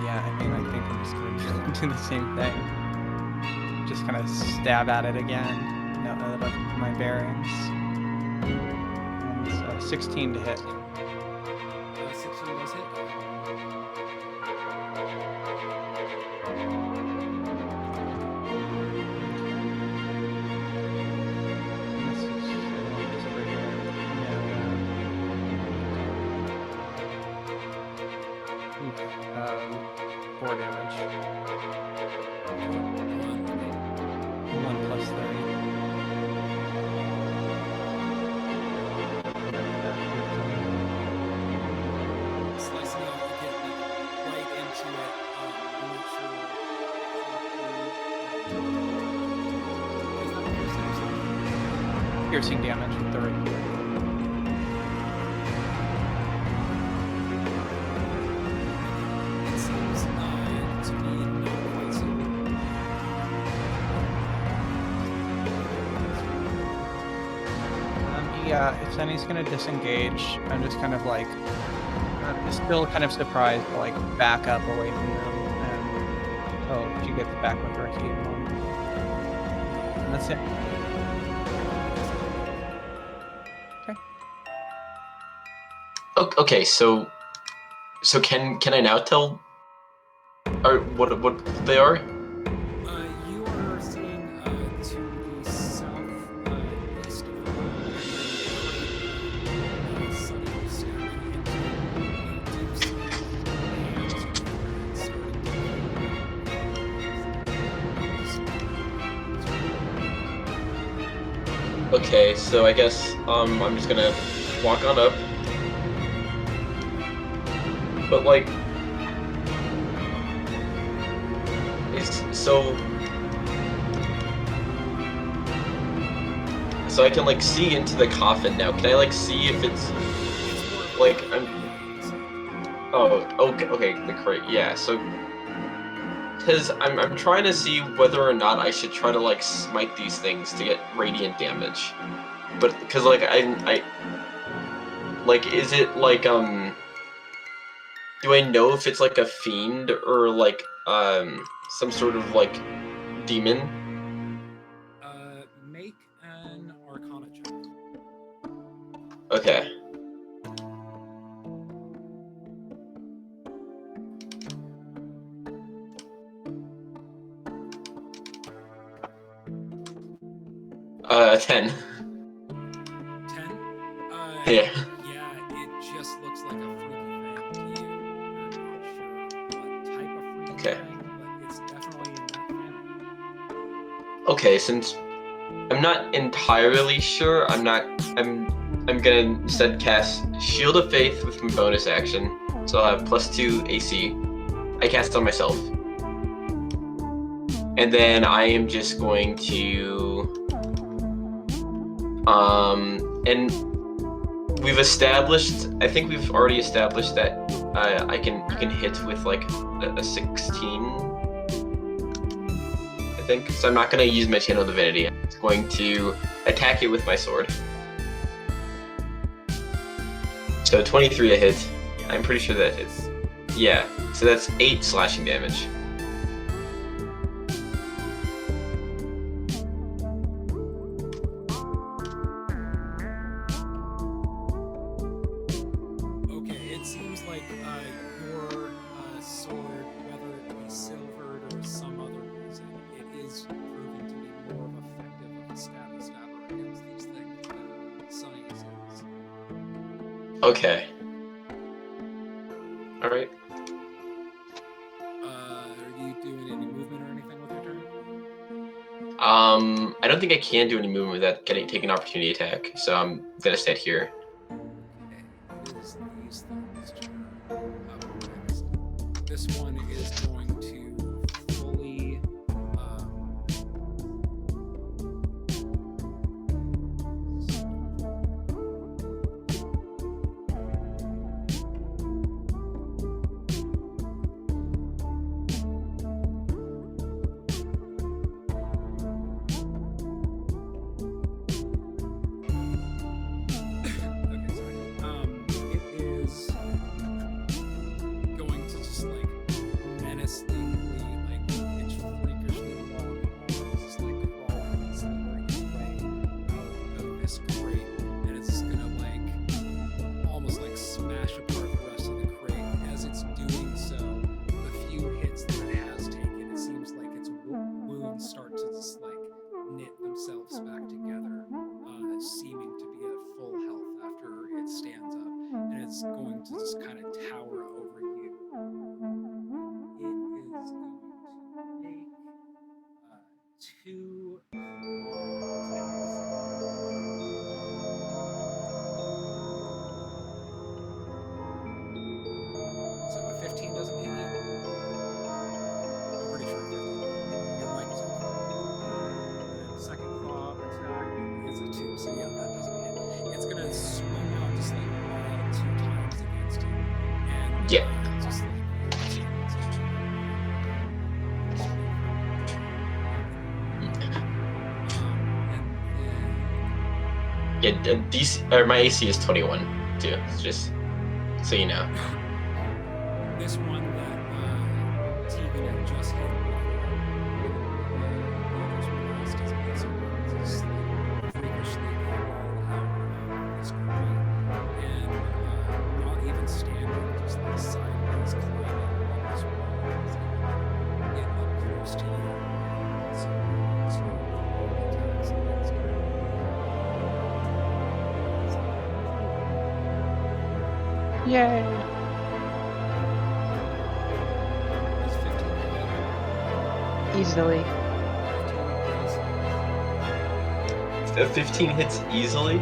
yeah, I mean, I think I'm just gonna do the same thing. Just kind of stab at it again. Now that I've my bearings. And it's 16 to hit. 16 does hit. And this is over here. Yeah. 4 damage. 1 plus 30. Slicing out, you get like right into it. I'm not sure. Piercing damage with the rapier. It seems to me not quite so. Yeah, if Sunny's gonna disengage, I'm just kind of like, I'm still kind of surprised, but like back up away from them, and she gets back with Ricky and Mom. And that's it. Okay, so can I now tell or what they are? You are seeing to the south east of Sunny staring into a deep sea Okay, so I guess I'm just gonna walk on up. But like it's so I can like see into the coffin now. Can I like see if it's like okay, the crate, yeah, so because I'm trying to see whether or not I should try to like smite these things to get radiant damage, but because like I like, is it like do I know if it's like a fiend or like some sort of like demon? make an Arcana check. Okay. 10. 10? Yeah. Yeah, it just looks like a freaky thing to you. You're not sure what type of freaky Okay. thing, but it's definitely in that family. Okay, since I'm not entirely sure, I'm gonna instead cast Shield of Faith with my bonus action, so I'll have +2 AC. I cast on myself. And then I am just going to and we've established, I think we've already established that you can hit with like a 16, I think. So I'm not going to use my Channel Divinity. I'm just going to attack it with my sword. So 23 a hit. I'm pretty sure that hits. Yeah, so that's 8 slashing damage. Okay, it seems like your sword, whether it be silvered or some other reason, it is proving to be more effective of a stabber against these things than Sunny's is. Okay. Alright. Are you doing any movement or anything with your turn? I don't think I can do any movement without taking an opportunity attack, so I'm gonna stand here. Okay, it is these things' turn up next. This one is going to fully okay, sorry. It is going to just like menacingly, like it's freakishly long arms, just like crawling and slithering its way out of this crate, and it's just gonna like almost like smash apart the rest of the crate. As it's doing so, the few hits that it has taken, it seems like its wounds start to just like knit themselves back together, seeming to be at full health after it stands up, and it's going to just kind of tower over you. It is going to make 2 So a 15 doesn't hit you? I'm pretty sure 15 doesn't hit you. Your mic is off. And the second claw attack is a 2, so yeah, that doesn't hit. It's gonna swing out just like wild 2 times against you. And Yeah. just like Yeah, DC, or my AC is 21 too. It's just so you know. this one that Tegan had just hit blast his missile just like freakishly crawl out of this crate and not even standing, just like sideways climbing along this wall as it get up close to you. So attacks against you. Yay! Is 15 hit? Easily. 15 hits easily.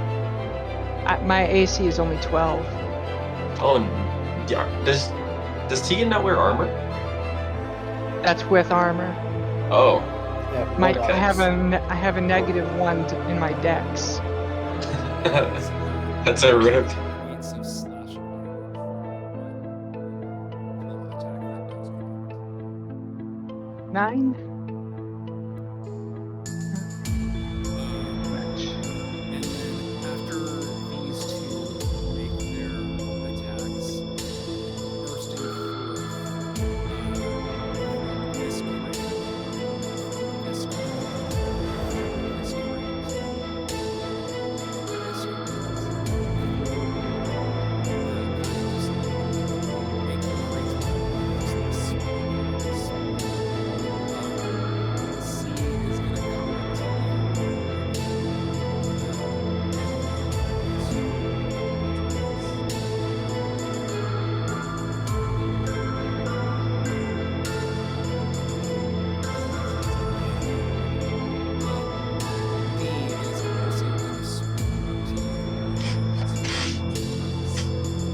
My AC is only 12. Oh, yeah. Does Tegan not wear armor? That's with armor. Oh, Yeah, My, Okay. I have a -1 in my dex. that's a rip. Points of slashing full attack that does go. 9. And then after these two make their attacks, bursting forth this crate, this crate, this crate, this crate, just like make the crate just like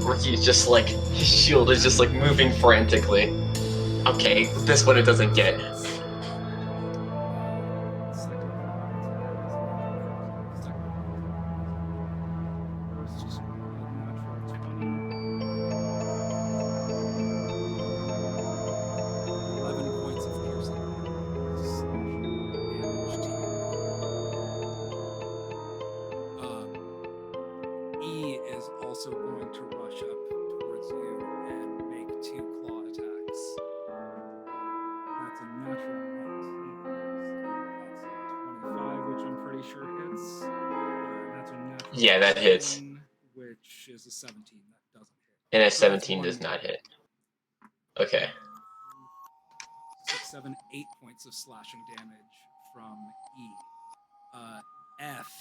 Ricky's just like, his shield is just like moving frantically. Okay, this one it doesn't get. E is also going to rush up towards you and make 2 claw attacks. That's a natural 19. That's a 25, which I'm pretty sure hits. That's a natural Yeah, that hits. 10, which is a 17. That doesn't hit. And a So that's 17 one does more. not hit. Okay. 6, 7, 8 points of slashing damage from E. F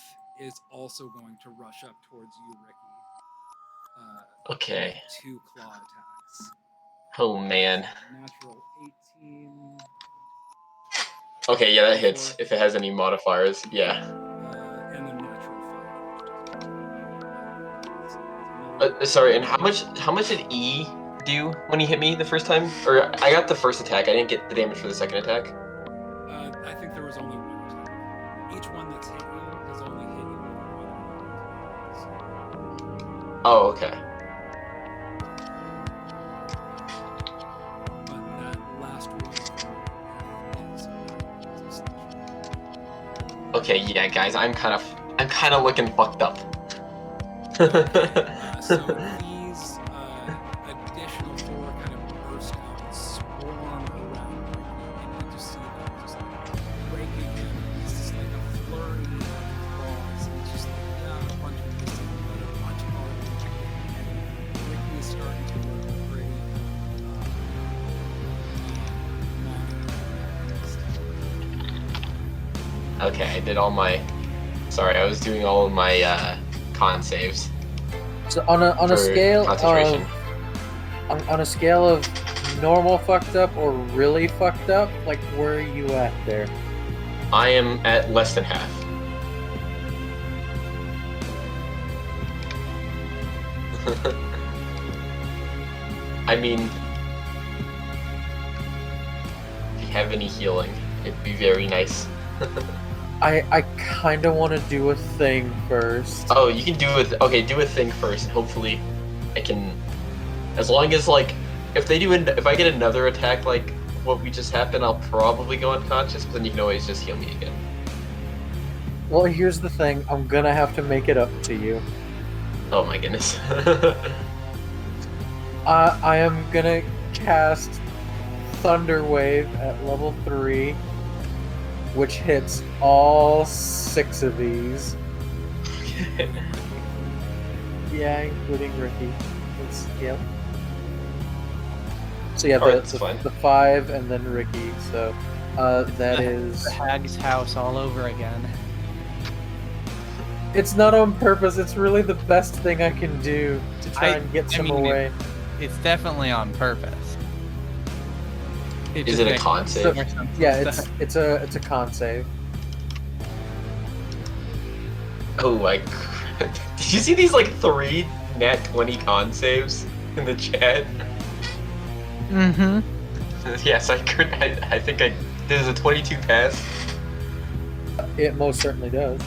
is also going to rush up towards you, Ricky. Okay. 2 claw attacks. Oh man. Natural 18. Okay, yeah, that hits. If it has any modifiers, yeah. And then natural 5. Sorry, and how much did E do when he hit me the first time? Or I got the first attack. I didn't get the damage for the second attack. I think there was only one attack. Each one that's hit you has only hit you with one. Oh, okay. But that last one is Okay, yeah, guys, I'm kind of looking fucked up. so these additional 4 kind of burst out and swarm around Ricky, and you just see them just like breaking him. It's just like a flurry of claws. It's just like, yeah, a bunch of missing, but a bunch more. And Ricky is starting to look pretty. Okay, I did all my. Sorry, I was doing all of my con saves. So on a for scale concentration. of on a scale of normal fucked up or really fucked up, like where are you at there? I am at less than half. I mean, if you have any healing, it'd be very nice. I kind of want to do a thing first. Oh, you can do it. Okay, do a thing first, and hopefully, I can. As long as like, if I get another attack like what we just happened, I'll probably go unconscious. But then you can always just heal me again. Well, here's the thing. I'm gonna have to make it up to you. Oh my goodness. I am gonna cast Thunder Wave at level 3, which hits all 6 of these. Yeah, including Ricky. Yeah. So yeah, Alright, that's fine. the 5 and then Ricky. So that is. The hag's house all over again. It's not on purpose. It's really the best thing I can do to try and get some away. It's definitely on purpose. Is it a con save? Yeah, it's a con save. Oh my god. Did you see these like 3 nat 20 con saves in the chat? Mm-hmm. Yes, I think I did a 22 pass. It most certainly does.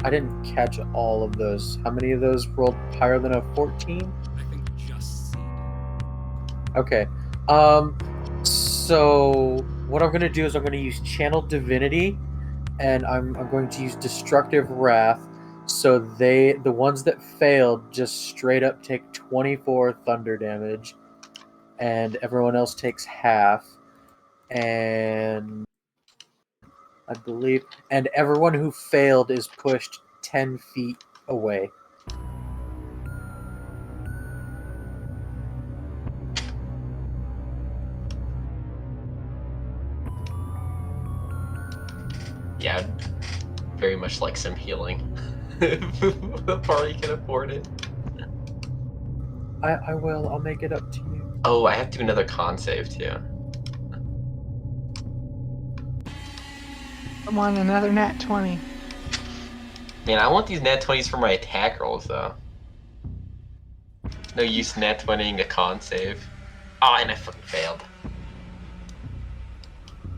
I didn't catch all of those. How many of those rolled higher than a 14? I think just C. Okay. So what I'm gonna do is I'm gonna use Channel Divinity, and I'm going to use Destructive Wrath. So the ones that failed just straight up take 24 thunder damage, and everyone else takes half. And I believe, and everyone who failed is pushed 10 feet away. Yeah, I'd very much like some healing. If the party can afford it. I will. I'll make it up to you. Oh, I have to do another con save too. Come on, another nat 20. Man, I want these nat 20s for my attack rolls though. No use nat 20ing a con save. Oh, and I fucking failed.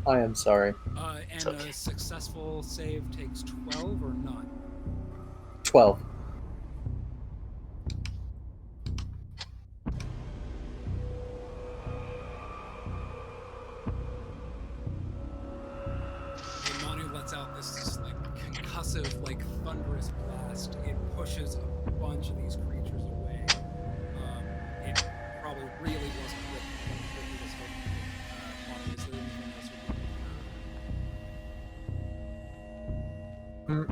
I am sorry. And okay. a successful save takes 12 or none. 12. And Manu lets out this just like concussive, like thunderous blast. It pushes a bunch of these creatures away. It probably really wasn't what he was hoping. Manu, is there anything else you can do?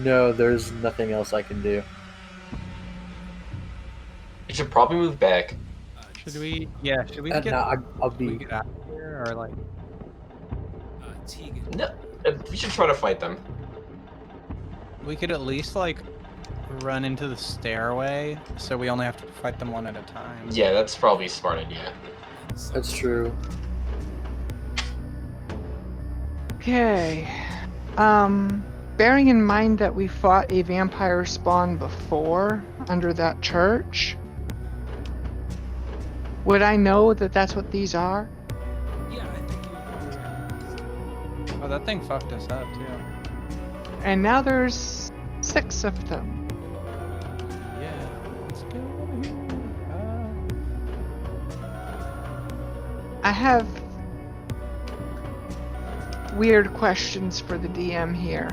No, there's nothing else I can do. You should probably move back. Should we? Yeah. Should we get? No, I'll should we be. get out of here or like? Tegan. No, we should try to fight them. We could at least like run into the stairway, so we only have to fight them one at a time. Yeah, that's probably a smart idea. That's true. Okay. Bearing in mind that we fought a vampire spawn before under that church, would I know that that's what these are? Yeah, I think you would be right. Oh, that thing fucked us up too. And now there's 6 of them. Yeah. Let's get over here. I have weird questions for the DM here.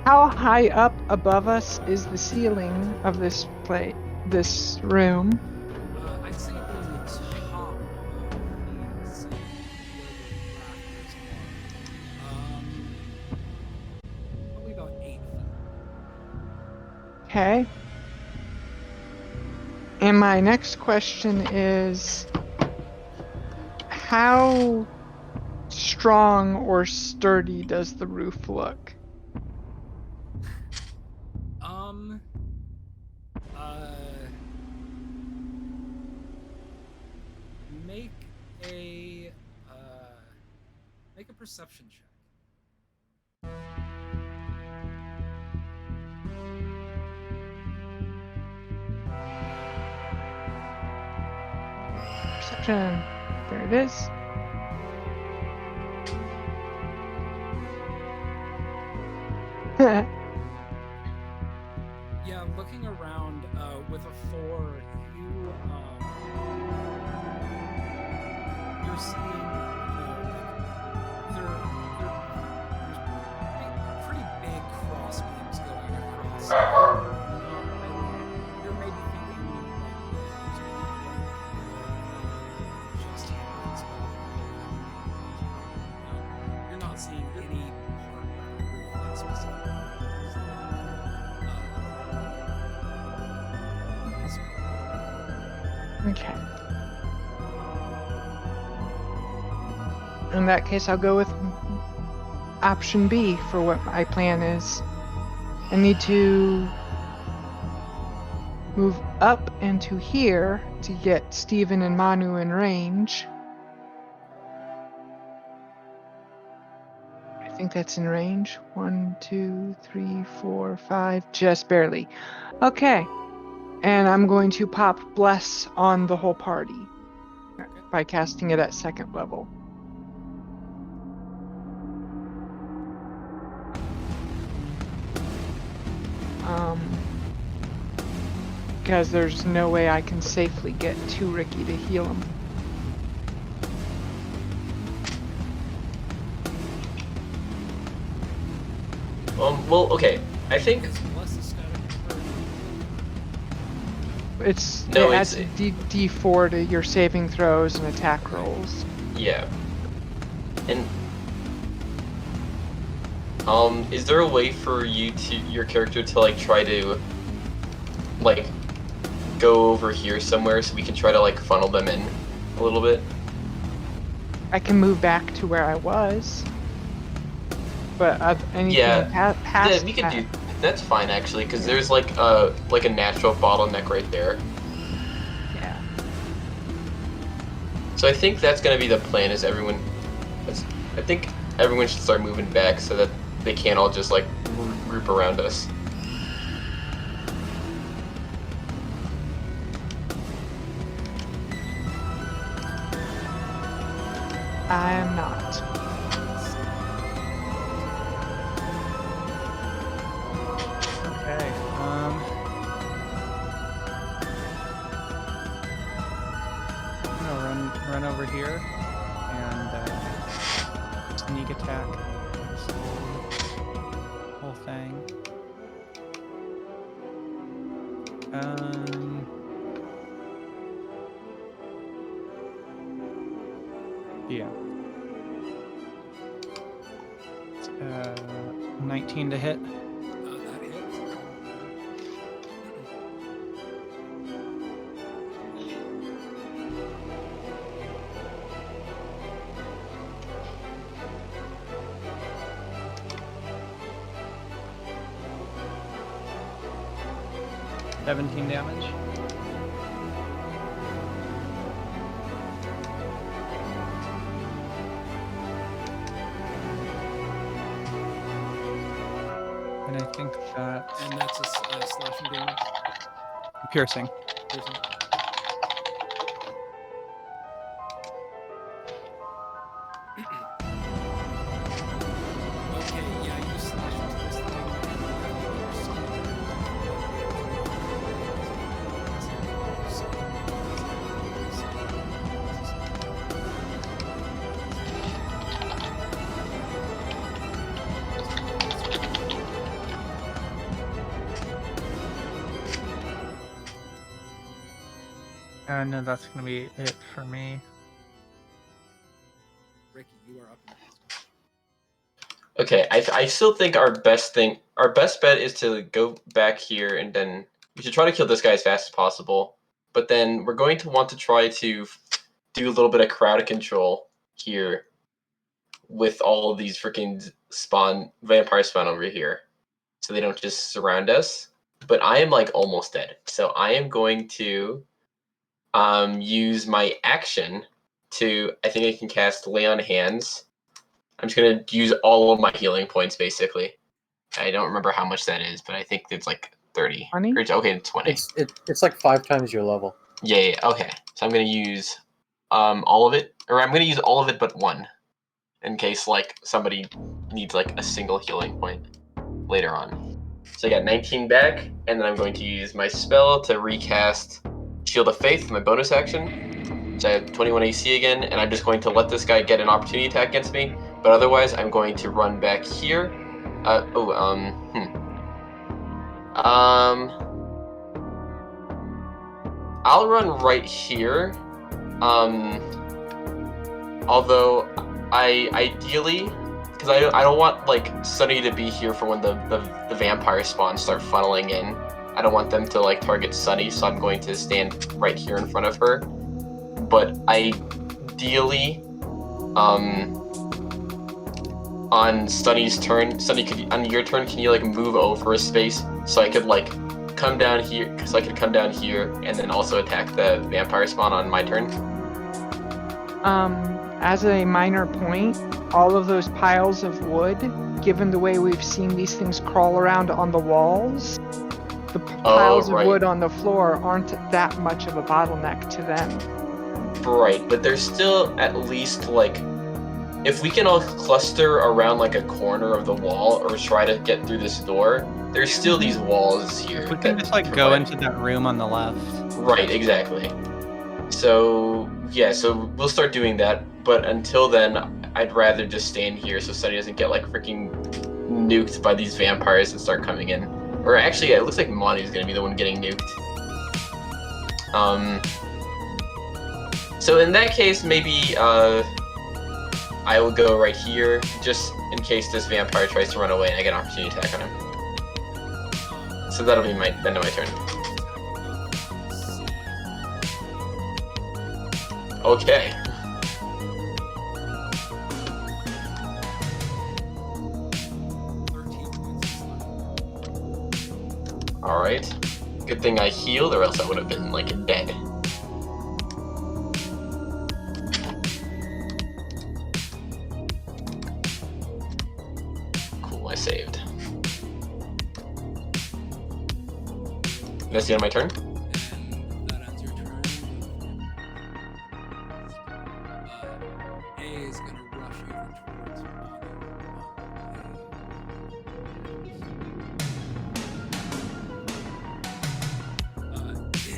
How high up above us is the ceiling of this room? I'd say the top of the ceiling where the rafters are. Probably about 8 feet. Okay. And my next question is, how strong or sturdy does the roof look? Make a perception check. Perception. There it is. Yeah, looking around with a 4, you're seeing, there's pretty big cross beams going across. You're maybe thinking just hands, you're not seeing any part of the roof that's specific. Okay. In that case, I'll go with option B for what my plan is. I need to move up into here to get Steven and Manu in range. I think that's in range. 1, 2, 3, 4, 5, just barely. Okay. And I'm going to pop Bless on the whole party by casting it at 2nd level. Because there's no way I can safely get to Ricky to heal him. Well, okay. I think It No, adds it's- D4 to your saving throws and attack rolls. yeah. And Is there a way for your character to like try to like go over here somewhere so we can try to like funnel them in a little bit? I can move back to where I was. But anything past yeah, we can do. That's fine actually, because there's like a natural bottleneck right there. Yeah. So I think that's gonna be the plan. Is everyone? I think everyone should start moving back so that they can't all just like group around us. I am not. Okay. I'm gonna run over here and sneak attack this whole thing. Yeah. 19 to hit. That hits. 17 damage. And I think that And that's a slashing damage. piercing. Piercing. Okay, yeah, you slash into this thing. No, that's gonna be it for me. Ricky, you are up next. Okay, I still think our best bet is to go back here, and then we should try to kill this guy as fast as possible. But then we're going to want to try to do a little bit of crowd control here with all of these freaking vampire spawn over here, so they don't just surround us. But I am like almost dead, so I am going to use my action to. I think I can cast Lay on Hands. I'm just gonna use all of my healing points, basically. I don't remember how much that is, but I think it's like 30. 20? Okay, 20. It's like 5 times your level. Yeah, okay. So I'm gonna use all of it, or I'm gonna use all of it but 1, in case like somebody needs like a single healing point later on. So I got 19 back, and then I'm going to use my spell to recast Shield of Faith, my bonus action. So I have 21 AC again, and I'm just going to let this guy get an opportunity attack against me. But otherwise, I'm going to run back here. I'll run right here. Although I ideally, because I don't want like Sunny to be here for when the vampire spawns start funneling in. I don't want them to like target Sunny, so I'm going to stand right here in front of her. But ideally, on Sunny's turn, on your turn, can you like move over a space so I could like come down here, and then also attack the vampire spawn on my turn? As a minor point, all of those piles of wood, given the way we've seen these things crawl around on the walls, the piles of wood on the floor aren't that much of a bottleneck to them. Right, but there's still at least like, if we can all cluster around like a corner of the wall or try to get through this door, there's still these walls here. We can just like go into that room on the left. Right, exactly. So yeah, so we'll start doing that. But until then, I'd rather just stand here so Sunny doesn't get like freaking nuked by these vampires that start coming in. Or actually, yeah, it looks like Manu's gonna be the one getting nuked. So in that case, maybe I will go right here, just in case this vampire tries to run away and I get an opportunity attack on him. So that'll be the end of my turn. Okay. Alright. Good thing I healed, or else I would have been, like, dead. Cool, I saved. That's the end of my turn? And that ends your turn. A is going to rush over towards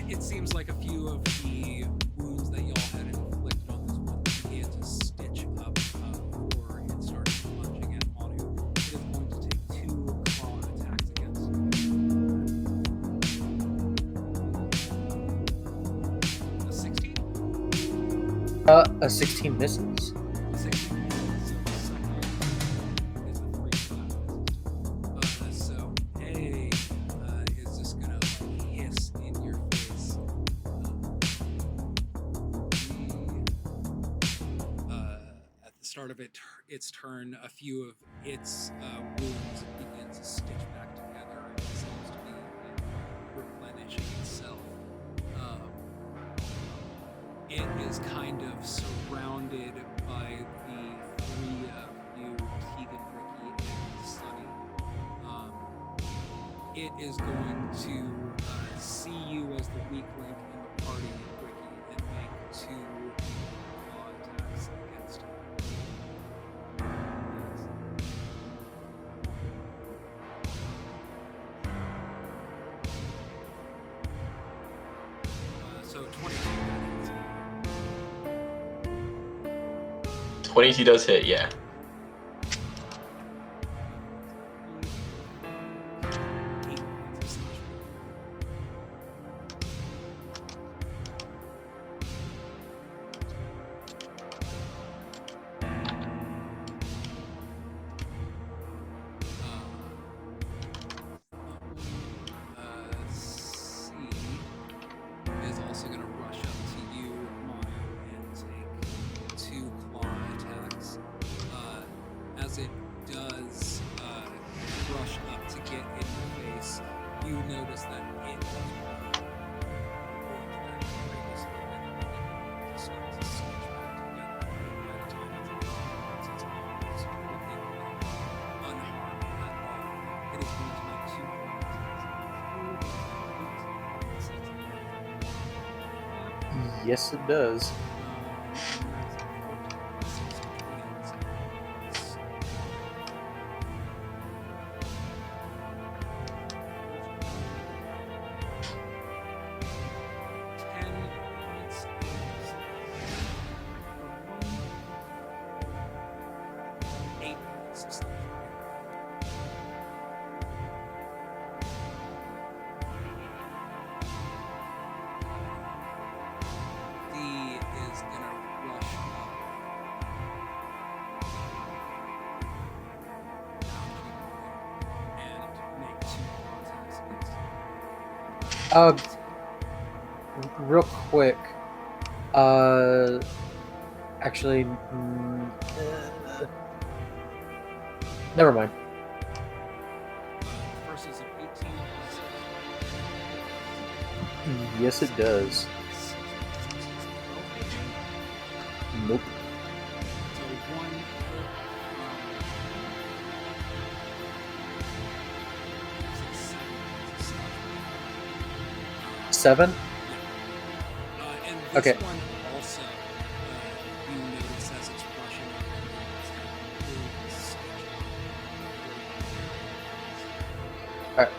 it seems like a few of the wounds that y'all had inflicted on this one began to stitch up before it started lunging at Manu. It is going to take 2 claw attacks against you. A 16? A 16 misses. 16 misses, so the second is a 3 flat misses. So A is just gonna hiss in your face. At the start of its turn, a few of its wounds begin to stitch back together. It seems to be replenishing itself. It is kind of surrounded by the 3 of you, Tegan, Ricky, and Sunny. It is going to see you as the weak link in the party, Ricky, and make 2 claw attacks against you. So 22. 22 does hit, yeah. C is also going to rush up to you, Manu, and take 2 claw attacks. As it does rush up to get in your face, you notice that it Yes, it does. Real quick. Actually, never mind. Versus an 18. Yes, it does. Nope. So 1 7? and this Okay. one also, you notice as it's rushing up and it's got really stitched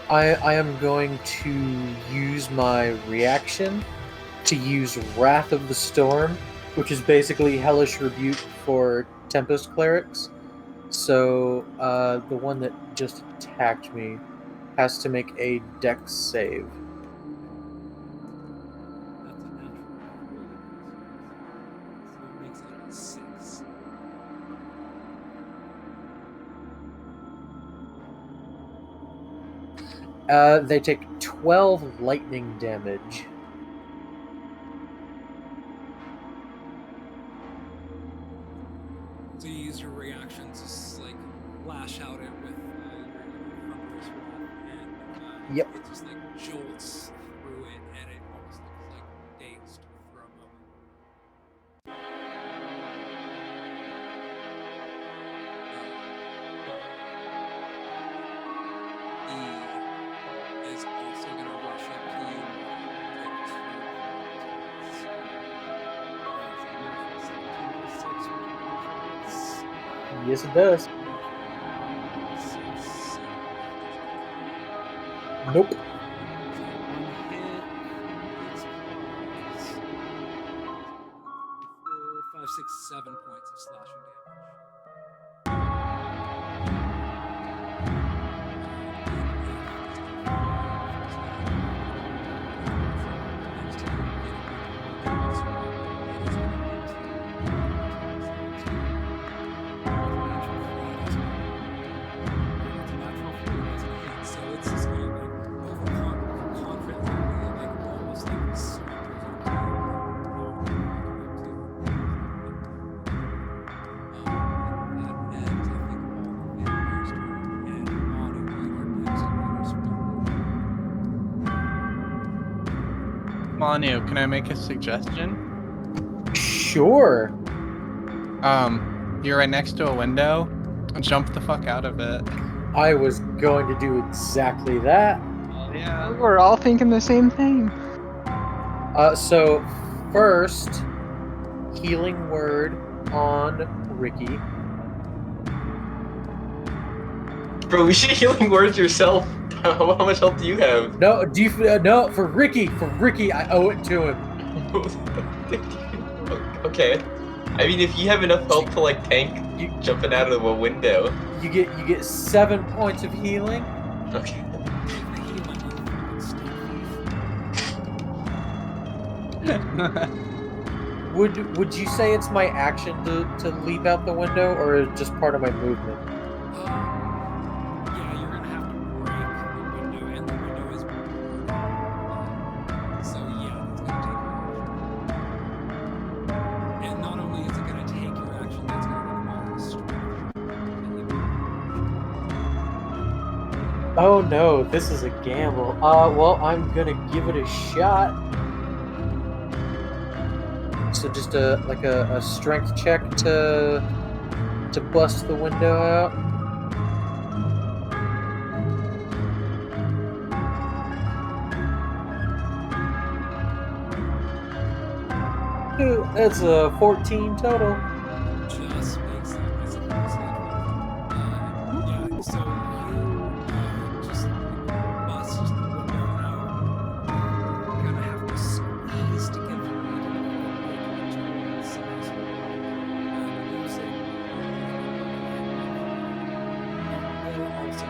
Alright, I am going to use my reaction to use Wrath of the Storm, which is basically Hellish Rebuke for Tempest Clerics. So, the one that just attacked me has to make a Dex save. That's a natural 3. So it makes it a 6. They take 12 lightning damage. So you use your reaction to like lash out it with your thunderous wrath, and Yep. it just like jolts through it, and it almost looks like dazed for a moment. He is also going to rush up to you. Yes, it does. Nope. 5, 6, 7 points of slashing damage. So it's just gonna like overconfidently, like almost like Manu, can I make a suggestion? Sure. You're right next to a window. Jump the fuck out of it. I was going to do exactly that. Yeah. We're all thinking the same thing. So first, healing word on Ricky. Bro, we should healing words yourself. How much health do you have? No, do you? No, for Ricky. For Ricky, I owe it to him. Okay. I mean, if you have enough health to like tank you jumping out of a window. You get 7 points of healing. Okay. Would you say it's my action to leap out the window, or just part of my movement? Yeah, you're gonna have to break the window, and the window is boarded. So yeah, it's gonna take your action. And not only is it gonna take your action, it's gonna require a strength. Oh no, this is a gamble. Well, I'm gonna give it a shot. So just a strength check to bust the window out. Ooh, that's a 14 total. Just makes it as a yeah, so you just bust the window out. You're gonna have to squeeze to get through it and like size. Losing will also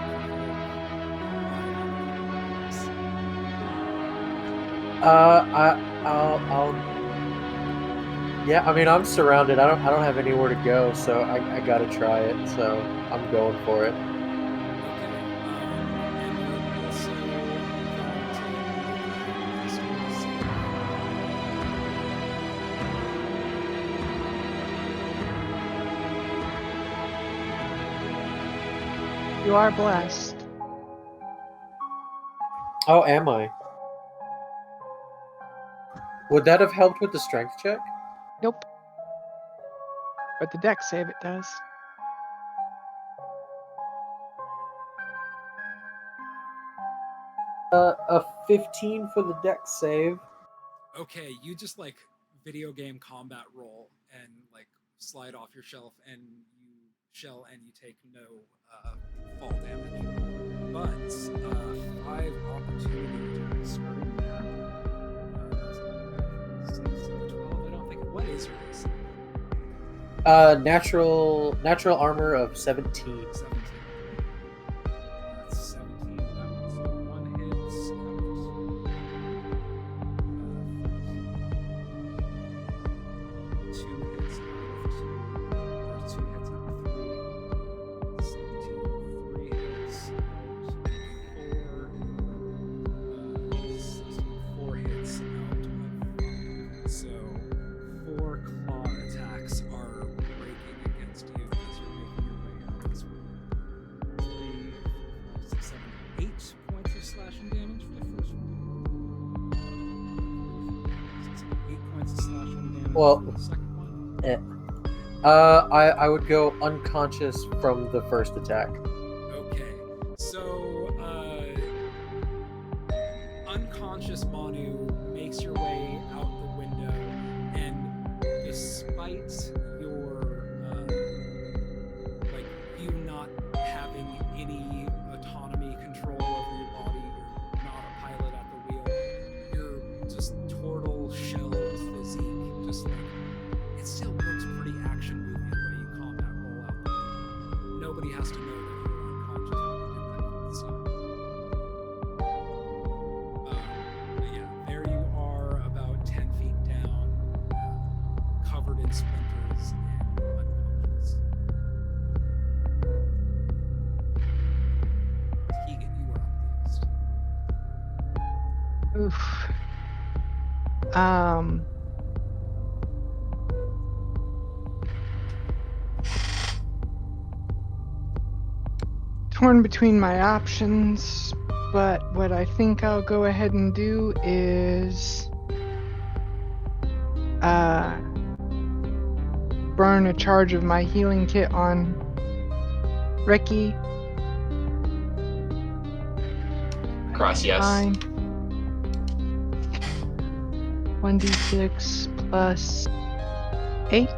I'll yeah, I mean, I'm surrounded. I don't have anywhere to go, so I gotta try it. So I'm going for it. You are blessed. Oh, am I? Would that have helped with the strength check? Nope. But the deck save it does. A 15 for the deck save. Okay, you just like video game combat roll and like slide off your shelf and you take no fall damage. But 5 opportunity attacks starting now. That's 6, 7, 12. I don't think. What is your AC? Natural armor of 17. 17. That's 17. That was 1 hit. Two hits out of 2. There's 2 hits out of 3. 17. 3 hits out of 4. points of slashing damage Well, from the second one. I would go unconscious from the first attack. Okay, so unconscious Manu makes your way out the window, and despite your like you not having any autonomy control over your body, you're not a pilot at the wheel. You're just turtle shell physique, just like it still looks pretty action movie the way you combat roll out the window. Nobody has to know that you were unconscious when you did that cool stuff. But yeah, there you are, about 10 feet down, covered in splinters and unconscious. Keegan, you are up next. Oof. Torn between my options, but what I think I'll go ahead and do is burn a charge of my healing kit on Ricky. Gracias. Fine. 1d6 plus 8.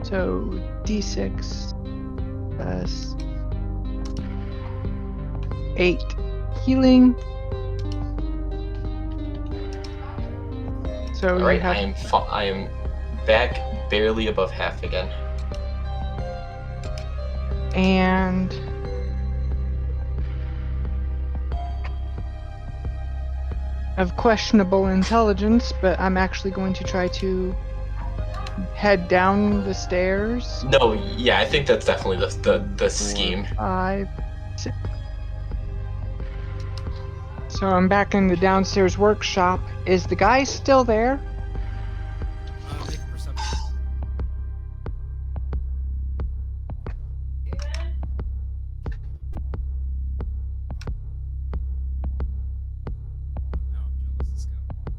So d6 plus 8 healing. So All you right, have I am back barely above half again. and of questionable intelligence, but I'm actually going to try to head down the stairs. No, yeah, I think that's definitely the scheme. 5, 6. So I'm back in the downstairs workshop. Is the guy still there? Make a perception. Now I'm jealous of Scout.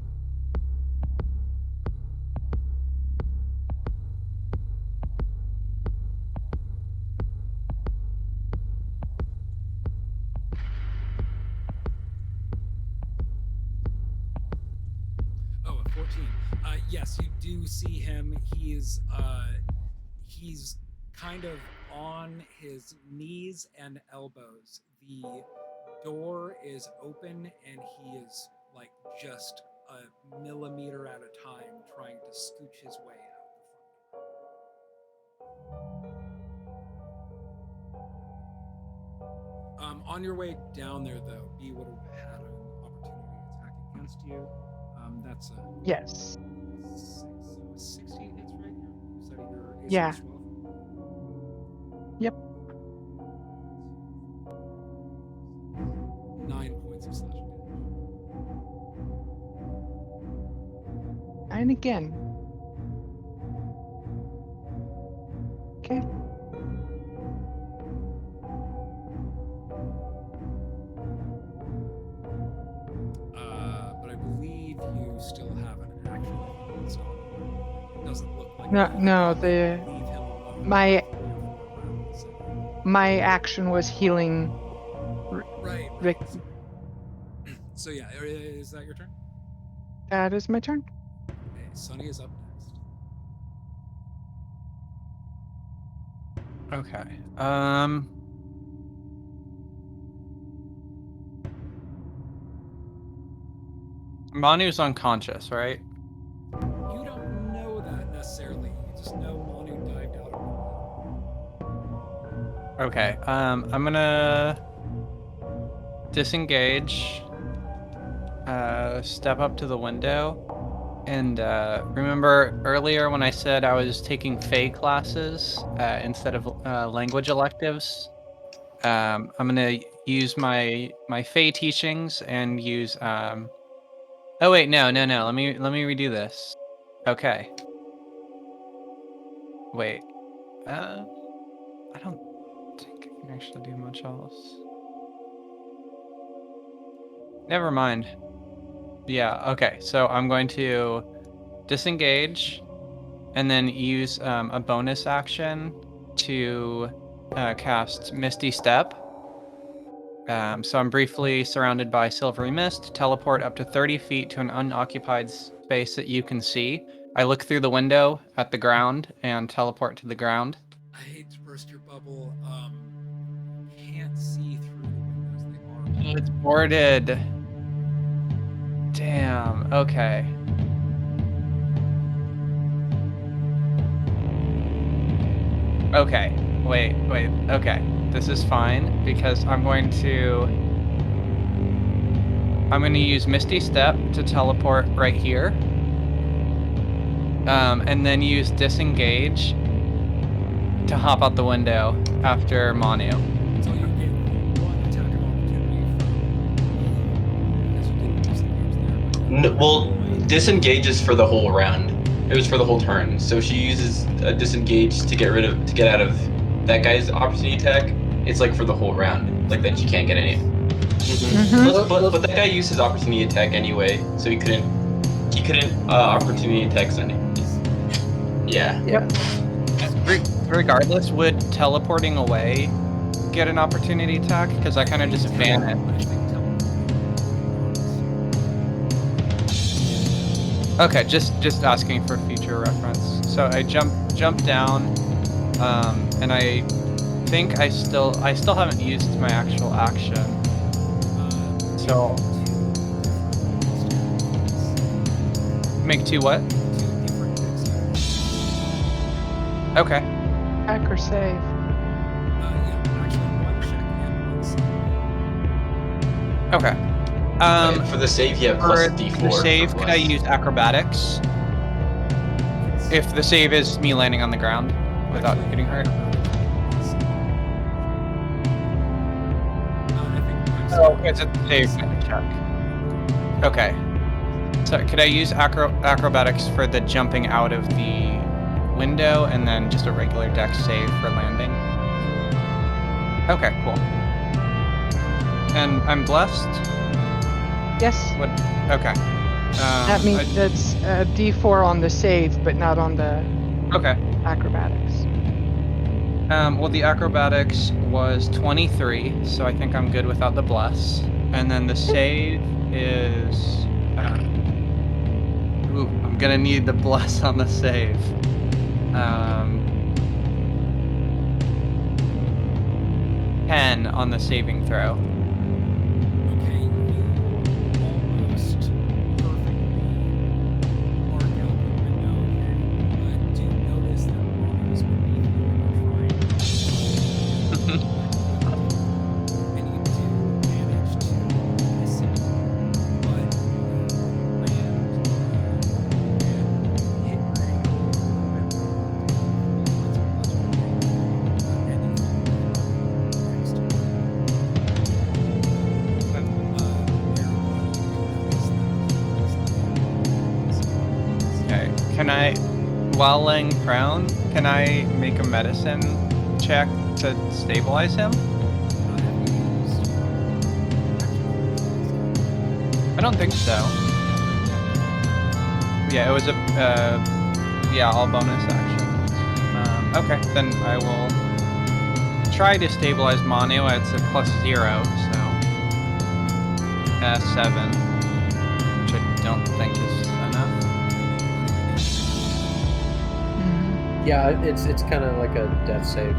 Oh, a 14. Yes, you do see him. He's kind of on his knees and elbows. The door is open and he is like just a millimeter at a time trying to scooch his way out the front door. On your way down there, though, B would have had an opportunity attack against you. That's a Yes. 16 hits right now. Is that your AC Yeah. 12? Yep. 9 points of slashing damage. And again. Okay. But I believe you still have an action. So it doesn't look like No, you could no, probably the leave him alone my- for 3 or 4 rounds. my action was healing Right. Rick. So yeah, is that your turn? That is my turn. Okay, Sunny is up next. Okay. Manu's unconscious, right? You don't know that necessarily. You just know Manu dived out of it. Okay. I'm gonna disengage. Step up to the window. And remember earlier when I said I was taking Fey classes instead of language electives? I'm gonna use my Fey teachings and use. Oh wait, no. Let me redo this. Okay. Wait. I don't think I can actually do much else. Never mind. Yeah, okay. So I'm going to disengage and then use a bonus action to cast Misty Step. So I'm briefly surrounded by silvery mist, teleport up to 30 feet to an unoccupied space that you can see. I look through the window at the ground and teleport to the ground. I hate to burst your bubble. Can't see through the windows. They are. It's boarded. Damn, okay. Okay, wait, okay. This is fine because I'm going to use Misty Step to teleport right here. And then use Disengage to hop out the window after Manu. So you get one attack of opportunity from. Because you didn't disengage there. But Well, disengage is for the whole round. It was for the whole turn. So if she uses a disengage to get out of that guy's opportunity attack, it's like for the whole round. Like then she can't get any. But that guy used his opportunity attack anyway, so he couldn't opportunity attack Sunny. Yeah. Yep. Regardless, would teleporting away get an opportunity attack? Because I kind of just vanished. Okay, just asking for future reference. So I jump down, and I think I still haven't used my actual action. So make 2 what? Okay. Hack or save. Okay. For the save, you have For plus D4. the save, for could I plus. use acrobatics? If the save is me landing on the ground without getting hurt. Oh, it's a save check. Okay. So could I use acrobatics for the jumping out of the window and then just a regular dex save for landing? Okay, cool. And I'm blessed? Yes. What? Okay. That means that's a D4 on the save, but not on the Okay. acrobatics. Well, the acrobatics was 23, so I think I'm good without the bless. And then the save is... I'm gonna need the bless on the save. 10 on the saving throw. Okay, you almost perfectly mark out the window and do notice that Manu is beneath you and you're trying. And you do manage to miss it, but you land and hit your ankle a little bit wrong. And you fall next to it. Okay. Can I, while laying prone, can I make a medicine check to stabilize him? I don't think so. Yeah, it was all bonus actions. Okay, then I will try to stabilize Manu. It's a +0, so 7, which I don't think is enough. Yeah, it's kind of like a death save.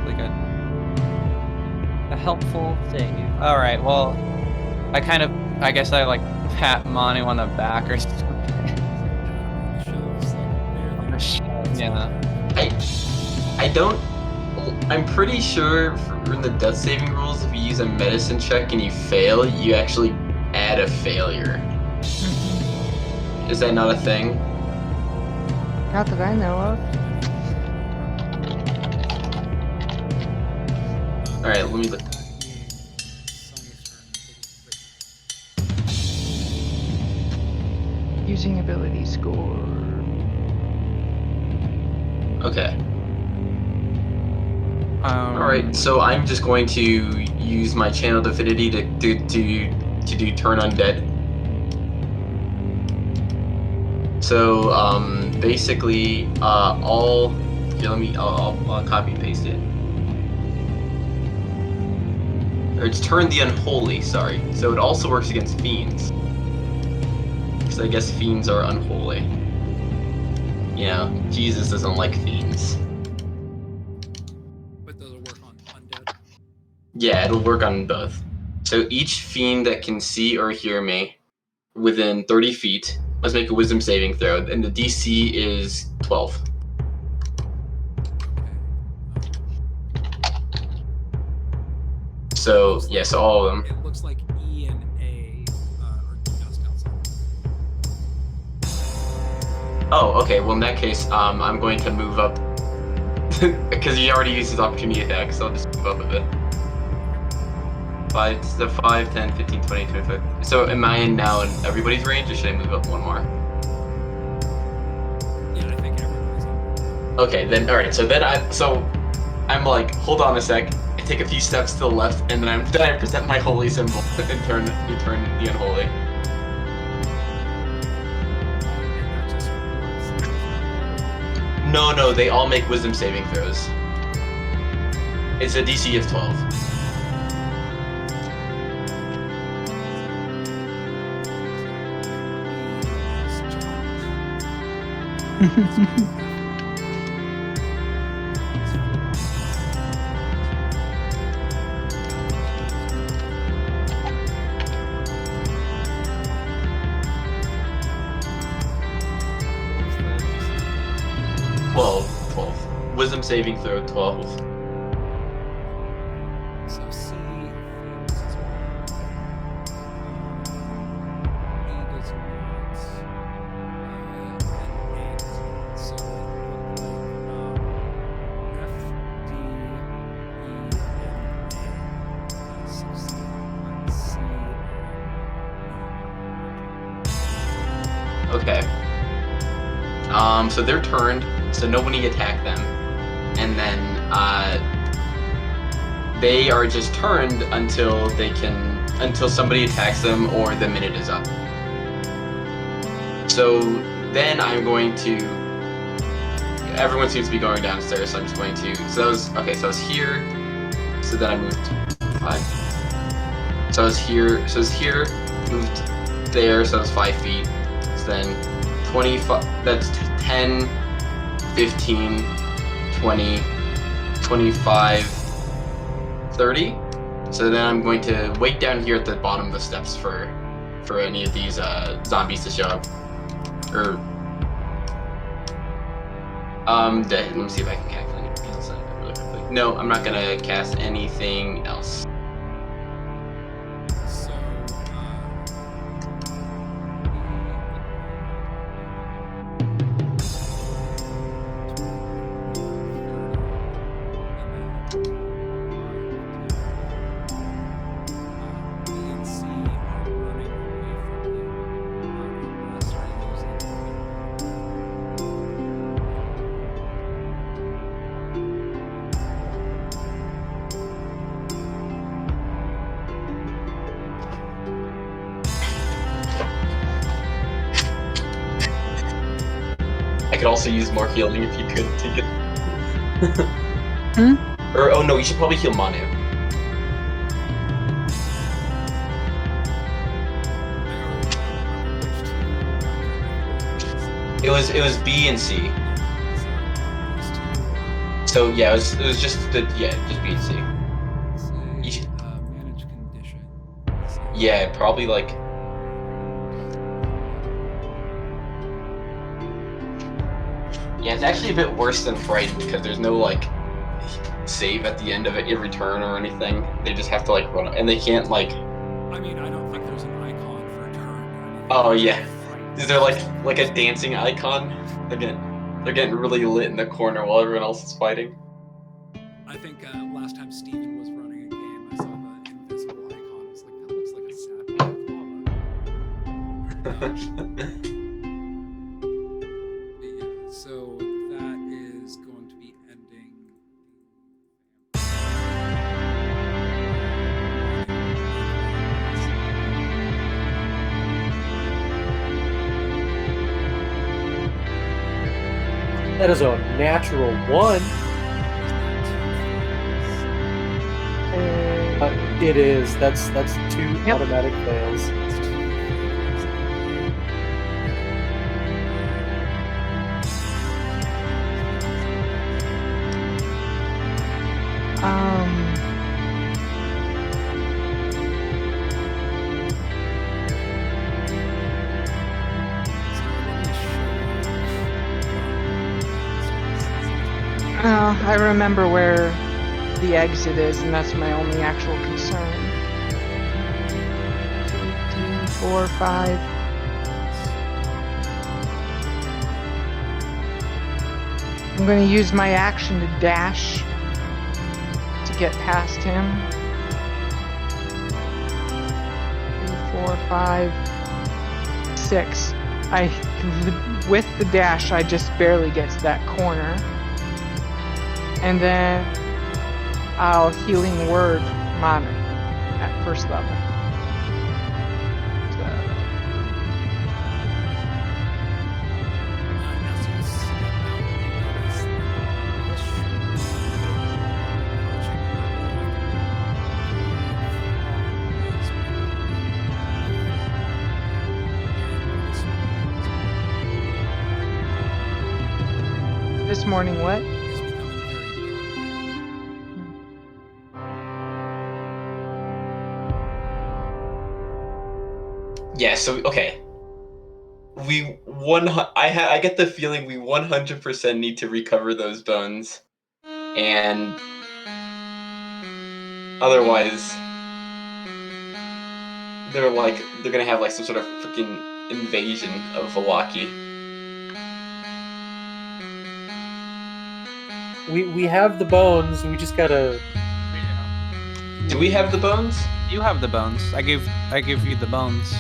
Like a helpful save. All right, well, I guess I like pat Manu on the back or something. Yeah. I'm pretty sure in the death saving rules, if you use a medicine check and you fail, you actually add a failure. Is that not a thing? Not that I know of. Alright, let me look. Using ability score. Okay. Alright, so I'm just going to use my channel divinity to do turn undead. So basically, all here. I'll copy and paste it. Or it's turn the unholy. Sorry. So it also works against fiends. Because I guess fiends are unholy. You know, Jesus doesn't like fiends. But does it work on undead? Yeah, it'll work on both. So each fiend that can see or hear me within 30 feet must make a wisdom saving throw, and the DC is 12. So, Looks yes, like- all of them. It looks like E and A are just outside. Oh, okay, well in that case, I'm going to move up. Because he already used his opportunity attack, so I'll just move up a bit. 5, 10, 15, 20, 25. So am I in now in everybody's range, or should I move up one more? Yeah, I think everybody's on. Okay, then alright, so I'm like, hold on a sec, I take a few steps to the left, and then I present my holy symbol and turn the unholy. And that just works. No, they all make wisdom saving throws. It's a DC of 12. Wisdom saving throw 12. So C fails as well. E does not. And A does not. So it would look like F, D, E, and A succeed, but C and Okay. So they're turned, so nobody attack them. And then they are just turned until somebody attacks them or the minute is up. So then I'm going to, everyone seems to be going downstairs, so I'm just going to, so I was here, so then I moved 5. So I was here, moved there, so I was 5 feet. So then 25, that's 10, 15, 20, 25, 30. So then I'm going to wait down here at the bottom of the steps for any of these zombies to show up. Or let me see if I can cast anything else really quickly. No, I'm not gonna cast anything else. so B and C are running away from you. The rest are using I could also use more healing if you could take it. Or oh no, you should probably heal Manu. It was B and C. So yeah, it was just just B and C. You should- Manage condition. Yeah, probably like. Yeah, it's actually a bit worse than frightened because there's no like save at the end of it, every turn or anything. They just have to like run, and they can't like. I mean, I don't think there's an icon for a turn or anything. Oh yeah, is there like a dancing icon? They're getting really lit in the corner while everyone else is fighting. I think last time Steven was running a game, I saw the invisible icon. I was like, that looks like a sapphire lava. Yeah, so that is going to be ending. That is a natural 1. It is. That's 2 Yep. automatic fails. I remember where the exit is, and that's my only actual concern. 2, 3, 4, 5. I'm going to use my action to dash to get past him. 3, 4, 5, 6. With the dash, I just barely get to that corner. And then I'll healing word Manu at first level. This morning, what? Yeah, so okay. I get the feeling we 100% need to recover those bones. And otherwise they're gonna have like some sort of freaking invasion of Velaki. We have the bones. We just gotta. Do we have the bones? You have the bones. I give you the bones.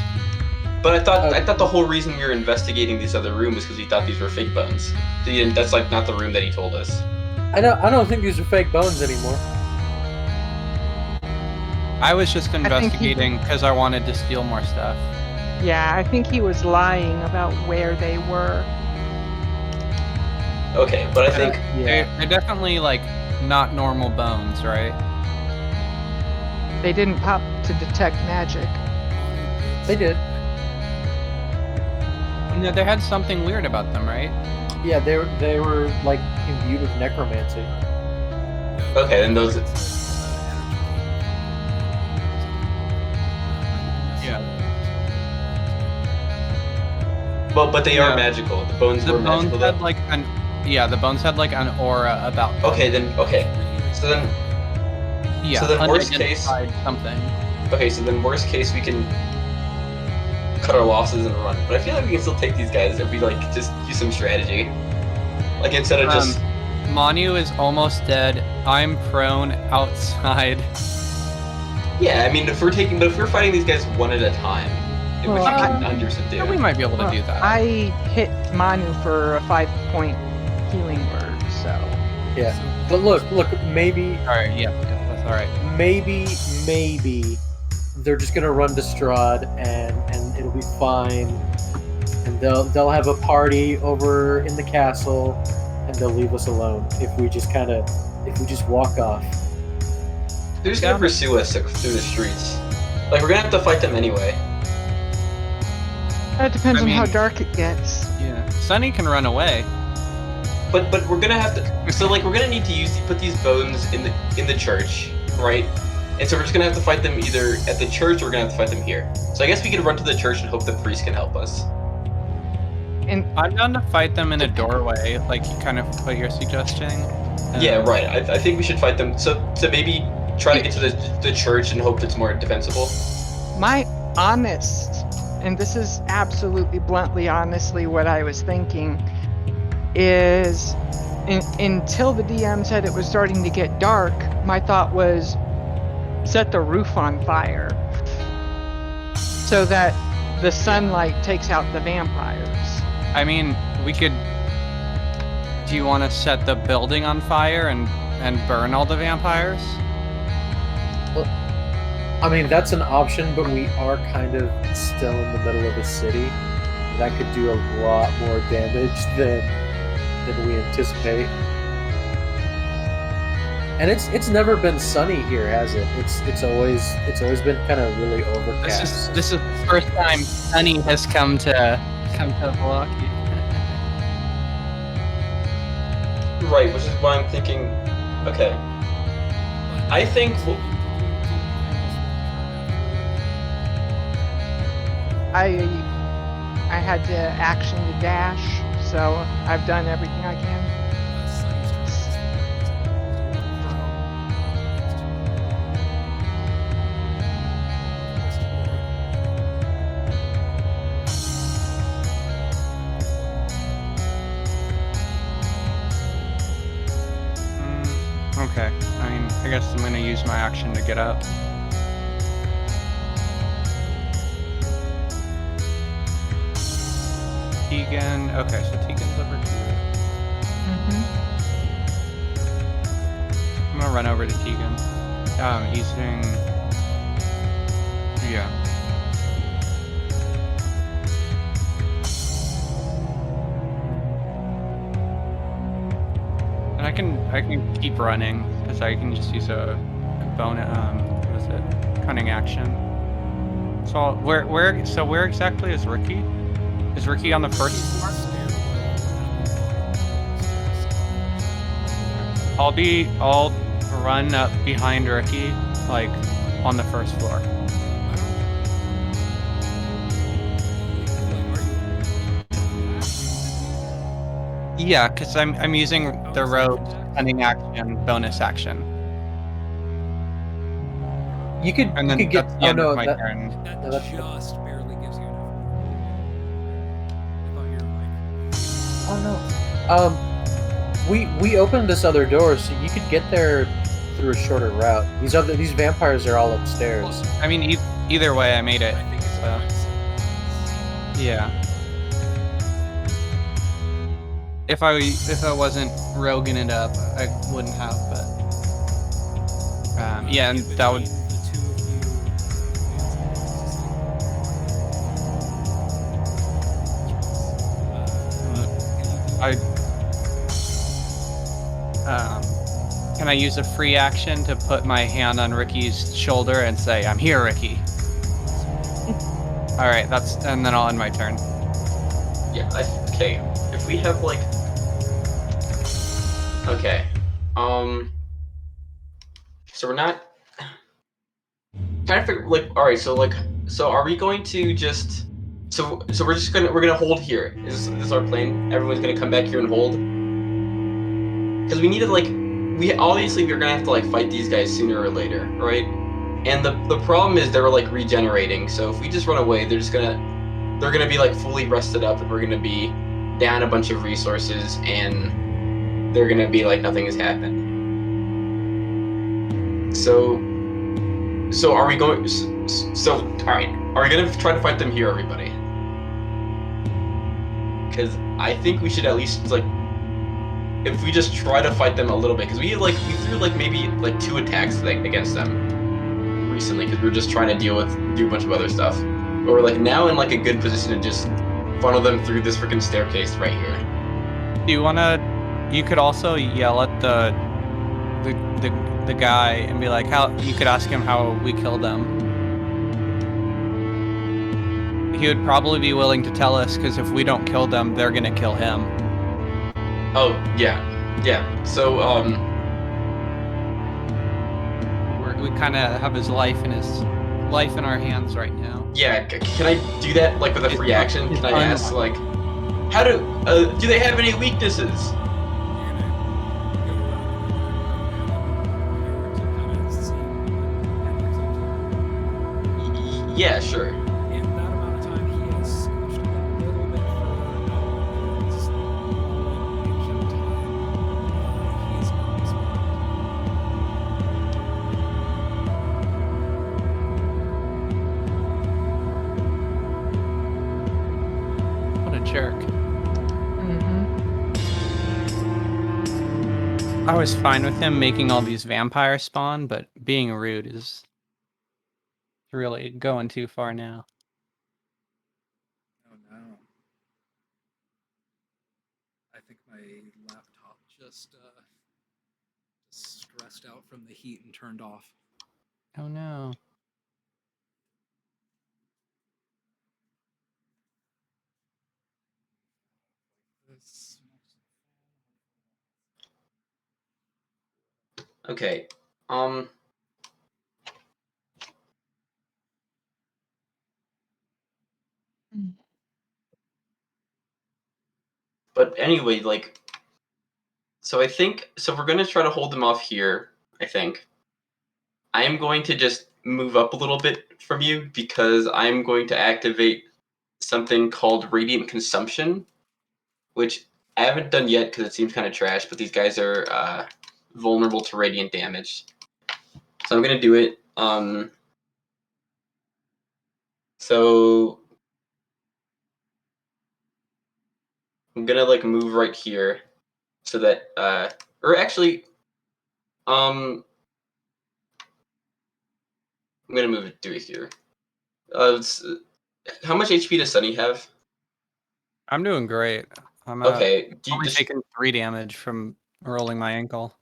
But I thought the whole reason we were investigating these other rooms is because we thought these were fake bones. That's like not the room that he told us. I don't think these are fake bones anymore. I was just investigating because I wanted to steal more stuff. Yeah, I think he was lying about where they were. Okay, but I think They're definitely like not normal bones, right? They didn't pop to detect magic. They did. No, they had something weird about them, right? Yeah, they were like imbued with necromancy. okay, then those. Yeah. But they are magical. The bones The were bones magical. had Though? like the bones had like an aura about them. So then Yeah. so then worst case- unidentified something. so then worst case we can cut our losses and run. But I feel like we can still take these guys if we like just use some strategy. Like instead of just Manu is almost dead. I'm prone outside. yeah. I mean, if we're fighting these guys one at a time, Well, which you I- can understand. Yeah, we might be able to do that. I hit Manu for a 5-point healing word, so. Yeah. But look, maybe Alright, yeah, that's alright. maybe they're just gonna run to Strahd and it'll be fine. And they'll have a party over in the castle and they'll leave us alone if we just walk off. They're just gonna pursue us through the streets. Like we're gonna have to fight them anyway. That depends I on how mean- dark it gets. Yeah. Sunny can run away. But we're gonna have to. So like we're gonna need to put these bones in the church, right? And so we're just gonna have to fight them either at the church or we're gonna have to fight them here. So I guess we could run to the church and hope the priest can help us. And I'm down to fight them in a doorway, like kind of what you're suggesting. Yeah, right. I think we should fight them. So maybe try to get to the church and hope it's more defensible. my honest, and this is absolutely bluntly honestly what I was thinking, is until the DM said it was starting to get dark, my thought was set the roof on fire so that the sunlight takes out the vampires. I mean, we could. Do you want to set the building on fire and burn all the vampires? I mean, that's an option, but we are kind of still in the middle of a city. That could do a lot more damage than we anticipate. And it's never been sunny here, has it? It's always been kind of really overcast. This is the first time sunny has come to Milwaukee. Right, which is why I'm thinking. Okay, I think. I had to action to dash, so I've done everything I can. Okay, I mean, I guess I'm gonna use my action to get up. Tegan, okay, so Tegan's over here. I'm gonna run over to Tegan. Using, yeah. And I can keep running because I can just use a bonus. What is it? Cunning action. So where exactly is Ricky? Is Ricky on the first floor? I'll run up behind Ricky, like on the first floor. Yeah, because I'm using the rogue cunning action bonus action. You could And then you could get that's the end of my that, turn. That No, that's just barely gives you enough. I thought you were like. oh no. We opened this other door so you could get there through a shorter route. These vampires are all upstairs. I mean, either way, I made it. I think it's So yeah. If I wasn't roguing it up, I wouldn't have. But yeah, and that would. Can I use a free action to put my hand on Ricky's shoulder and say, "I'm here, Ricky"? All right, and then I'll end my turn. Yeah. Okay. If we have like. Okay. So we're not. Trying to figure like. All right. So are we going to just? So we're gonna hold here. Is this our plan? Everyone's gonna come back here and hold. Because we need to we're gonna have to like fight these guys sooner or later, right? And the problem is they're like regenerating. So if we just run away, they're gonna be like fully rested up, and we're gonna be down a bunch of resources, and they're gonna be like nothing has happened. So are we going? So all right, are we gonna try to fight them here, everybody? Because I think we should at least like. If we just try to fight them a little bit, because we threw like maybe like 2 attacks against them recently, because we were just trying to do a bunch of other stuff. But we're like now in like a good position to just funnel them through this freaking staircase right here. Do you wanna? You could also yell at the guy and be like, how? You could ask him how we killed them. He would probably be willing to tell us, because if we don't kill them, they're gonna kill him. Oh yeah. So we kind of have his life in our hands right now. Yeah. Can I do that like with a free action? Can I ask like, how do they have any weaknesses? Yeah, sure. In that amount of time, he has scooched a little bit further out of his ancient time. He is almost What a jerk. Mm-hmm. I was fine with him making all these vampires spawn, but being rude is really going too far now. Oh no. I think my laptop just stressed out from the heat and turned off. Oh no. Okay. But anyway, like, so I think so. We're gonna try to hold them off here. I think. I am going to just move up a little bit from you because I'm going to activate something called Radiant Consumption, which I haven't done yet because it seems kind of trash. But these guys are vulnerable to radiant damage, so I'm gonna do it. So I'm gonna like move right here, so that or actually, I'm gonna move it do it here. How much HP does Sunny have? I'm doing great. I'm Okay, do you only just taking 3 damage from rolling my ankle.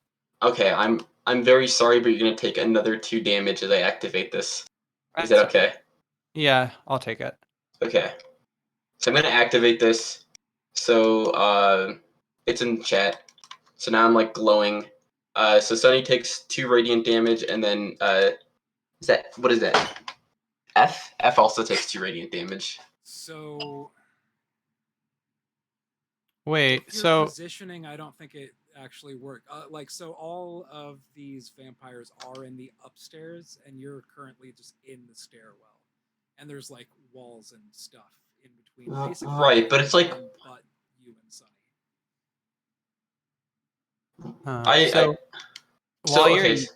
okay? I'm very sorry, but you're gonna take another 2 damage as I activate this. Is that That's okay? Yeah, I'll take it. Okay. So I'm gonna activate this. So it's in chat. So now I'm like glowing. So Sunny takes 2 radiant damage, and then is that what is that? F also takes 2 radiant damage. So Wait, if you're so positioning, I don't think it actually worked. Like, so all of these vampires are in the upstairs, and you're currently just in the stairwell, and there's like walls and stuff in between. Basically, Right, but it's like everyone but you and Sunny. so so while you're okay.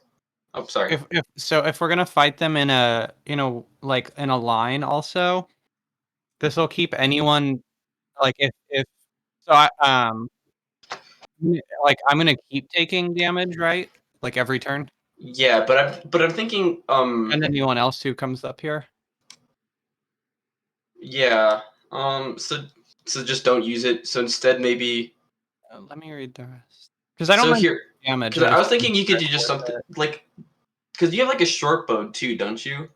Oh, sorry. if we're gonna fight them in a like in a line also, this will keep anyone like if so I like I'm gonna keep taking damage, right? Like every turn? Yeah, but I'm thinking And anyone else who comes up here? yeah. So just don't use it. So instead maybe Let me read the rest. Because I don't so mind here damage. because I I just was thinking you could do just something like because you have like a short bow too, don't you?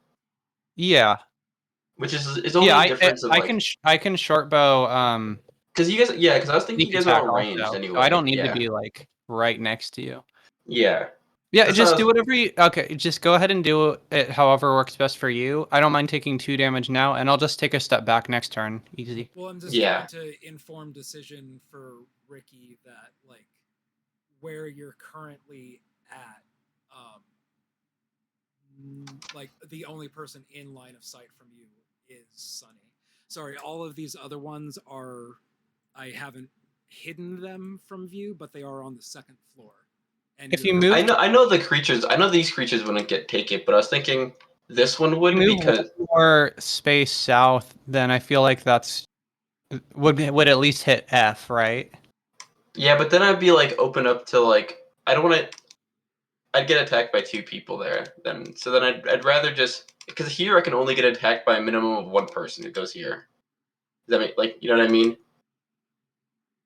Yeah. Which is it's Yeah, only a difference of I like I can short bow because you guys because I was thinking sneak you guys are attack all ranged also. So I don't anyway. need to Yeah. be like right next to you. Yeah. Yeah, That's what I just do was whatever you okay, just go ahead and do it however works best for you. I don't mind taking 2 damage now, and I'll just take a step back next turn. Easy. Well, I'm just yeah. trying to inform decision for Ricky that like where you're currently at, like the only person in line of sight from you is Sunny. Sorry, all of these other ones are I haven't hidden them from view, but they are on the second floor. And If you you're move I know the creatures I know these creatures wouldn't take it, but I was thinking this one you would move one because more space south, then I feel like that's would at least hit F, right? yeah, but then I'd be like open up to like I don't want to. I'd get attacked by 2 people there. Then I'd rather just because here I can only get attacked by a minimum of 1 person who goes here. Does that make like you know what I mean?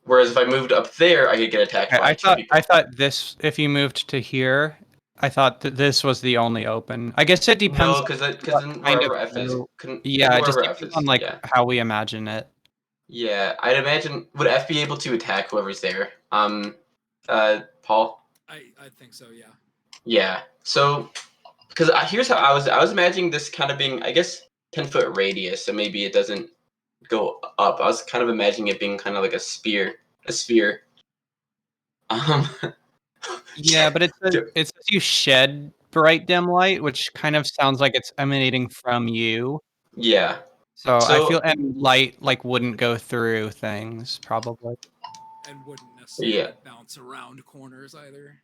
Whereas if I moved up there, I could get attacked Okay, by 2 people. I thought this if you moved to here, I thought that this was the only open. I guess it depends No, on because what then kind of wherever F is, bow- couldn't Yeah, it just whoever F depends on is, like yeah, how we imagine it. yeah. I'd imagine would F be able to attack whoever's there? Paul. I think so, yeah. Yeah. So because here's how I was imagining this kind of being I guess 10-foot radius, so maybe it doesn't go up. I was kind of imagining it being kind of like a sphere. Um, Yeah, but it says you shed bright dim light, which kind of sounds like it's emanating from you. yeah. So I feel So and light like wouldn't go through things probably. And wouldn't yeah. necessarily bounce around corners either.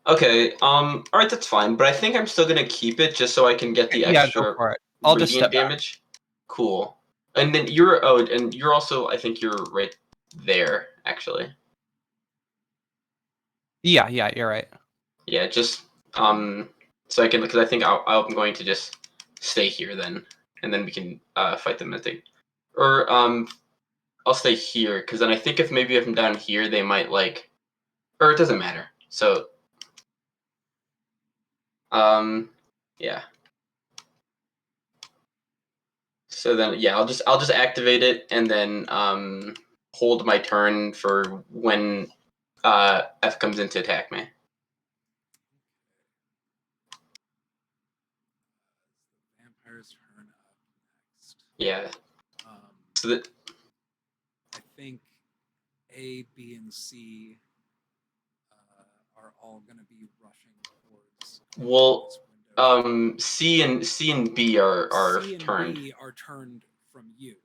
Okay. All right, that's fine. But I think I'm still gonna keep it just so I can get the Yeah, go extra for it. I'll just radiant step back. damage. Cool. And then you're also I think you're right there actually. Yeah, you're right. Yeah, just so I can because I think I'm going to just stay here then, and then we can fight them as they or I'll stay here because then I think if I'm down here, they might like, or it doesn't matter. So, yeah. So then, yeah, I'll just activate it and then hold my turn for when F comes in to attack me. Vampire's turn up next. Yeah. So that I think A, B, and C are all going to be rushing towards. well, this window. C and B are C and turned. B are turned from you.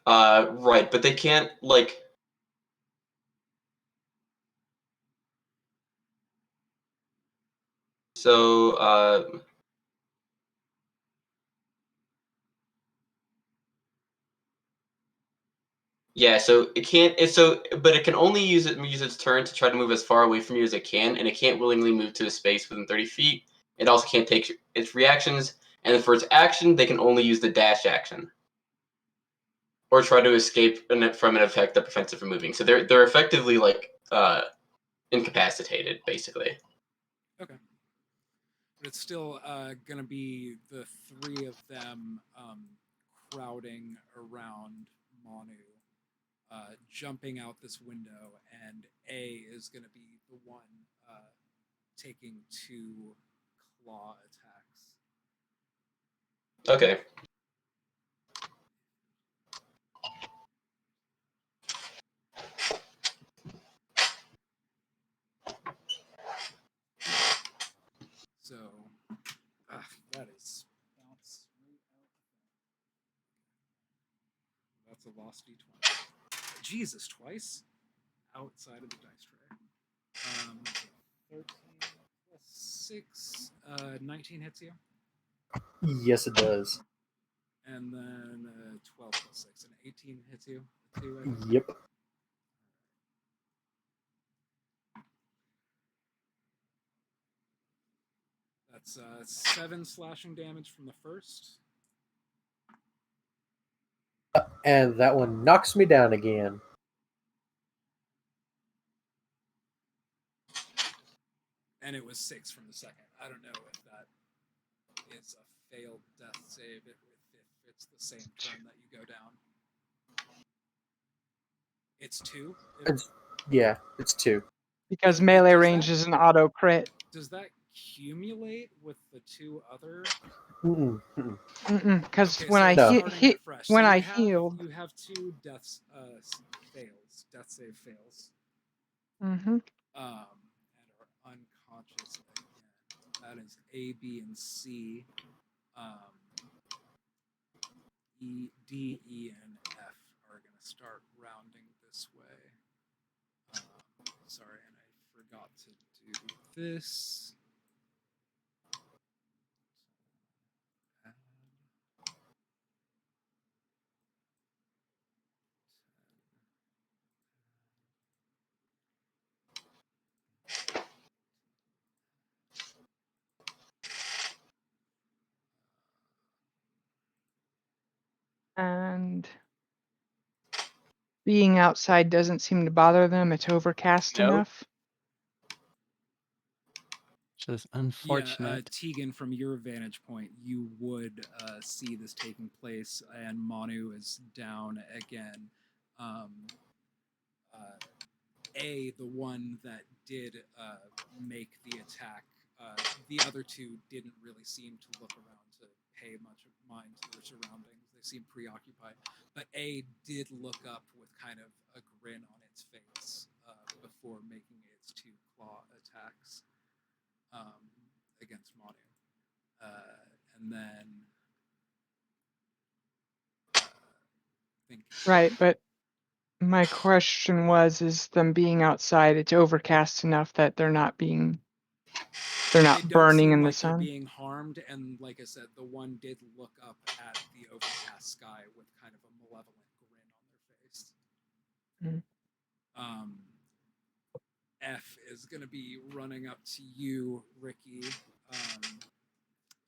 Right, but they can't like. So yeah, so it can't. But it can only use its turn to try to move as far away from you as it can, and it can't willingly move to a space within 30 feet. It also can't take its reactions, and for its action, they can only use the dash action, or try to escape from an effect that prevents it from moving. So they're effectively like incapacitated, basically. Okay. But it's still going to be the three of them crowding around Manu, jumping out this window, and A is going to be the one taking 2 claw attacks. Okay. So that is bounce right out. That's a lost d20. Jesus, twice outside of the dice tray. 13 plus 6, 19 hits you, Yes, it does. and then 12 plus 6, and 18 hits you. 2, I think. Yep. That's 7 slashing damage from the first. And that one knocks me down again. And it was 6 from the second. I don't know if that is a failed death save, if it's the same turn that you go down. It's 2? Yeah, it's 2. Because But melee does range that- is an auto crit. Does that accumulate with the 2 other? Because Okay, when so I it's No. starting afresh. when So I you have, healed, you have 2 death save fails, mm-hmm. and are unconscious again. That is A, B, and C. D, E, and F are going to start rounding this way. Sorry, and I forgot to do this. And being outside doesn't seem to bother them. It's overcast Nope. enough. Just Yeah, unfortunate. Tegan, from your vantage point, you would see this taking place, and Manu is down again. A, the one that did make the attack, the other 2 didn't really seem to look around to pay much mind to their surroundings. They seemed preoccupied. But A did look up with kind of a grin on its face before making its 2 claw attacks against Manu. And then Right, but my question was, is them being outside, it's overcast enough that they're not they don't burning seem in the like they're sun? being harmed, and like I said, the one did look up at the overcast sky with kind of a malevolent grin on their face. Mm. F is going to be running up to you, Ricky.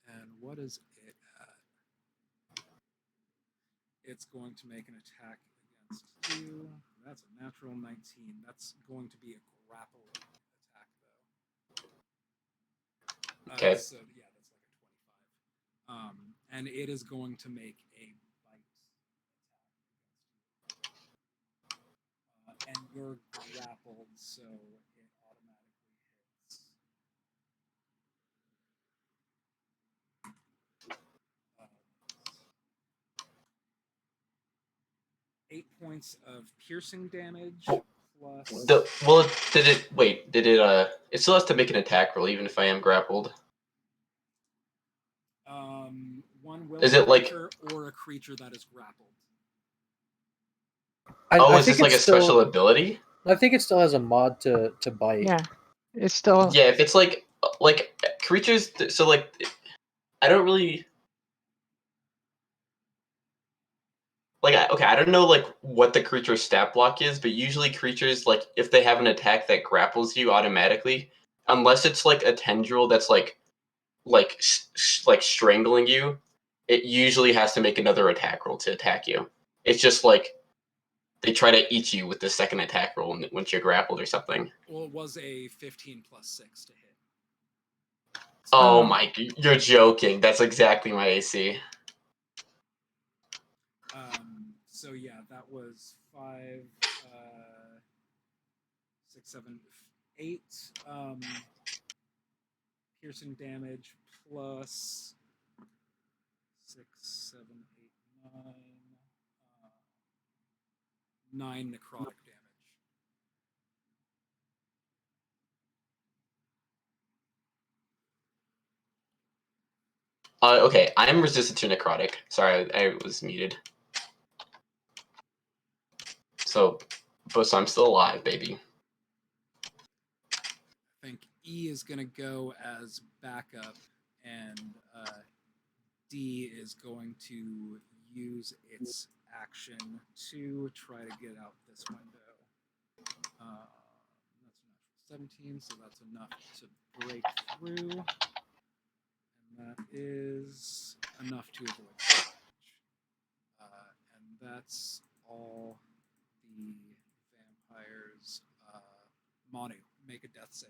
And what is it at? it's going to make an attack against you. That's a natural 19. That's going to be a grapple attack, though. Okay. So yeah, that's like a 25. And it is going to make a bite attack against you. And you're grappled, so it automatically hits. 8 points of piercing damage plus. Did it? Wait, did it? It still has to make an attack roll, even if I am grappled. One will Is it like- creature or a creature that is grappled. I Is think this like a it's still, special ability? I think it still has a mod to bite. Yeah, it's still. Yeah, if it's like creatures. So like, I don't really. Okay, I don't know like what the creature's stat block is, but usually creatures like if they have an attack that grapples you automatically, unless it's like a tendril that's like strangling you, it usually has to make another attack roll to attack you. It's just like they try to eat you with the second attack roll once you're grappled or something. Well, it was a 15 plus 6 to hit. Oh Oh. my, you're joking. That's exactly my AC. So yeah, that was 5, 6, 7, 8 piercing damage plus 6, 7, 8, 9 necrotic damage. Okay, I'm resistant to necrotic. Sorry, I was muted. So I'm still alive, baby. I think E is going to go as backup, and D is going to use its action to try to get out this window. That's a natural 17, so that's enough to break through. And that is enough to avoid damage. And that's all the vampires. Manu, make a death save.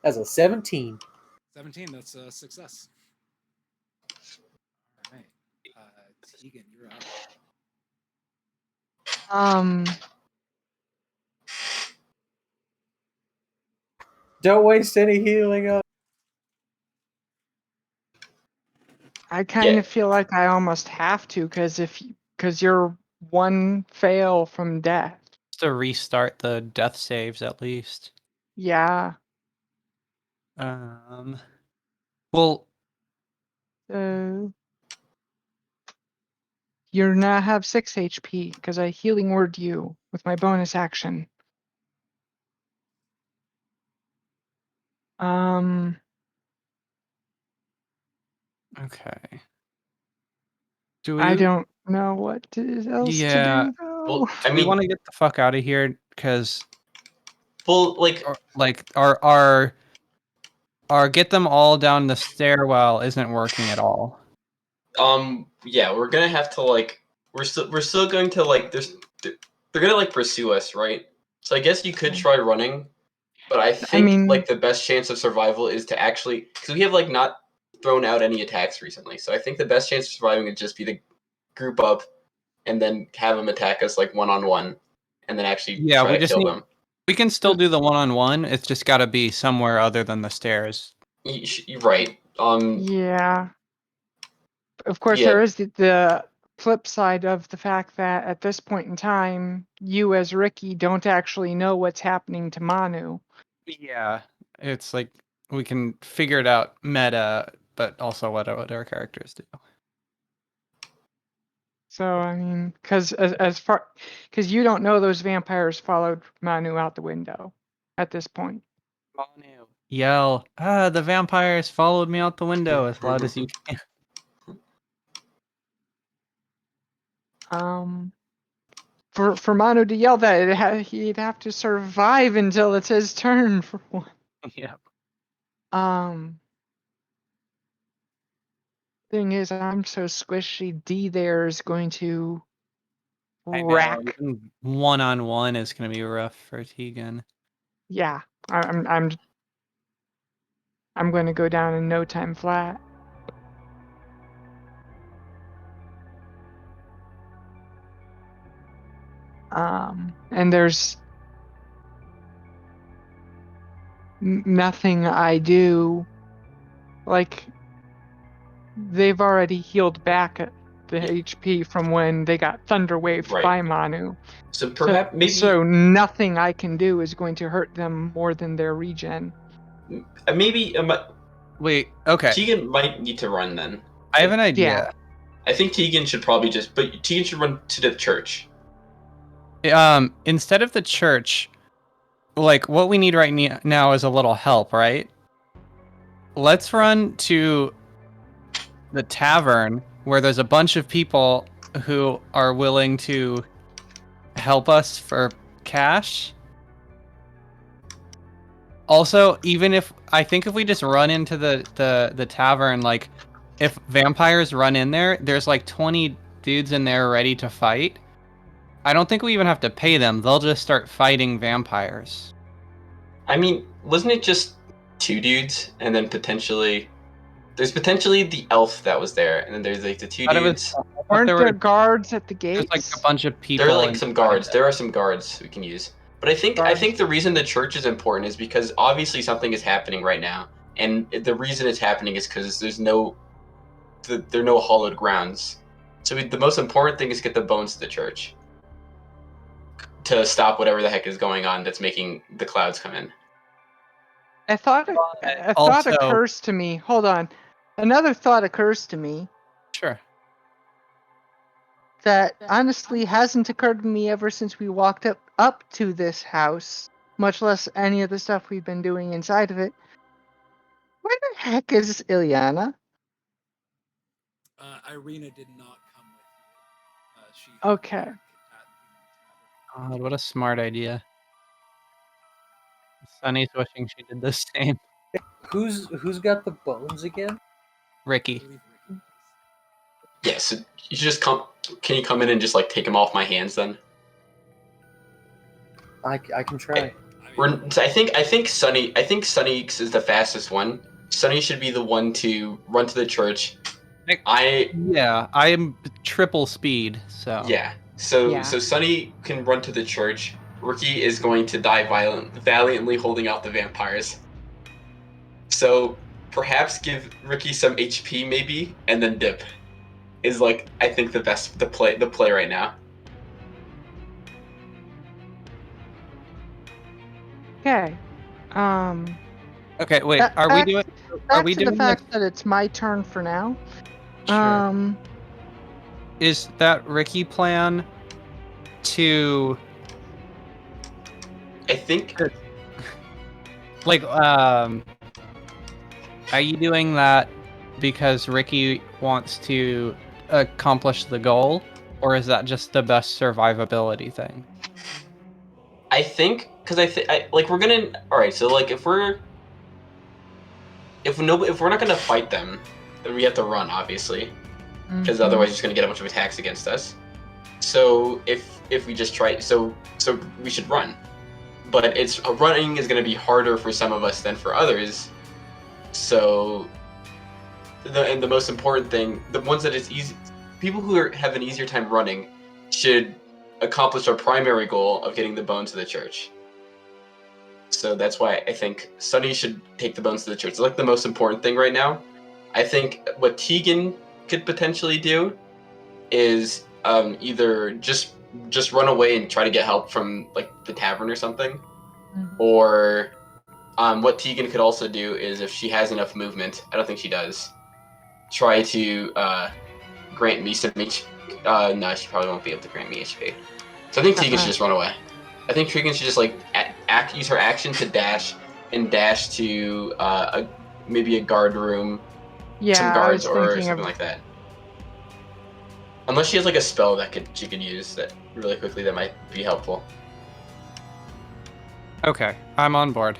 As a 17. 17, that's a success. All right. Tegan, you're up. Don't waste any healing up. I kind Yeah. of feel like I almost have to, because you're one fail from death. To restart the death saves at least. Yeah. Well, So you now have 6 HP because I healing word you with my bonus action. okay. Do we? I don't know what else to Yeah. do though. Well, I We mean, want to get the fuck out of here because, like, our get them all down the stairwell isn't working at all. yeah, we're gonna have to like, we're still going to like, they're gonna like pursue us, right? So I guess you could try running, but I think mean- like the best chance of survival is to actually, because we have like not thrown out any attacks recently, so I think the best chance of surviving would just be to group up and then have them attack us like 1-on-1, and then actually Yeah, try we to just kill need- them. We can still do the one-on-one. It's just got to be somewhere other than the stairs. You're right. Yeah. Of course, Yeah. there is the flip side of the fact that at this point in time, you as Ricky don't actually know what's happening to Manu. Yeah, it's like we can figure it out meta, but also what our characters do. So I mean, because because you don't know those vampires followed Manu out the window at this point. Manu. Yell, the vampires followed me out the window as loud as you can. For Manu to yell that, he'd have to survive until it's his turn for one. Yeah. Thing is, I'm so squishy. D there is going to I know. rack. Even one-on-one is going to be rough for Tegan. Yeah, I'm going to go down in no time flat. And there's nothing I do. Like, they've already healed back the HP from when they got thunder waved Right. by Manu. So perhaps maybe So nothing I can do is going to hurt them more than their regen. maybe Wait, okay. Tegan might need to run then. I have an idea. Yeah. I think Tegan should probably but Tegan should run to the church. Instead of the church, like what we need right now is a little help, right? Let's run to the tavern where there's a bunch of people who are willing to help us for cash. Also, even if I think if we just run into the tavern, like if vampires run in there, there's like 20 dudes in there ready to fight. I don't think we even have to pay them. They'll just start fighting vampires. I mean, wasn't it just 2 dudes and then there's potentially the elf that was there, and then there's like the 2 dudes. Aren't there guards at the gates? There's like a bunch of people. There are like some guards. There are some guards we can use. But I think the reason the church is important is because obviously something is happening right now, and the reason it's happening is because there are no hallowed grounds. So the most important thing is get the bones to the church to stop whatever the heck is going on that's making the clouds come in. A thought Also- occurs to me. Hold on. Another thought occurs to me Sure. that honestly hasn't occurred to me ever since we walked up to this house, much less any of the stuff we've been doing inside of it. Where the heck is Ilyana? Irina did not come with you. She Okay. back at the tavern. God, what a smart idea. Sunny's wishing she did the same. Who's got the bones again? I Ricky. believe Ricky does. Yeah, so you should just come. Can you come in and just like take them off my hands then? I can try. I think Sunny is the fastest one. Sunny should be the one to run to the church. Yeah, I am triple speed, so. Yeah. So Yeah. so Sunny can run to the church. Ricky is going to die valiantly holding out the vampires. So perhaps give Ricky some HP maybe, and then dip. Is like I think the play right now. Okay. Okay, wait. That- Are we that- doing? Back Are we to doing the fact that it's my turn for now. Sure. Is that Ricky plan to I think like are you doing that because Ricky wants to accomplish the goal, or is that just the best survivability thing? I think because like we're gonna all right. So like if we're not gonna fight them, then we have to run obviously, because Mhm. otherwise you're just gonna get a bunch of attacks against us. So if we just try, so we should run, but running is gonna be harder for some of us than for others. So the most important thing, the ones that it's easy, people who have an easier time running should accomplish our primary goal of getting the bones to the church. So that's why I think Sunny should take the bones to the church. It's like the most important thing right now. I think what Tegan could potentially do is either just run away and try to get help from like the tavern or something, or what Tegan could also do is if she has enough movement, I don't think she does, try to grant me some HP. No, she probably won't be able to grant me HP. So I think Tegan should just run away. I think Tegan should just like use her action to dash to maybe a guard room, Yeah, some I guards was or thinking something of like that. Unless she has like a spell that she could use that really quickly, that might be helpful. Okay, I'm on board.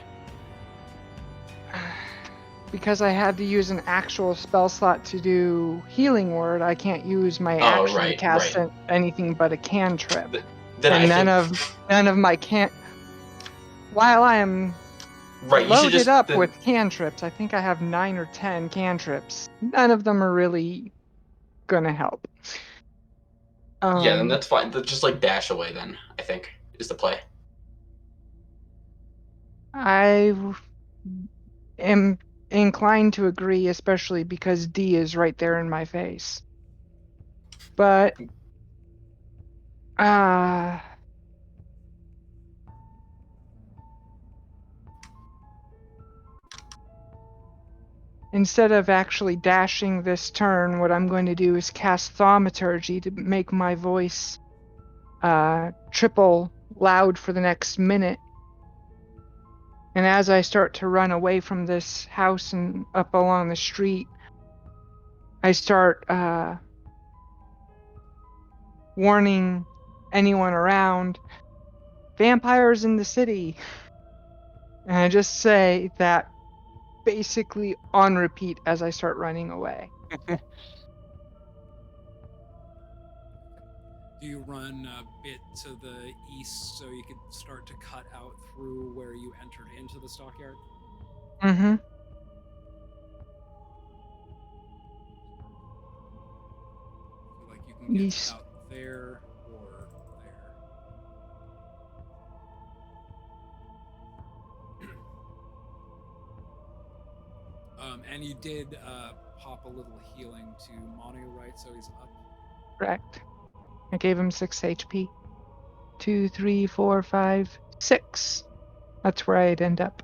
because I had to use an actual spell slot to do healing word, I can't use my action to cast anything but a cantrip. Then And I none of my while I am right. You should loaded just up then, with cantrips, I think I have 9 or 10 cantrips. None of them are really gonna help. yeah. Then that's fine. Just like dash away. Then I think is the play. I am inclined to agree, especially because D is right there in my face. But instead of actually dashing this turn, what I'm going to do is cast Thaumaturgy to make my voice triple loud for the next minute. And as I start to run away from this house and up along the street, I start warning anyone around, vampires in the city. And I just say that basically on repeat as I start running away. Do you run a bit to the east so you could start to cut out through where you entered into the stockyard? Mm-hmm. So like you can get East. out there or there. And you did pop a little healing to Manu, right? So he's up. Correct. I gave him 6 HP. 2, 3, 4, 5, 6. That's where I'd end up.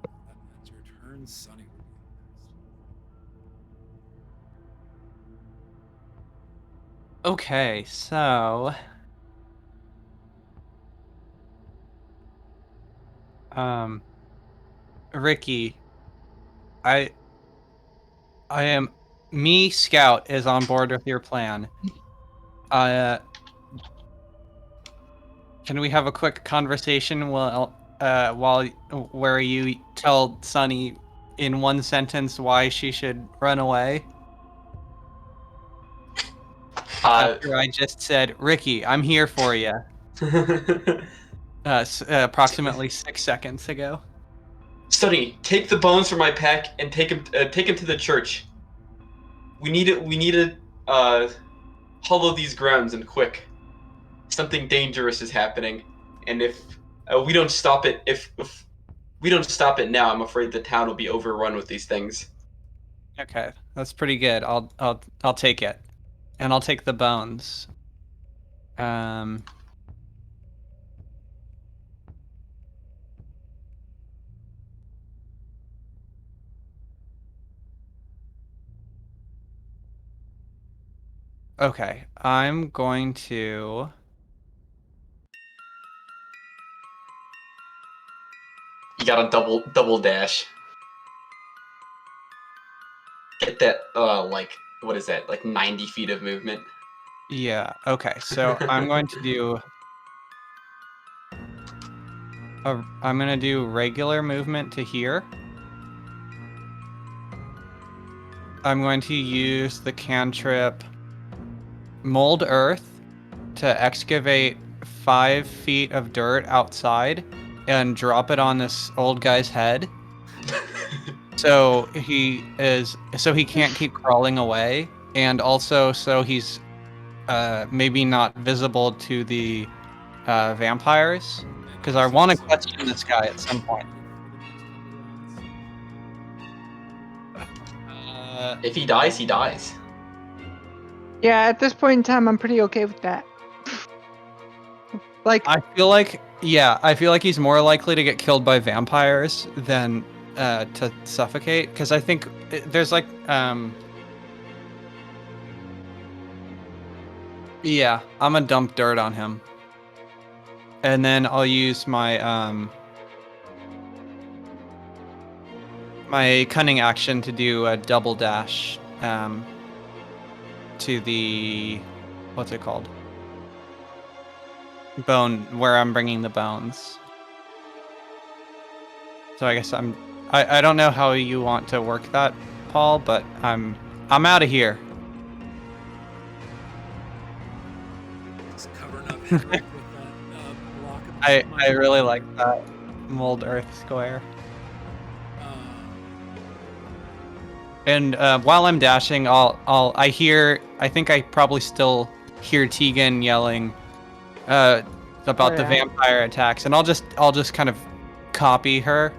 That's your turn. Sunny would be next. Okay, so Ricky, I am me Scout is on board with your plan. Can we have a quick conversation while where you tell Sunny in one sentence why she should run away? After I just said, Ricky, I'm here for you. Approximately 6 seconds ago. Sunny, take the bones from my pack and take him to the church. We need to hollow these grounds and quick. Something dangerous is happening, and if we don't stop it, if we don't stop it now, I'm afraid the town will be overrun with these things. Okay, that's pretty good. I'll take it, and I'll take the bones. Okay, I'm going to. You got a double dash. Get that like what is that? Like 90 feet of movement. Yeah. Okay. So I'm going to do. I'm going to do regular movement to here. I'm going to use the cantrip Mold Earth to excavate 5 feet of dirt outside and drop it on this old guy's head. So he can't keep crawling away, and also so he's maybe not visible to the vampires, because I want to question this guy at some point. If he dies, he dies. Yeah, at this point in time, I'm pretty okay with that. Like, I feel like he's more likely to get killed by vampires than to suffocate, because I think there's like yeah, I'm gonna dump dirt on him, and then I'll use my my cunning action to do a double dash to the what's it called, bone, where I'm bringing the bones. So I guess I don't know how you want to work that, Paul, but I'm out of here. Just covering up Henrik with that block of I smite. really like that mold earth square. And while I'm dashing, I think I probably still hear Tegan yelling about the Yeah. vampire attacks, and I'll just kind of copy her.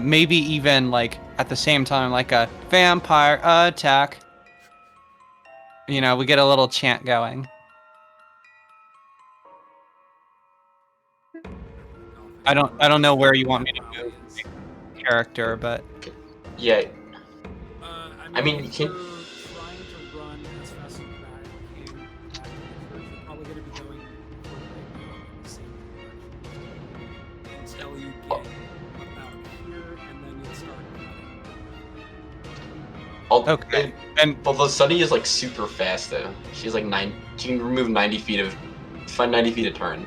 Maybe even like at the same time, like a vampire attack. You know, we get a little chant going. I don't know where you want me to move character, but Yeah. I mean, you if can. you're trying to run as fast as you can back to the church, you're probably going to be going in the same direction until you get about here, and then you'll start cutting. okay. And Well, the Sunny is like super fast though. She's like She can remove 90 feet of. Find 90 feet a turn.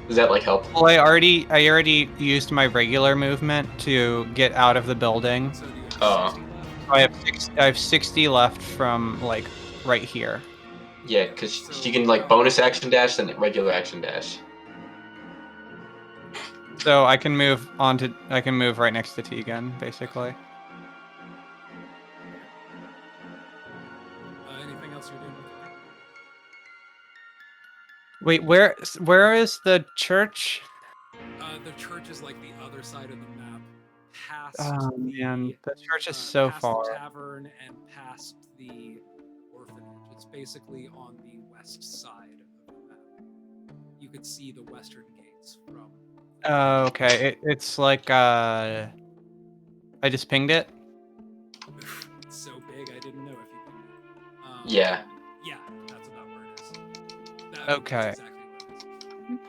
Does that like help? well, I already used my regular movement to get out of the building. So do you have Oh. 60 left? I have 60 left from like right here. Yeah, because she can like bonus action dash and regular action dash. So I can move right next to Tegan, basically. Anything else you're doing? Wait, where is the church? The church is like the other side of the map, past Oh man, the church is so past far. the tavern and past the orphanage. It's basically on the west side of the map. You could see the western gates from. Oh, okay. It's like I just pinged it. It's so big, I didn't know if you could. Yeah. Yeah, that's about where it is. Okay. That's exactly where it is.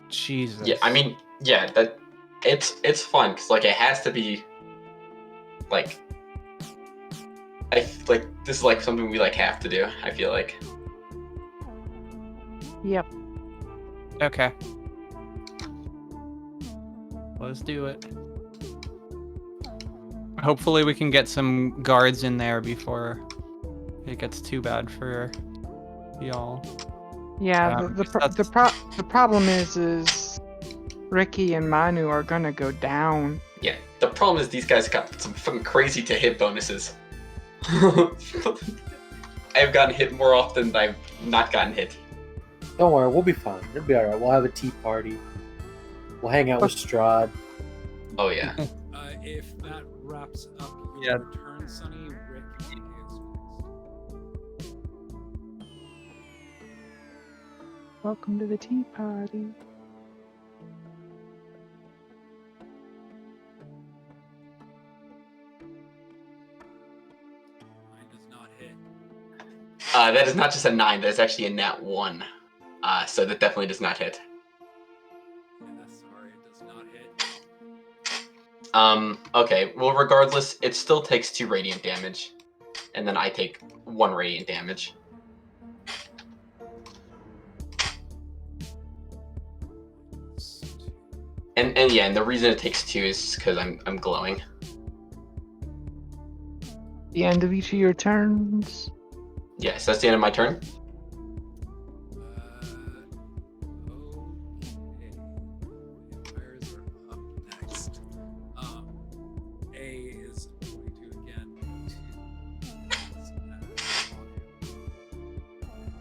Jesus. Yeah, I mean, yeah, that it's fun because like it has to be like like this is like something we like have to do. I feel like. Yep. Okay. Let's do it. Hopefully we can get some guards in there before it gets too bad for y'all. Yeah. The problem is Ricky and Manu are gonna go down. Yeah, the problem is these guys got some fucking crazy to hit bonuses. I've gotten hit more often than I've not gotten hit. Don't worry, we'll be fine. It'll be alright. We'll have a tea party. We'll hang out with Strahd. Oh yeah. If that wraps up Yeah. your turn, Sonny, Rick is next. Welcome to the tea party. Mine does not hit. That is not just a 9. That is actually a nat 1. So that definitely does not hit. Yeah, sorry, it does not hit. Okay. Well, regardless, it still takes 2 radiant damage, and then I take 1 radiant damage. And yeah, and the reason it takes 2 is because I'm glowing. The end of each of your turns. Yes, that's the end of my turn. Okay. Vampires are up next. A is going to again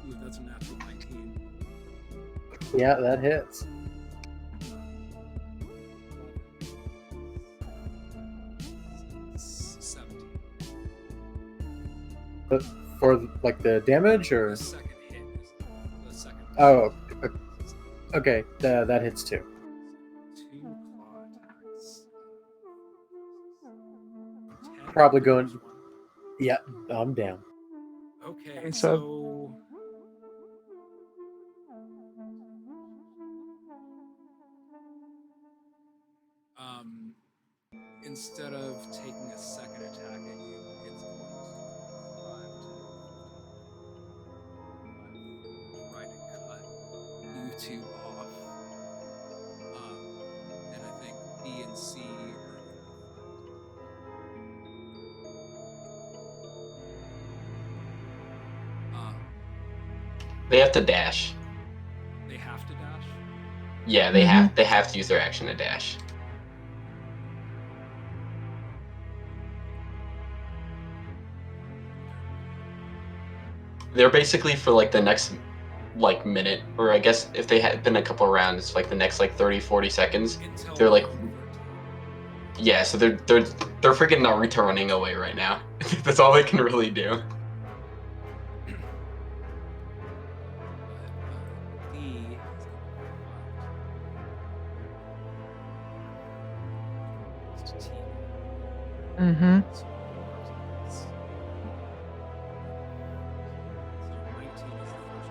Ooh, that's a natural 19. Yeah, that hits. But for like the damage or The second hit is the second. oh, okay, that hits too. 2 claw attacks. 10 Probably going- damage, 1. Yeah, I'm down. Okay, And so instead of taking a second attack at you, it's going to try to cut you two off. And I think B and C are They have to dash. They have to dash. Yeah, they have to use their action to dash. They're basically for like the next like minute, or I guess if they had been a couple rounds, like the next like 30-40 seconds. Until They're like, round 13. yeah, so they're freaking Naruto running away right now. That's all they can really do. D is T. Mm-hmm. So 19 is the first one.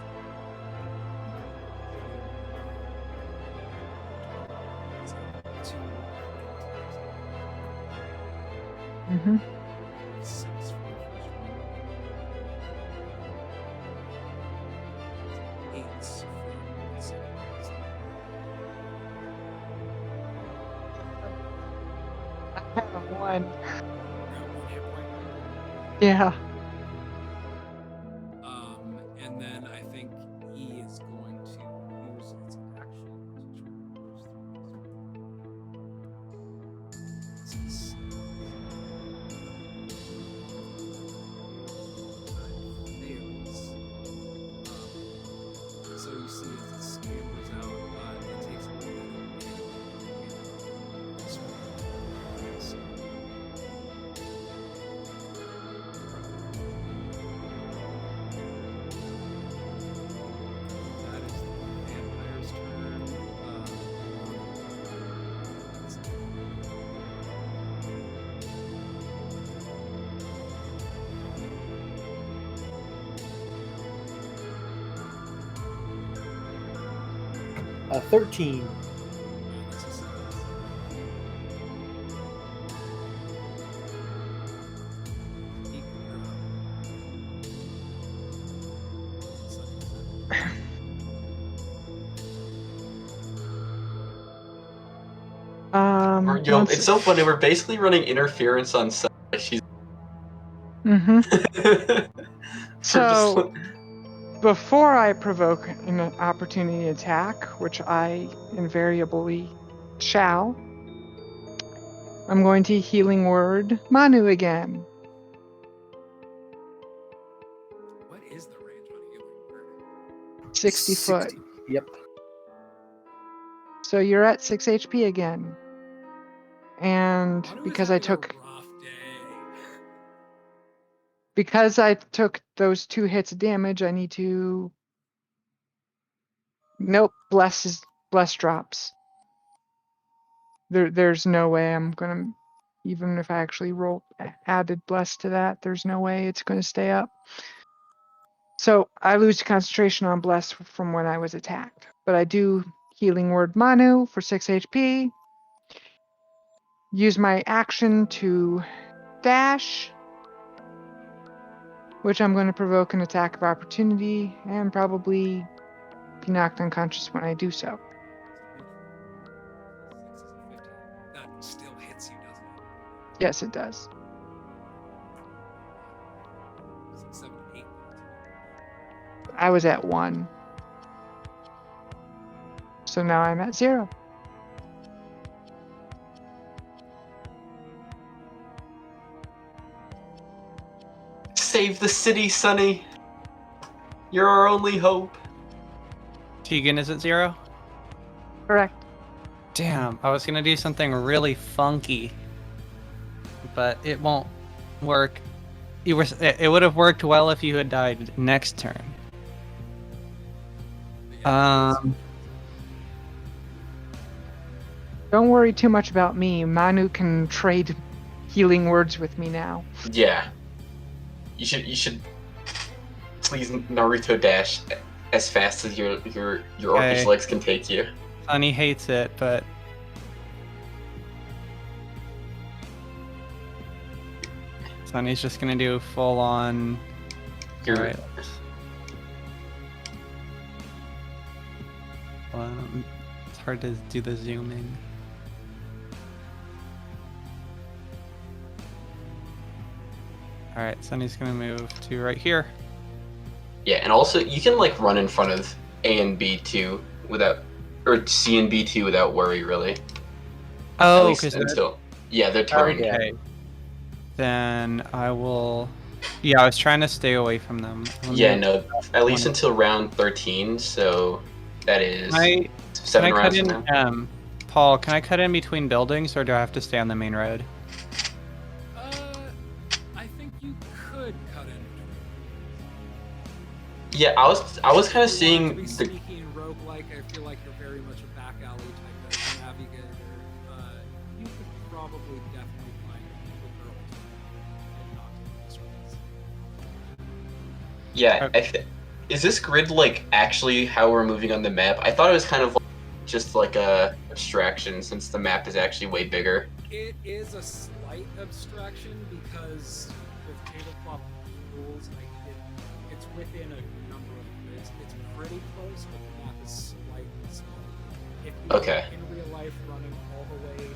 So 2. Mm-hmm. 6 for the first one. 8 for the second one. I have one. Round 1 hit point. Yeah. And then I think E is going to use its action to try to push through this. Fails. So you see as it scampers out, it takes a little bit of so that is the vampire's turn. A 13. That's a success. It's so funny. We're basically running interference on Sarah. She's. Mm-hmm. We're So just- before I provoke an opportunity attack, which I invariably shall, I'm going to healing word Manu again. What is the range on healing word? 60 foot. Yep. So you're at 6 HP again. And Manu is because I having a took rough day. those 2 hits of damage, I need to. Nope, bless drops. There's no way I'm gonna, even if I actually added bless to that, there's no way it's gonna stay up. So I lose concentration on bless from when I was attacked, but I do healing word Manu for 6 HP. Use my action to dash, which I'm going to provoke an attack of opportunity and probably be knocked unconscious when I do so. 6 is a 15. That still hits you, doesn't it? Yes, it does. 6, 7, 8. I was at 1. So now I'm at 0. Save the city, Sonny. You're our only hope. Tegan is at 0? Correct. Damn, I was gonna do something really funky, but it won't work. It would have worked well if you had died next turn. Don't worry too much about me. Manu can trade healing words with me now. Yeah. You should please Naruto dash as fast as your orcish legs can take you. Sunny hates it, but Sunny's just gonna do full on. Alright. It's hard to do the zooming. Alright, Sunny's gonna move to right here. Yeah, and also you can like run in front of A and B too without, or C and B too without worry really. At Oh, least because until they're turned. okay. Then I will. Yeah, I was trying to stay away from them. Let Yeah, me- no, at least one- until round 13. So that is Can I 7 cut rounds in? from now. Paul, can I cut in between buildings, or do I have to stay on the main road? I think you could cut in. Yeah, I was kind of If you wanted seeing to be the. sneaky and roguelike, I feel like you're very much a back alley type of navigator. You could probably definitely find a girl and not take this risk. Yeah, Okay. is this grid like actually how we're moving on the map? I thought it was kind of just like a abstraction since the map is actually way bigger. It is a slight abstraction because with tabletop rules, it's within a number of grids. It's pretty close, but the map is slightly smaller. If you Okay. were in real life running all the way to the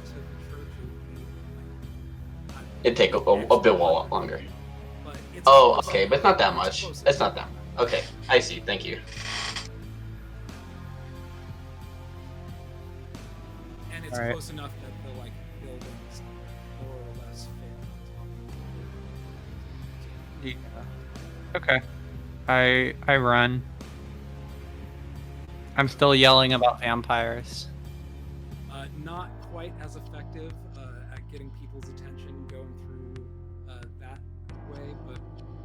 church, it would be like, It'd take a bit longer. But it's Oh, close okay, enough. but it's not that It's much. close It's enough. not that much. Okay, I see. Thank you. And it's Alright. close enough that the like buildings more or less fit on top of it. Yeah. Okay. I run. I'm still yelling about vampires. Not quite as effective at getting people's attention going through that way, but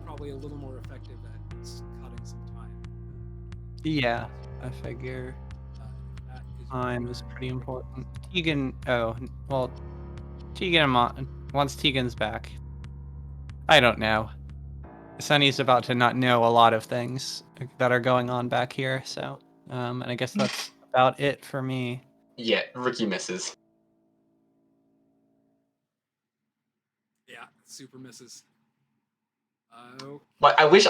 probably a little more effective at cutting some time. Yeah, I figure That is time is pretty important. Tegan. Oh, well, Tegan. Once Tegan's back, I don't know. Sunny's about to not know a lot of things that are going on back here, so and I guess that's about it for me. Yeah, Ricky misses. Yeah, super misses. Okay. But I wish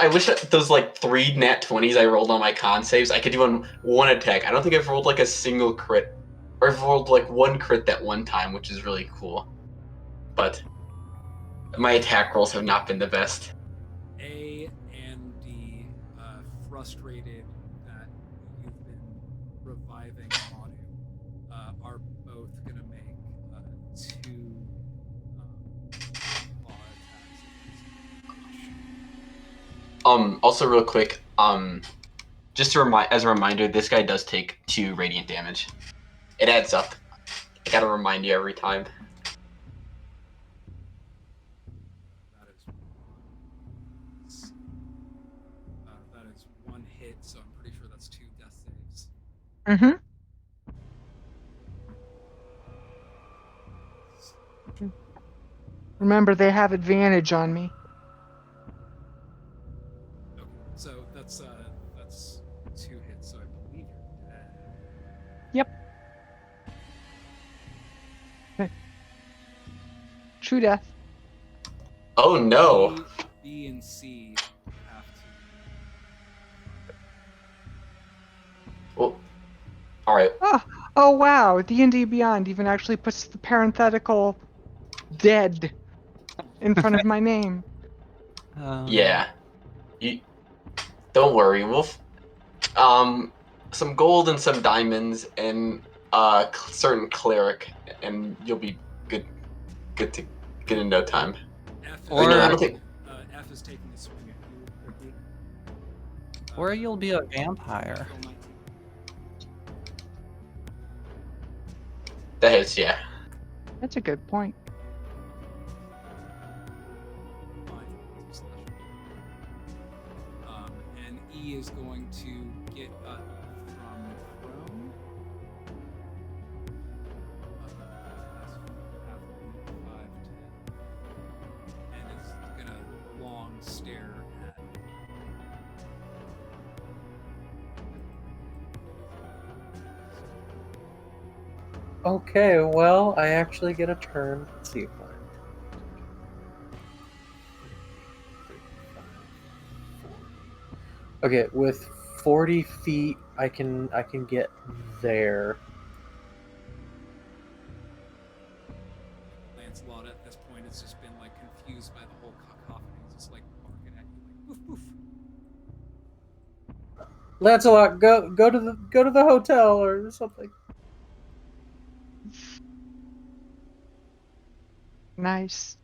those like 3 nat 20s I rolled on my con saves I could do on one attack. I don't think I've rolled like a single crit, or I've rolled like one crit that one time, which is really cool. But my attack rolls have not been the best. A and D, frustrated that you've been reviving Manu, are both gonna make 2 claw attacks. Also real quick, just as a reminder, this guy does take 2 radiant damage. It adds up. I gotta remind you every time. That is 1 hit, so I'm pretty sure that's 2 death saves. Mm-hmm. Remember, they have advantage on me. Okay, so that's 2 hits, so I believe you're dead. Yep. Okay. True death. Oh no! B and C have to. Well, all right. Oh wow! D&D Beyond even actually puts the parenthetical dead in front of my name. Yeah. You don't worry. We'll some gold and some diamonds and certain cleric, and you'll be good to get in no time. F No, I don't think. F is taking a swing at you, Ricky. Or you'll be a vampire. Roll 19. That hits, yeah. That's a good point. And E is going to get up from prone. That's half of 5, 10. And is gonna long stare at. Okay, well, I actually get a turn. Let's see if I. Okay, with 40 feet, I can get there. Lancelot at this point has just been like confused by the whole cacophony. He's just like barking at you like woof woof. Lancelot, go to the hotel or something. Nice.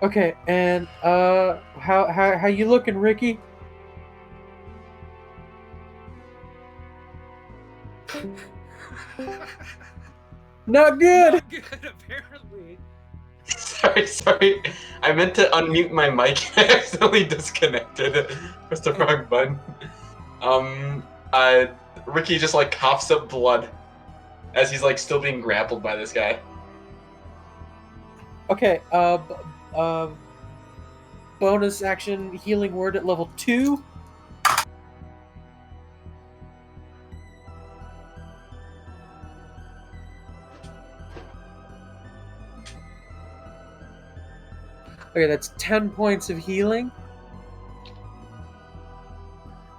Okay, and how you looking, Ricky? Not good. Not good, apparently. Sorry. I meant to unmute my mic. I accidentally disconnected. Pressed the wrong button. Ricky just like coughs up blood as he's like still being grappled by this guy. Okay, bonus action healing word at level 2. Okay, that's 10 points of healing.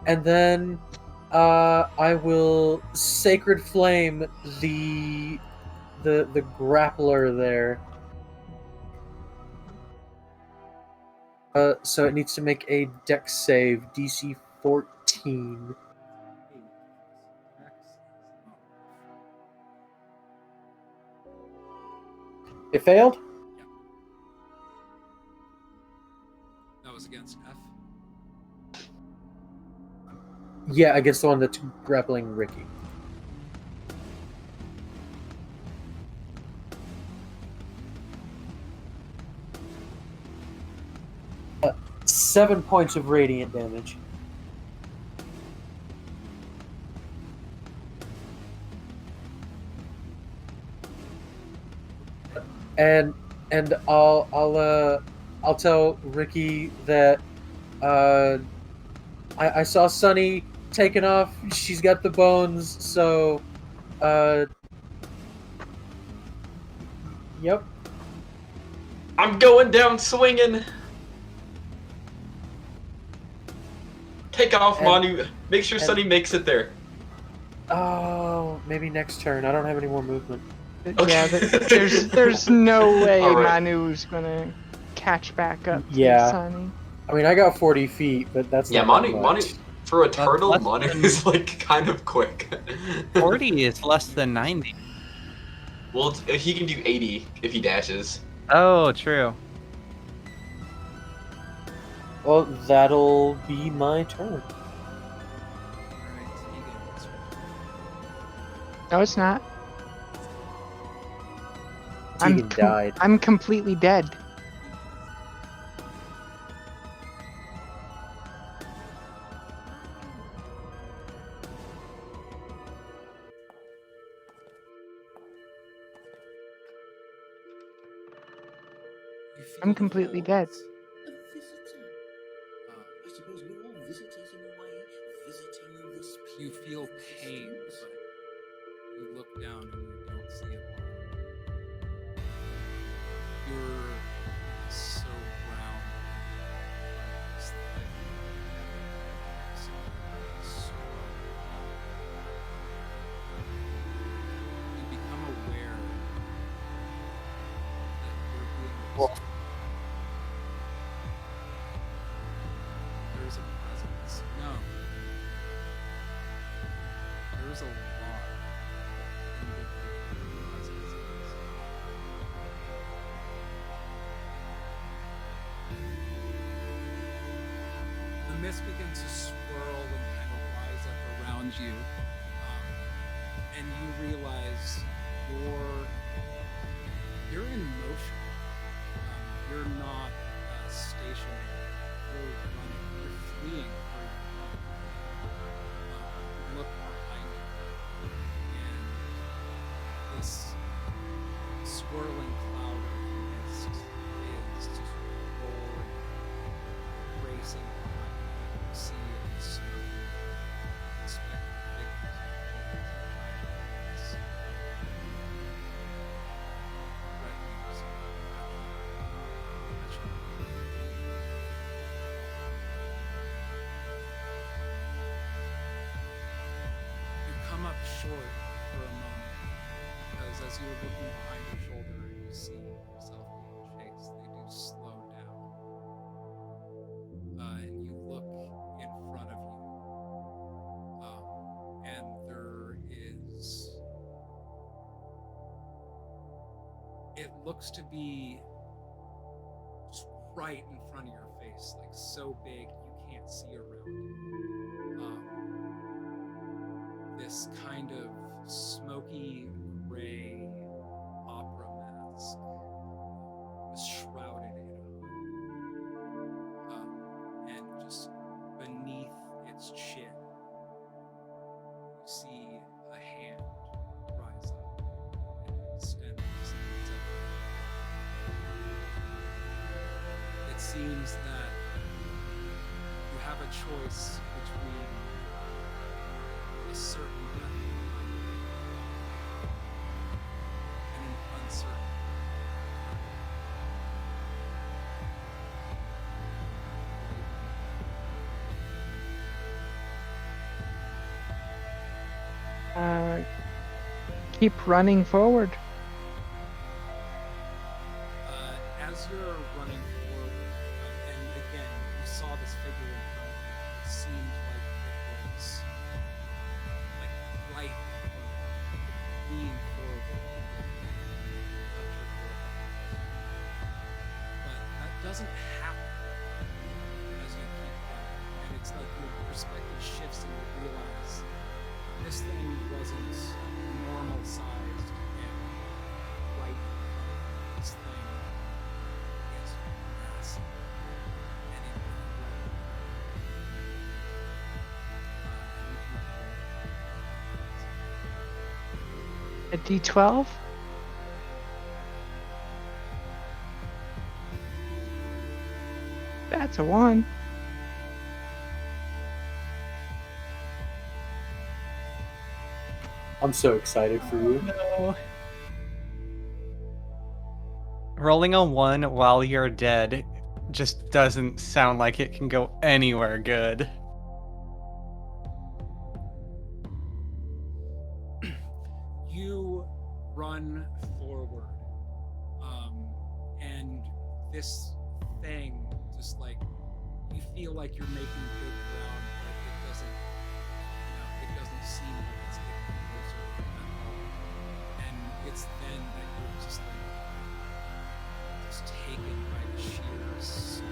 And then I will Sacred Flame the grappler there. So it needs to make a dex save, DC 14. It failed? Yep. That was against F. Yeah, against the one that's grappling Ricky. Uh, 7 points of radiant damage. And I'll tell Ricky that I saw Sunny taken off. She's got the bones, so yep. I'm going down swinging. Take off, Manu. Make sure Sunny makes it there. Oh, maybe next turn. I don't have any more movement. Yeah, there's no way All right. Manu's gonna catch back up to Yeah. Sunny. I mean, I got 40 feet, but that's Yeah, not Manu. much. For a turtle, less Manu than- is like kind of quick. 40 is less than 90. Well, he can do 80 if he dashes. Oh, true. Well, that'll be my turn. Alright, Tegan, it's your No, it's not. Tegan died. I'm completely dead. You feel I'm completely dead. A visitor. I suppose we're all visitors in a way, visiting this You feel pain, but you look down and you don't see a body. You're so brown, it's thick, so swirl. You become aware that you're being Well- there's a presence. No. There's a lot of individual presences. The mist begins to swirl and kind of rise up around you, and you realize you're in motion. You're not stationary. You're running. You're fleeing for your life. Look behind you, and this swirling cloud of mist is just rolling, racing behind you. You see a certain expected figures you come up short as you're looking behind your shoulder and you see yourself being chased, they do slow down. And you look in front of you, and there is. It looks to be just right in front of your face, like so big you can't see around it. This kind of smoky gray opera mask was shrouded in a hood. And just beneath its chin, you see a hand rise up and extend its hands up. It seems that you have a choice between a certain death and an uncertain. Keep running forward. As you're running forward, and again, you saw this figure in front of you. It seemed like it was like light leaning forward, touch your forehead. But that doesn't happen as you keep running, and it's like your perspective shifts and you realize this thing wasn't normal sized and right in front of you. This thing is massive and incredible. A D12? That's a 1. I'm so excited for you. No. Rolling a 1 while you're dead just doesn't sound like it can go anywhere good. You run forward, and this thing just like you feel like you're making good ground, but it doesn't. It doesn't seem like it's getting closer at all. And it's then that you're just like taken by the sheer snow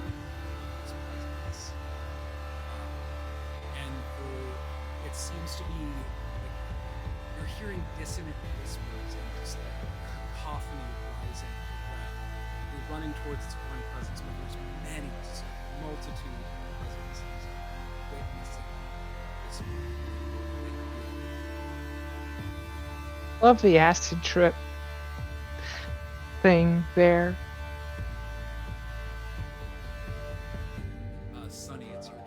of his presence. And it seems to be like you're hearing dissonant whispers and just like cacophony rising of breath. You're running towards its one presence, but there's many, just a multitude of presences witnessing this. Love the acid trip thing there. Sunny, it's your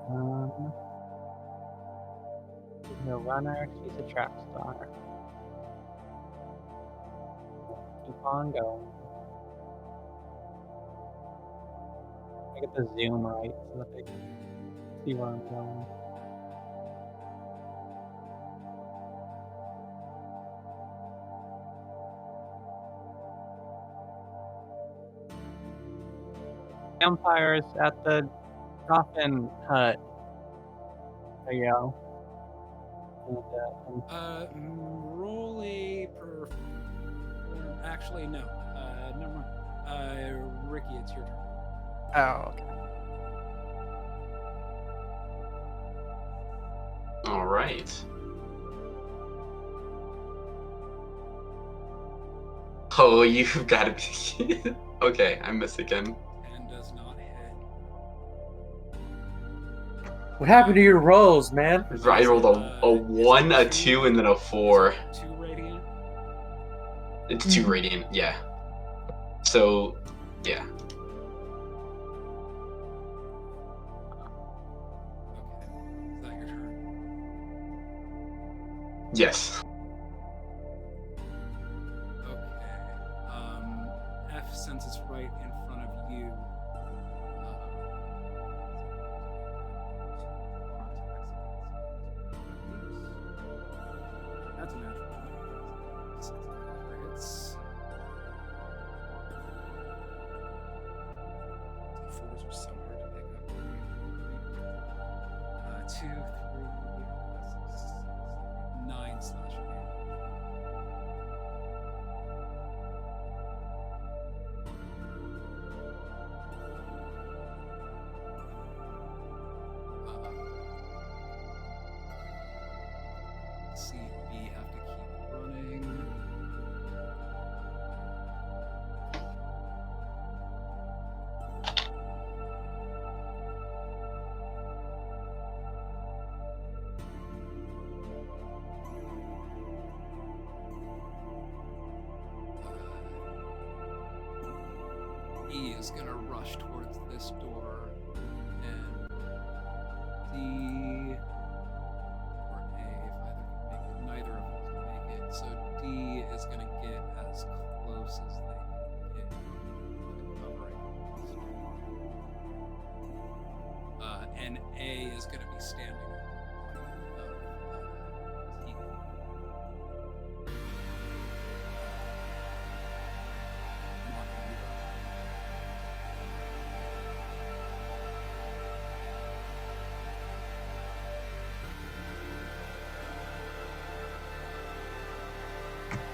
turn. The runner, she's a trap star. Keep on going. I get the zoom right so that they can see where I'm going. Vampires at the coffin hut. There you go. Roll a actually, no. Never mind. Ricky, it's your turn. Oh, okay. All right. Oh, you've got to be. Okay, I missed again. And does not hit. What happened to your rolls, man? I rolled a 1, a 2, and then a 4. 2 radiant. It's 2 radiant, yeah. So, yeah. Okay. Is that your turn? Yes. Okay. F, since it's right in front of you. are so hard to pick up. 2, 3, 6, 9 slashing damage. C and B have to keep running. E is gonna rush towards this door, and D or A, if either can make it, neither of them can make it. So D is gonna get as close as they can get with covering. And A is gonna be standing on the line of T.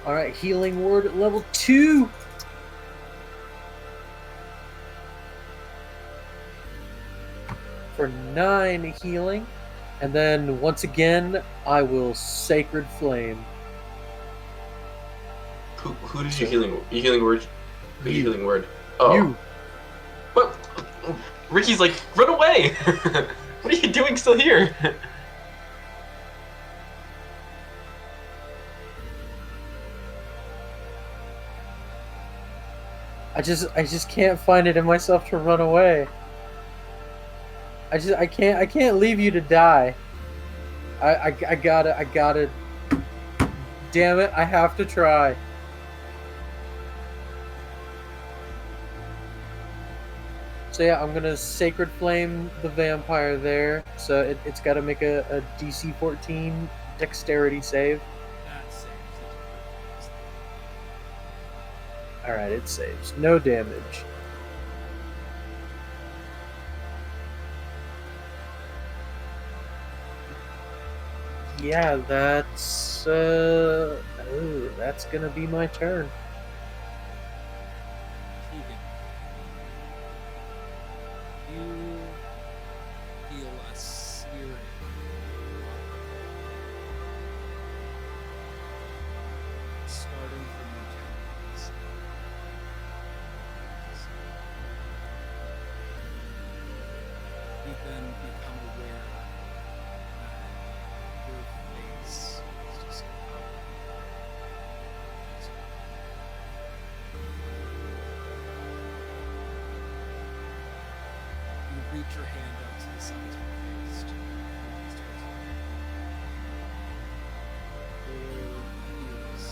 All right, healing word at level 2. For 9 healing, and then once again, I will sacred flame. Who did you healing? You healing word? Who you You. healing word? Oh. You. What? Ricky's like, run away! What are you doing still here? I just can't find it in myself to run away. I can't leave you to die. I gotta. Damn it! I have to try. So yeah, I'm gonna sacred flame the vampire there. So it's got to make a DC 14 dexterity save. That saves it. All right, it saves. No damage. Yeah, that's gonna be my turn. Keegan, you feel a searing starting from your genitals. You then become aware that your face is just covered. You reach your hand up to the side of your face to your ears.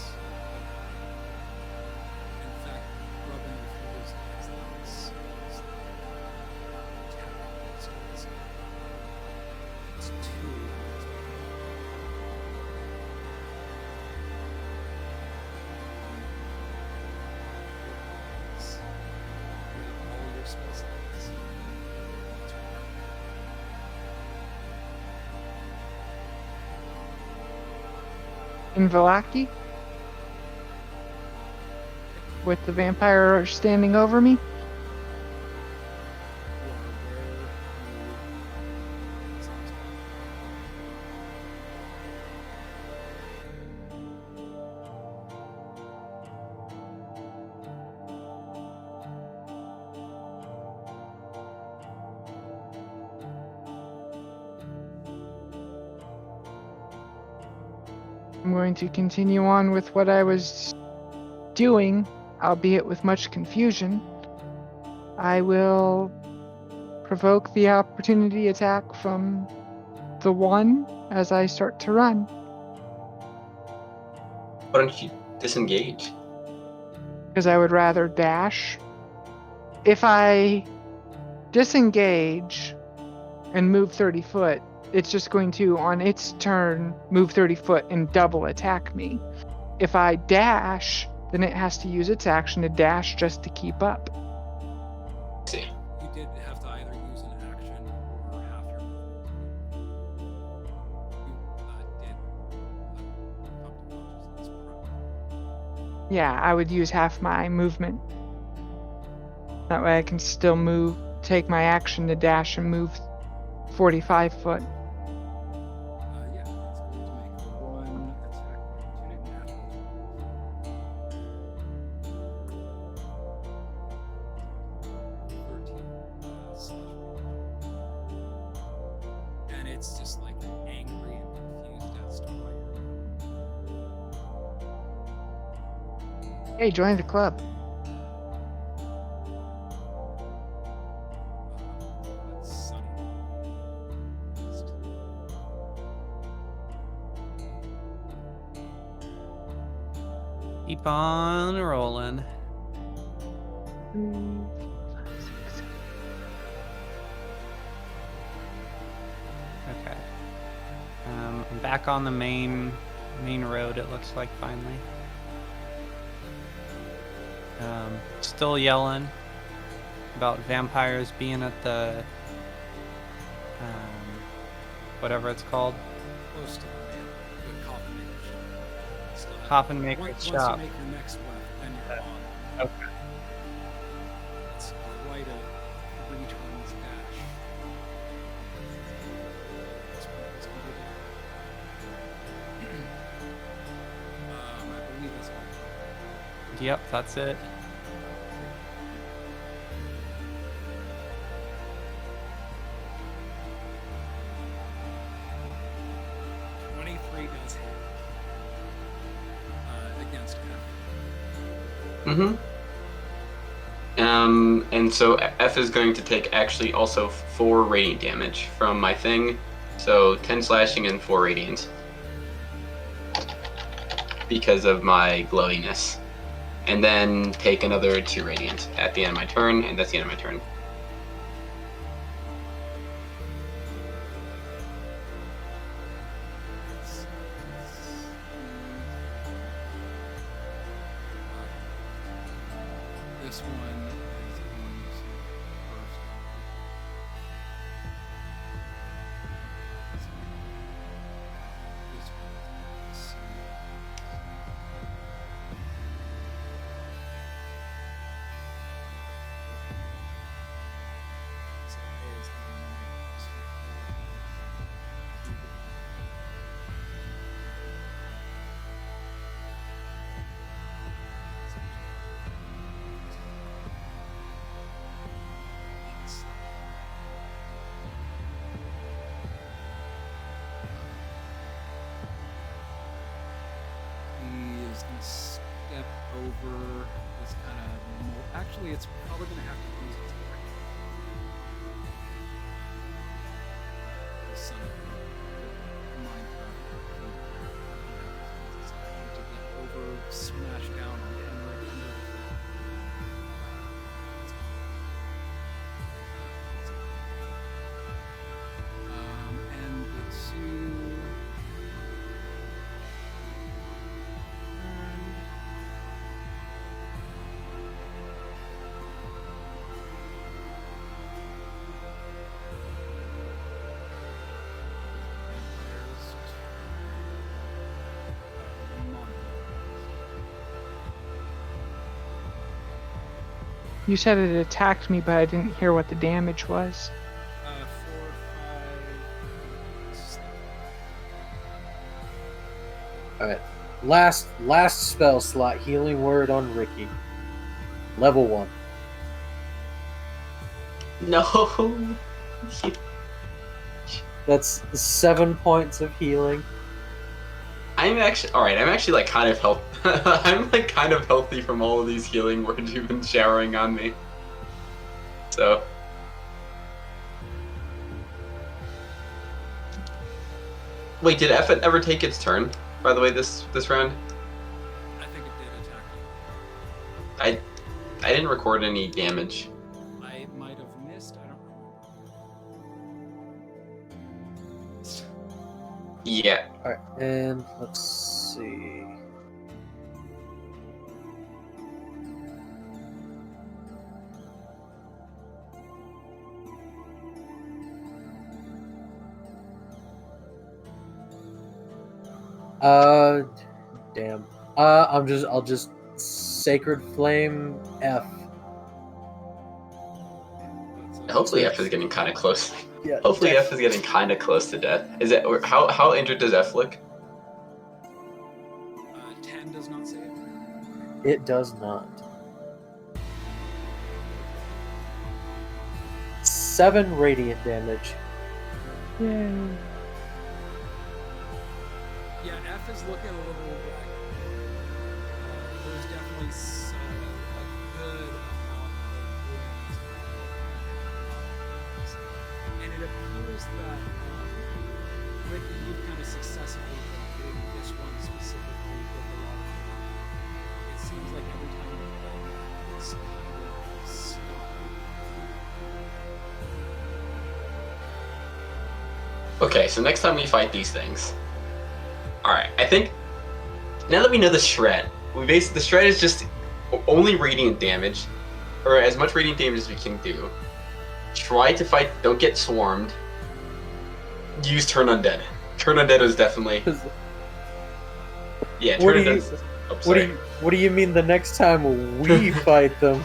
In fact, rubbing your fingers against them is tapping against your skin. It's too all your spell slots. In Velaki? With the vampire standing over me? I'm going to continue on with what I was doing, albeit with much confusion. I will provoke the opportunity attack from the one as I start to run. Why don't you disengage? Because I would rather dash. If I disengage and move 30 foot, it's just going to, on its turn, move 30 foot and double attack me. If I dash, then it has to use its action to dash just to keep up. See. You did have to Yeah, I would use half my movement. That way I can still move, take my action to dash and move 45 foot. Yeah, it's going to make the one attack opportunity natural 13 and it's just like angry and confused as to why you're Hey, join the club. that's sunny. Keep on rolling. 3, 4, 5, 6, 7. Okay. I'm back on the main road. It looks like finally. Still yelling about vampires being at the whatever it's called. Close to the man, the coffin maker shop. Still have- Coffin maker's once shop. you make your next left, then you're on. Okay. It's quite a 3 turns dash. This one is gonna be I believe that's all. Yep, that's it. Does hit against F. And so F is going to take actually also 4 radiant damage from my thing. So 10 slashing and 4 radiant. Because of my glowiness. And then take another 2 radiant at the end of my turn, and that's the end of my turn. This one is going to first. This one is he is going to step over this kind of. Actually, it's probably going to have to use its attack. The son of Minecraft. To get over, smash down on Henrik. And the 2. You said it attacked me, but I didn't hear what the damage was. 4, 5, 6. Alright. Last spell slot, healing word on Ricky. Level 1. No! That's 7 points of healing. I'm actually like kind of I'm like kind of healthy from all of these healing words you've been showering on me. So. Wait, did F ever take its turn, by the way, this round? I think it did attack you. I didn't record any damage. I might have missed. I don't remember. Yeah. Alright, and let's see. Damn. I'll just Sacred Flame F. Hopefully F is getting kind of close. Yeah. Hopefully F is getting kind of close to death. Is it? How injured does F look? 10 does not save. It does not. 7 radiant damage. Yay. Yeah, F is looking a little like there's definitely a good amount of wounds. And it appears that Ricky, you've kind of successfully been doing this one specifically with a lot of it seems like every time you play that, it's kind of stopping. Okay, so next time we fight these things. Alright, I think now that we know the shred, the shred is just only radiant damage, or as much radiant damage as we can do. Try to fight, don't get swarmed. Use Turn Undead. Turn Undead is definitely. Yeah, What Turn do you- Undead. Oh, sorry. What do you mean the next time we fight them?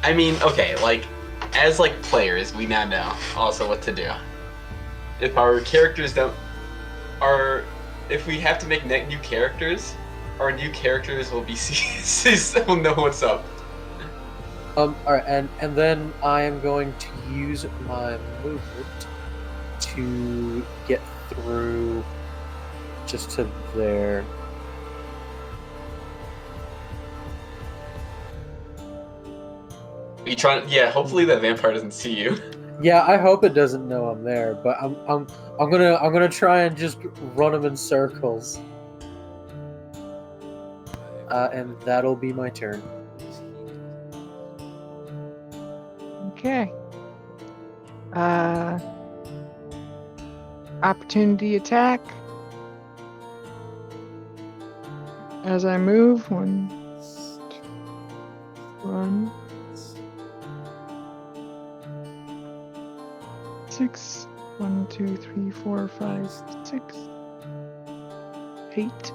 I mean, okay, like, as like players, we now know also what to do. If our characters if we have to make new characters, our new characters will be will know what's up. Alright, and then I am going to use my movement to get through just to there. You trying? Yeah, hopefully that vampire doesn't see you. Yeah, I hope it doesn't know I'm there, but I'm gonna try and just run them in circles. And that'll be my turn. Okay. Opportunity attack. As I move, 1, 1, 6, 1, 2, 3, 4, 5, 6, 8.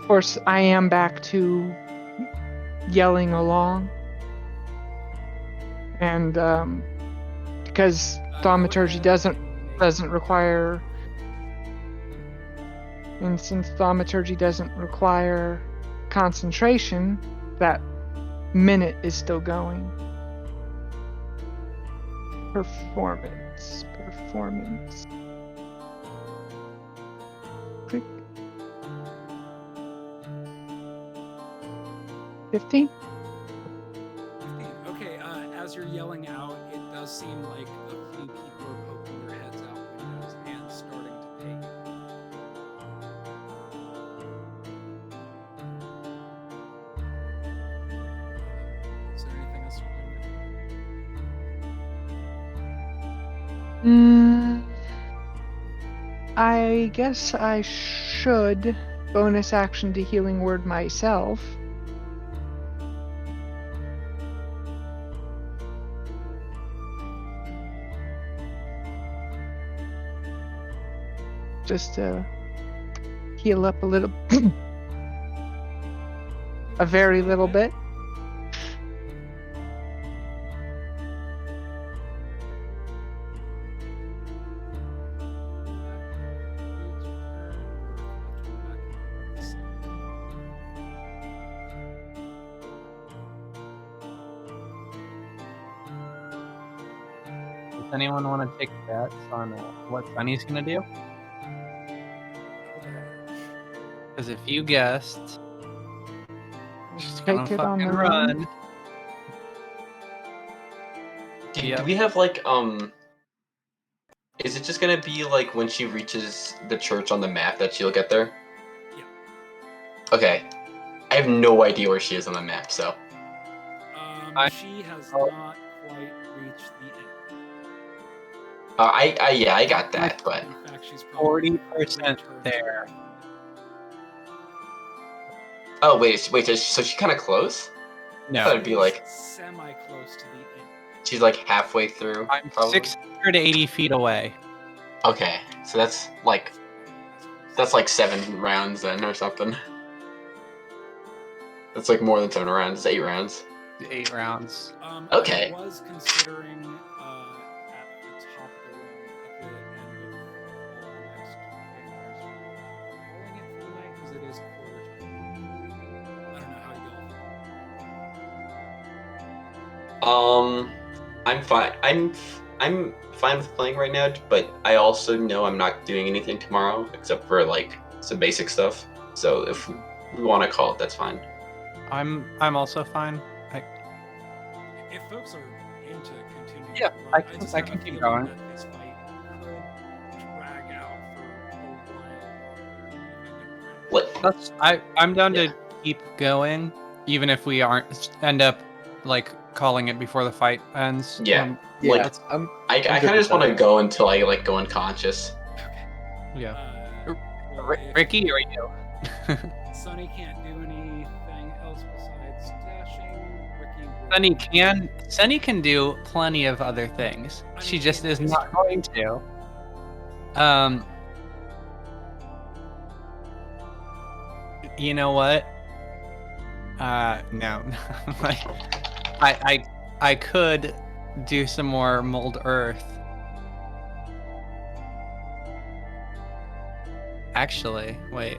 Of course, I am back to yelling along. And because thaumaturgy doesn't require, and since thaumaturgy doesn't require concentration, that minute is still going. Performance. Click. 15. 15. Okay, as you're yelling out, it does seem like a few people are poking their heads out windows and starting to pay you. Is there anything else you're doing? I guess I should bonus action to healing word myself. Just to heal up a little, a very little bit. Does anyone want to take bets on what Sunny's gonna do? Because if you guessed, she's gonna Take it on fucking the run. Do we have like is it just gonna be like when she reaches the church on the map that she'll get there? Yeah. Okay. I have no idea where she is on the map, so. She has not quite reached the end. I got that, but In fact, she's probably 40% 3 turns there. away. oh wait, so she's kind of close. I thought No, it'd be like semi-close to the end. she's like halfway through. I'm probably. 680 feet away. Okay, so that's like 7 rounds then, or something. That's like more than 7 rounds. It's 8 rounds. 8 rounds. Okay. I was considering at the top of the round, at the end of all the next campfires, calling it for the night because it is quarter to 8. I don't know how you all feel. I'm fine. I'm fine with playing right now, but I also know I'm not doing anything tomorrow except for like some basic stuff. So if we want to call it, that's fine. I'm also fine. If folks are into continuing, Yeah, to I run, can- just I have can a keep feeling going. that this fight could drag out for a while. What? I'm down Yeah. to keep going, even if we aren't end up like calling it before the fight ends. Yeah. Yeah, Like, let's- I good kind of with just want to that. go until I like go unconscious. Yeah. Well, if Ricky or you? Sonny can't do anything else besides dashing. Ricky will- Sunny can do plenty of other things. I She mean, just in is this not turn. going to. You know what? No. Like, I could do some more mold earth. Actually, wait.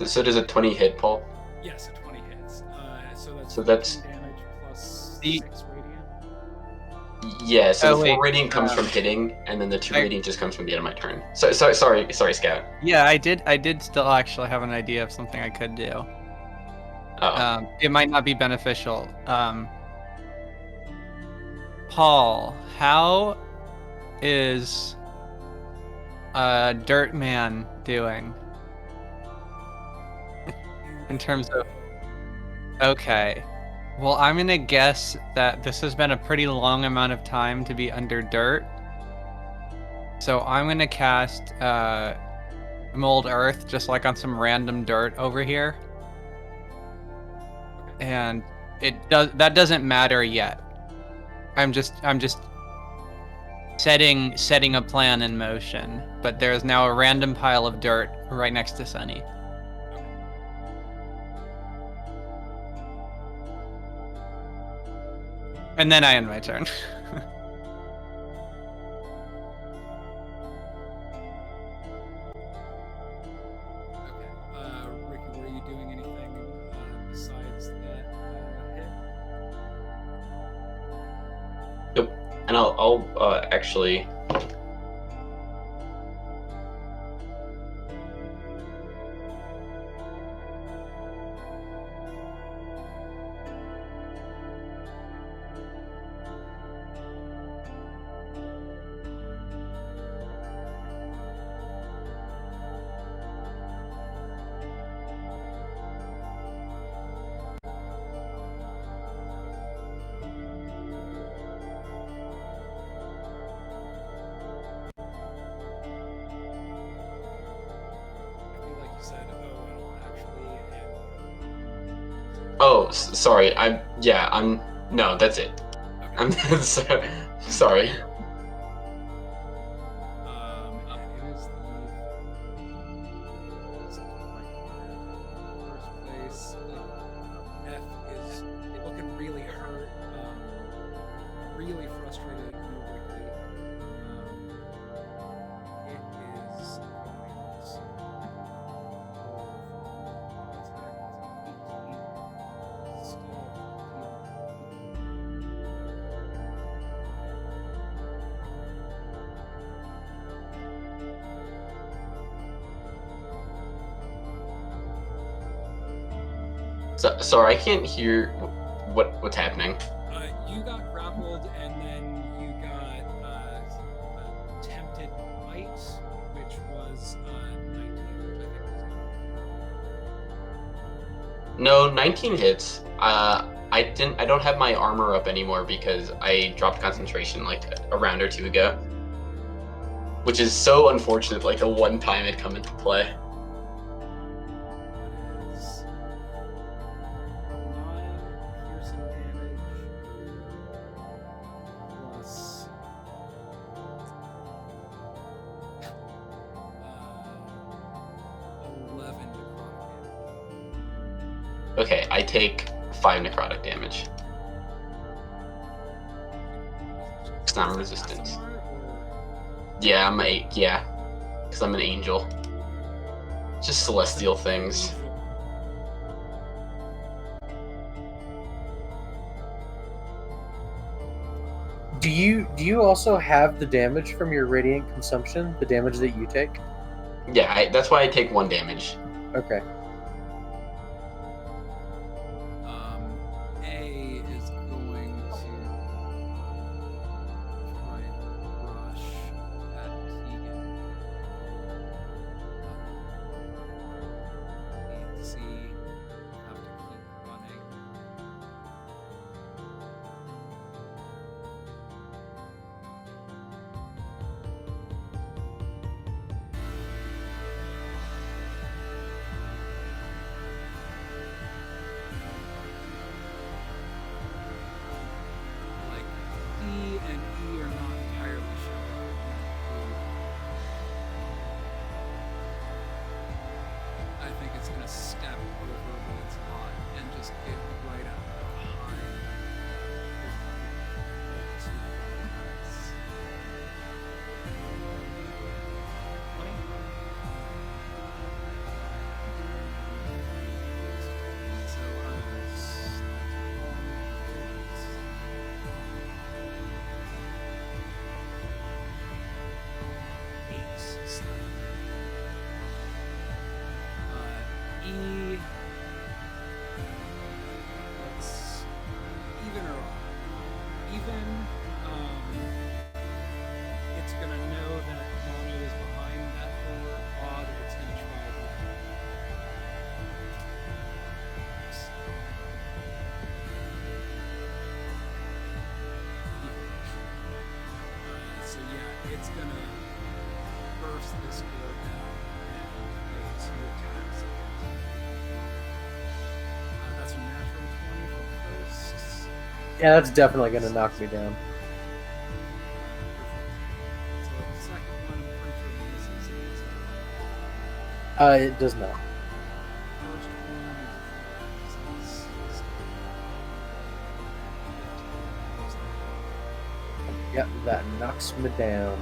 So does a 20 hit, Paul? Yes, a 20 hits. So that's- 15 damage plus The- 6 radiant. Yeah. So Oh, the 4 wait, radiant comes from hitting, and then the 2 I- radiant just comes from the end of my turn. So sorry, Scout. Yeah, I did still actually have an idea of something I could do. Oh. It might not be beneficial. Paul, how is Dirt Man doing? In terms of okay. Well, I'm gonna guess that this has been a pretty long amount of time to be under dirt. So I'm gonna cast Mold Earth just like on some random dirt over here. And that doesn't matter yet. I'm just setting a plan in motion. But there's now a random pile of dirt right next to Sunny. And then I end my turn. Okay. Ricky, were you doing anything besides that hit? And I'll actually. I feel like you said, oh, I don't actually. Oh, sorry. No, that's it. I'm sorry. And it is the first place. F is looking really hurt, really frustrated, no Ricky. It is going to attack 18 instead of 15. Sorry, I can't hear what's happening. You got grappled, and then you got attempted bite, which was 19, which I think was No, 19 hits. I don't have my armor up anymore because I dropped concentration like a round or two ago. which is so unfortunate. Like the one time it come into play. That is 9 piercing damage plus 11 necrotic damage. Okay, I take 5 necrotic damage. It's not resistance. Yeah, I'm because I'm an angel. Just celestial things. Do you also have the damage from your radiant consumption? The damage that you take? Yeah, that's why I take 1 damage. Okay. A is going to try and rush at Tegan. B, C have to keep running. Like D and E are not entirely sure. I think it's gonna step over when it's hot and just get right up behind. So E. Let's even or odd. Even. It's gonna know that Manu is behind that door. Odd, it's gonna try to. So yeah, it's gonna burst this door down and make 2 attacks. That's a natural 20 for the first. Yeah, that's definitely gonna knock me down. So the second one, preferably misses it. It does not. First one is Yep, that knocks me down.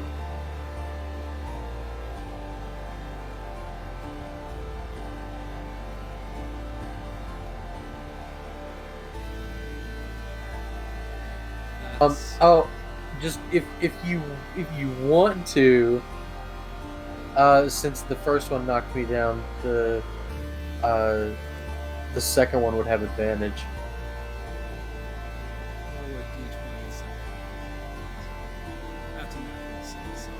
Oh, just if you want to, since the first one knocked me down, the second one would have advantage. roll a d20 second. That's a natural 6, so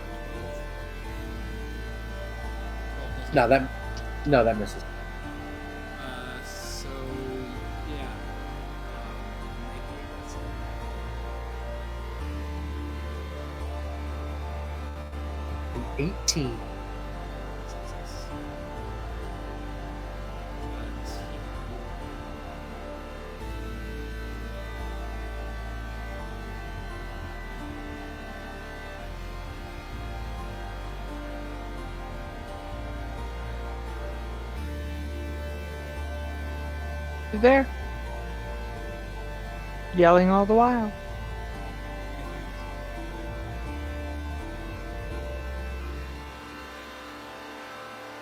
12. 12 doesn't That misses. So yeah, make it. So, 18. success. You there? Yelling all the while.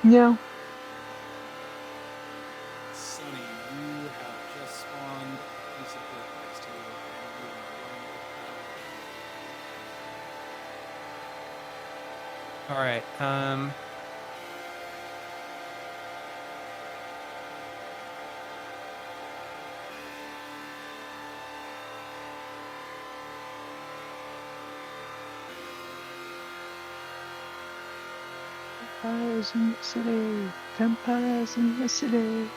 No. Sunny, you have just spawned a piece of dirt next to you, and you are running with All right. Vampires in the city. Vampires in the city.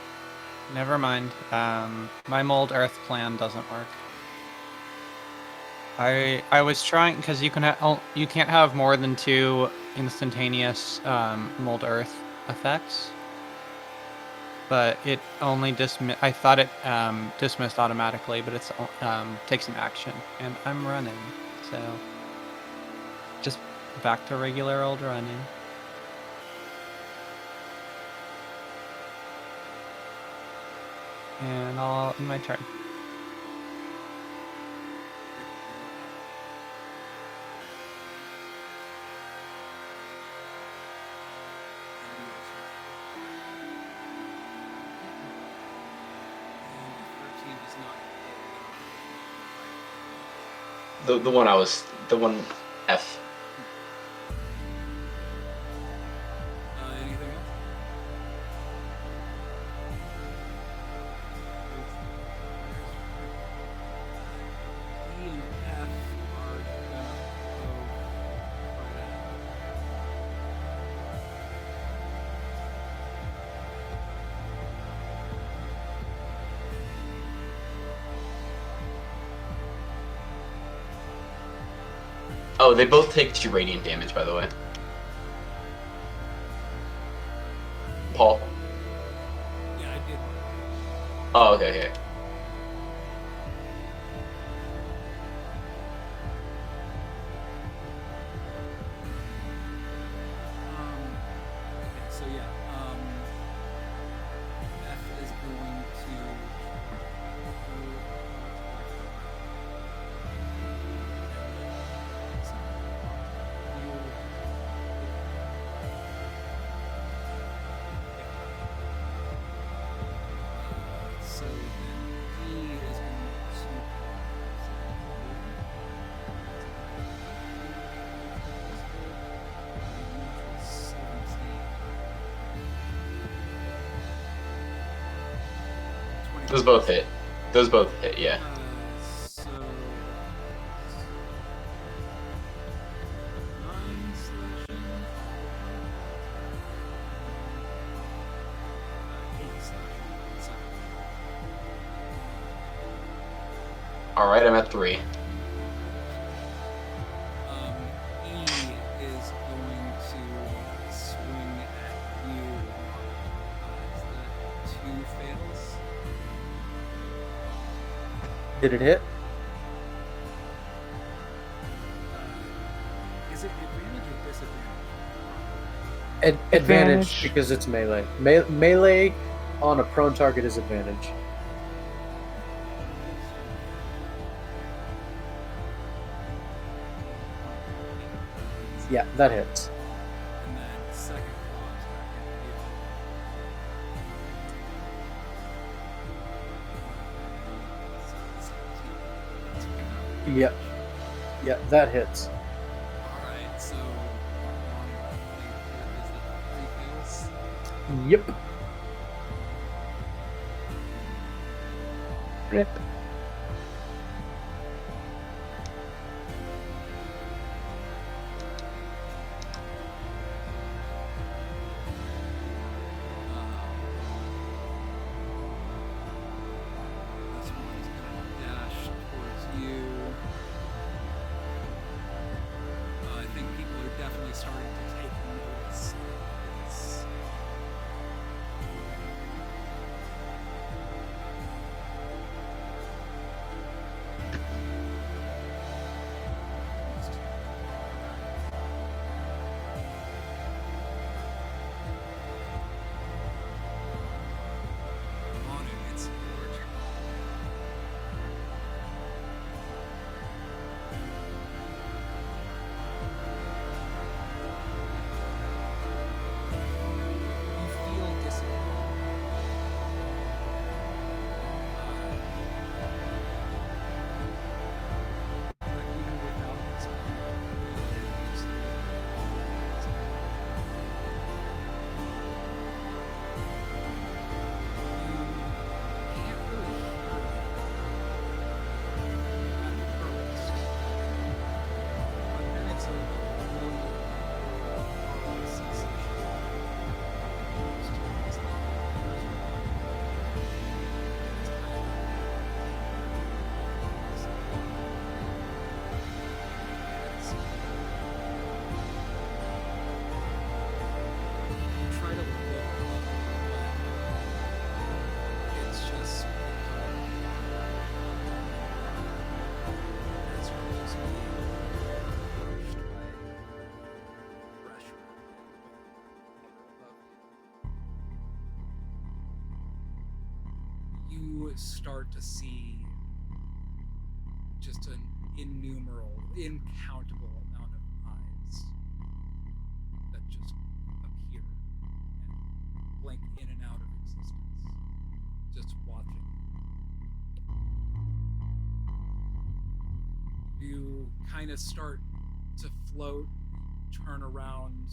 Never mind. My mold earth plan doesn't work. I was trying because you can't have more than 2 instantaneous mold earth effects, but it only I thought it dismissed automatically, but it's takes an action, and I'm running, so just back to regular old running. And I'll end my turn. The one F. Anything else? E and F are gonna both try to. Oh, they both take 2 radiant damage, by the way. Paul. Yeah, I did. Oh, okay. Okay, so yeah, F is going to. So then E is going to. Those both hit. Those both hit, yeah. So 9 slashing. 8 slashing. So, Alright, I'm at 3. E is going to swing at you. Is that 2 fails? Did it hit? Is it advantage or disadvantage? Advantage Advantage. because it's melee. Melee on a prone target is advantage. Yeah, that hits. And then second claw attack at you. Yep. Yep, that hits. Alright, so is that 3 fails? Yep. Rip. This one's gonna dash towards you. I think people are definitely starting to take notice of this. you start to see just an incountable amount of eyes that just appear and blink in and out of existence, just watching. You kind of start to float, turn around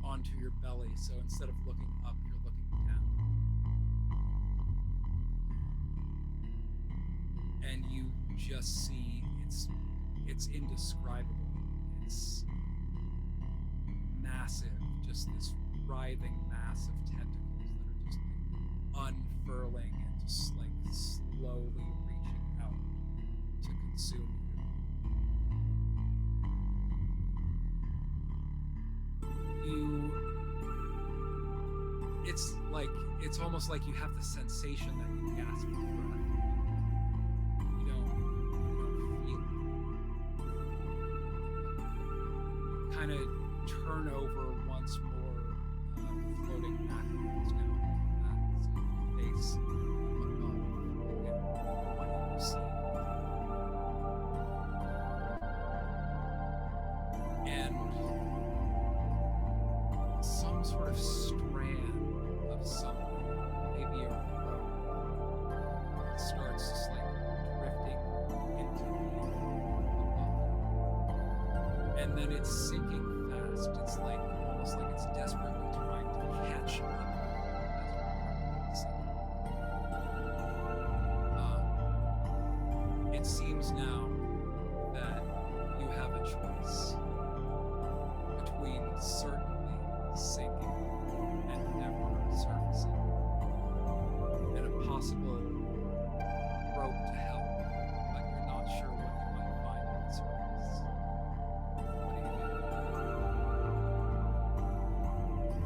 onto your belly, so instead of looking up, you're looking down. And you just see it's indescribable. It's massive, just this writhing mass of tentacles that are just like unfurling and just like slowly reaching out to consume you. It's almost like you have the sensation that you gasp for breath. You don't feel it. Kind of turn over once more, floating backwards now. So your face above what you see. And some sort of strand of something, maybe a rope, starts just like drifting into the air above. And then it's sinking fast. It's like almost like it's desperately trying to catch up as it's it seems now that you have a choice between certainly sinking and never surfacing, and a possible rope to help, but you're not sure what you might find on the surface. What do you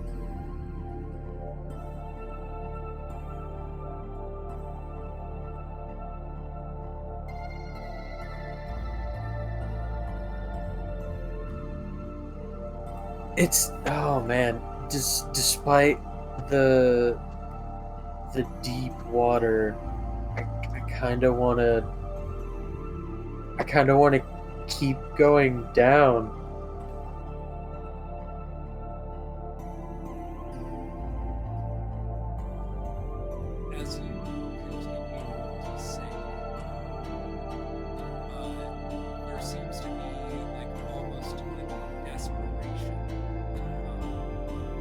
do? It's oh man, just despite the deep water, I kind of want to keep going down. As you continue to sink, there seems to be like almost like desperation.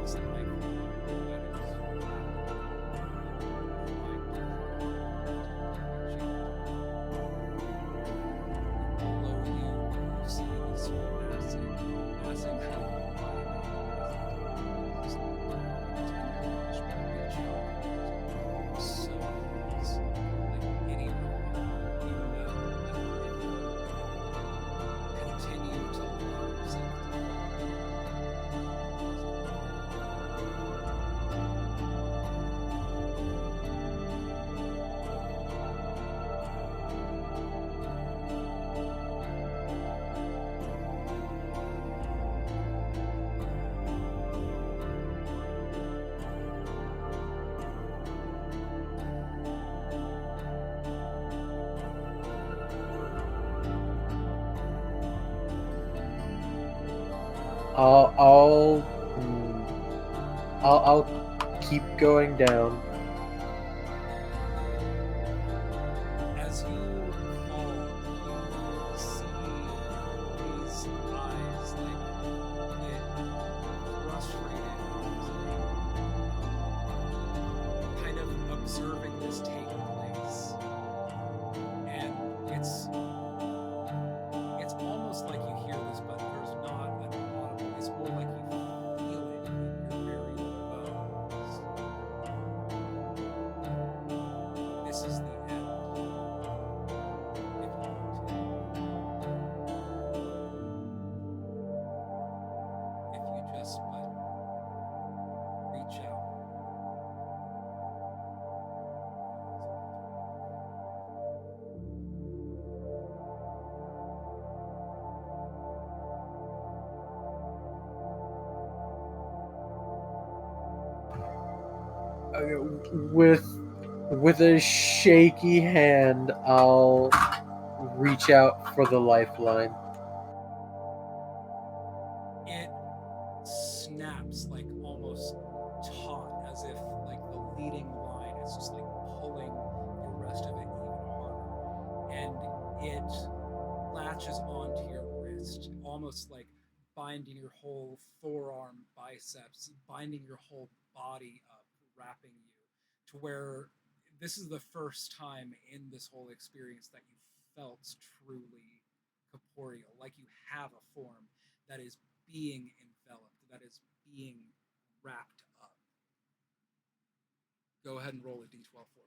Some like below you, you see this massive I'll keep going down. As you fall, you see these eyes like it frustrated, kind of observing this taking place, and it's almost like you hear this, but there's not an audible. It's more like you feel it in your very bones. This is the end. If you just but reach out. With With a shaky hand, I'll reach out for the lifeline. It snaps like almost taut, as if like the leading line is just like pulling the rest of it even harder, and it latches onto your wrist, almost like binding your whole forearm, biceps, binding your whole body up, wrapping you to where this is the first time in this whole experience that you felt truly corporeal, like you have a form that is being enveloped, that is being wrapped up. Go ahead and roll a d12 for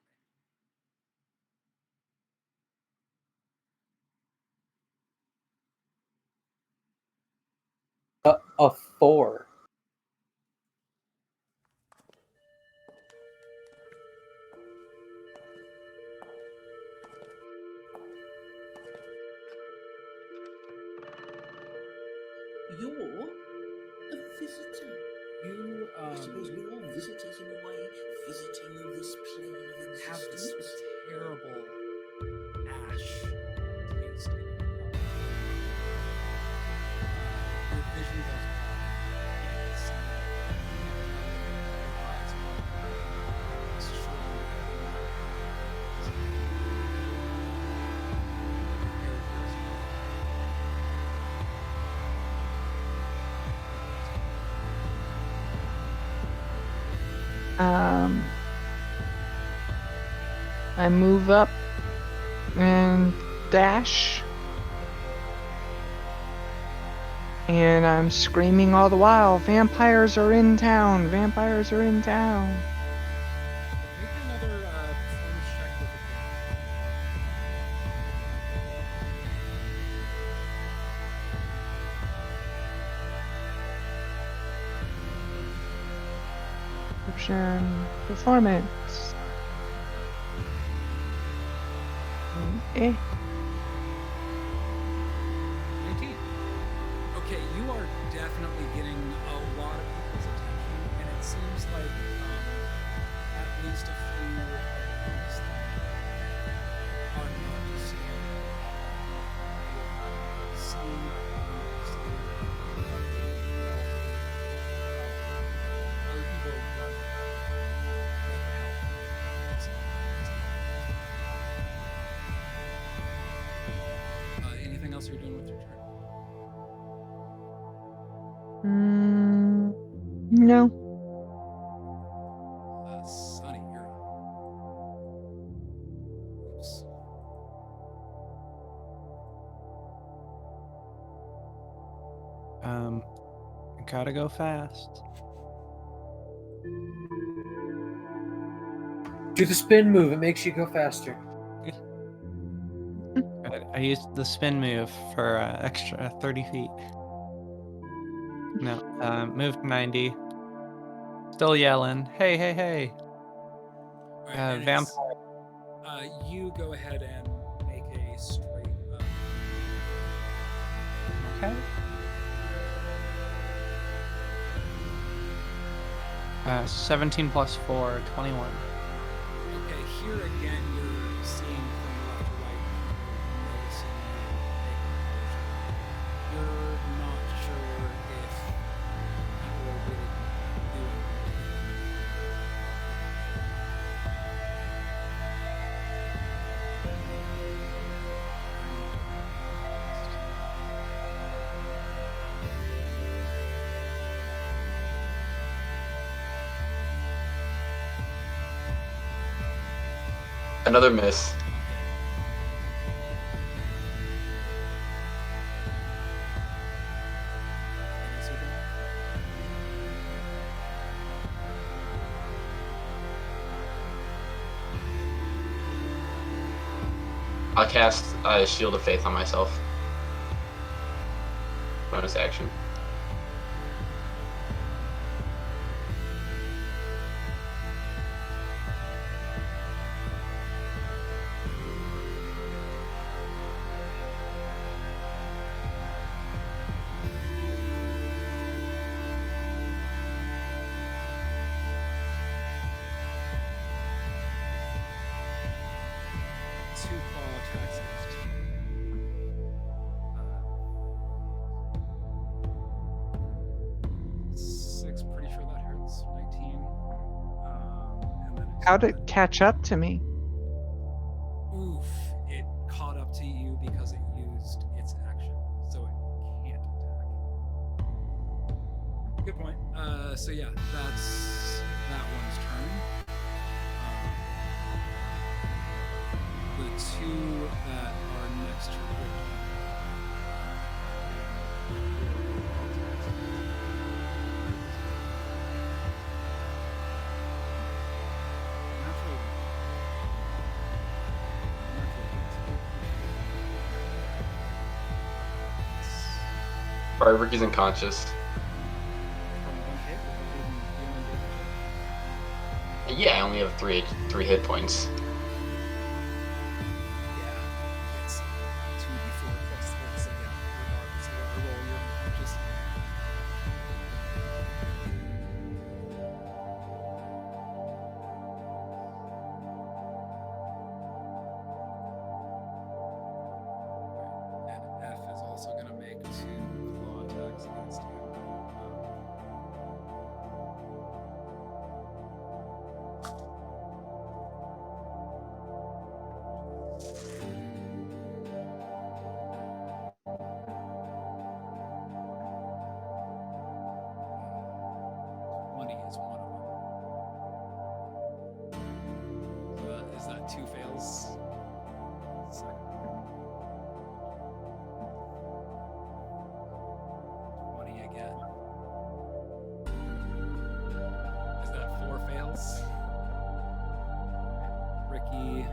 me. A 4. You're a visitor. You I suppose we're all visitors in a way, visiting this plane of have this existence. terrible ash taste in your mouth. Your vision goes black. You can't see your eyes are it's surely I move up and dash. And I'm screaming all the while, vampires are in town, vampires are in town. make another performance check with Perception, performance. Eh. 19. Okay, you are definitely getting a lot of people's attention, and it seems like at least a few of those that are not just standing. Seeing other people run. Anything else you're doing with your turn? No. Sunny, you're up. Oops. I gotta go fast. Do the spin move, it makes you go faster. I used the spin move for extra 30 feet. No, moved 90. Still yelling, hey, hey, hey. All right, and Vampire. you go ahead and make a straight. Okay. 17 plus 4, 21. Okay, here again, you're seeing from left to right, noticing you make a motion. You're not sure if people are really doing Another miss. I'll cast Shield of Faith on myself. Bonus action. How'd it catch up to me? Oof! It caught up to you because it used its action, so it can't attack. Good point. So yeah, that's that one's turn. The two that are next to Ricky. Sorry, Ricky's unconscious. Yeah, I only have three hit points. Yeah, it's 2d4 plus 6 again, regardless of what roll you're unconscious. And F is also going to make 2 claw attacks against you. Money is one of them. Is that 2 fails? Second. 20 again. Is that 4 fails? Ricky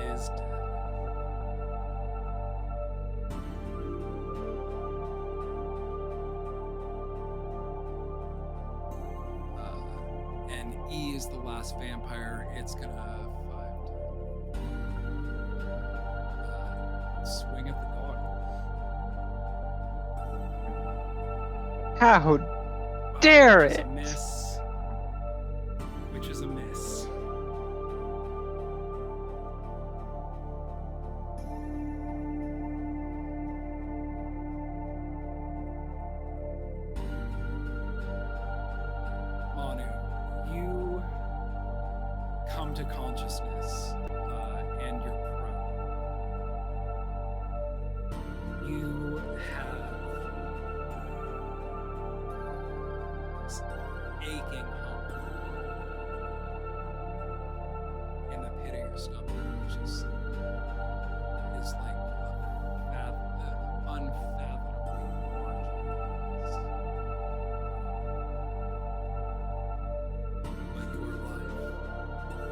is dead. And E is the last vampire. It's gonna 5 swing at the dog. How dare Which is a it? miss. Which is a miss. Manu, you come to consciousness and you're prone. You have this aching hunger in the pit of your stomach, which is like unfathomably large. But you are alive,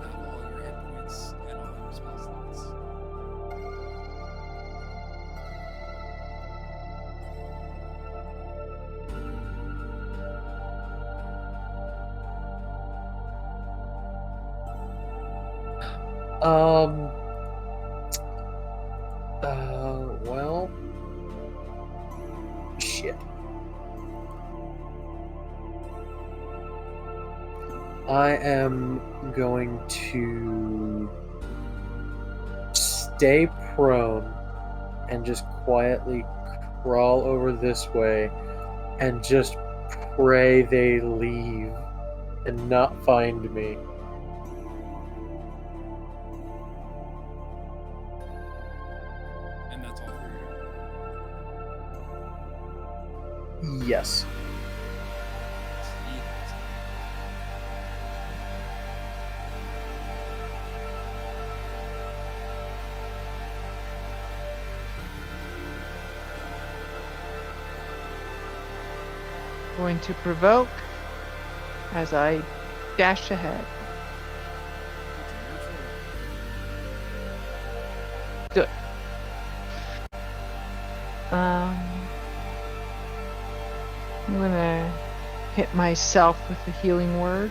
have all your hit points and all your spell slots. Well, shit. I am going to stay prone and just quietly crawl over this way and just pray they leave and not find me. And that's all for you. Yes. Going to provoke as I dash ahead. Good. I'm gonna hit myself with the healing word.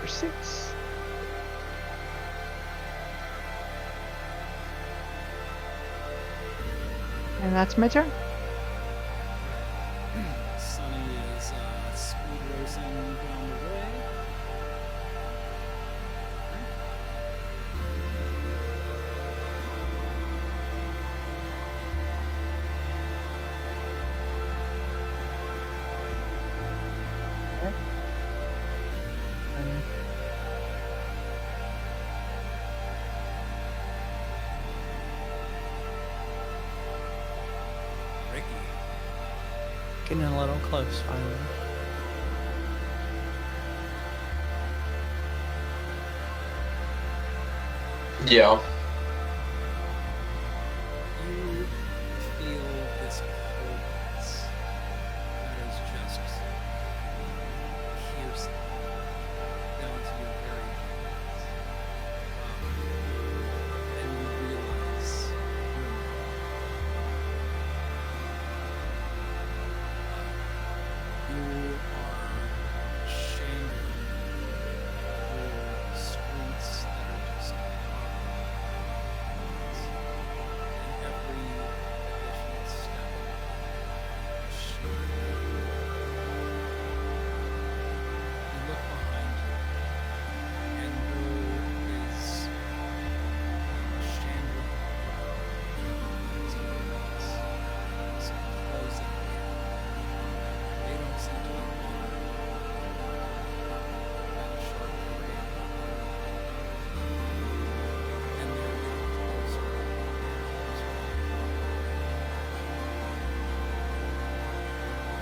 For 6. And that's my turn. Sunny is speed racing down the way. Getting a little close finally. Yeah. You feel this coldness that is just piercing down to your very bones. And you realize you are shambled through streets that are just and every additional step you look behind you and there is a shambling crowd some closing in. They don't seem to be at a sharp parade and they're getting closer.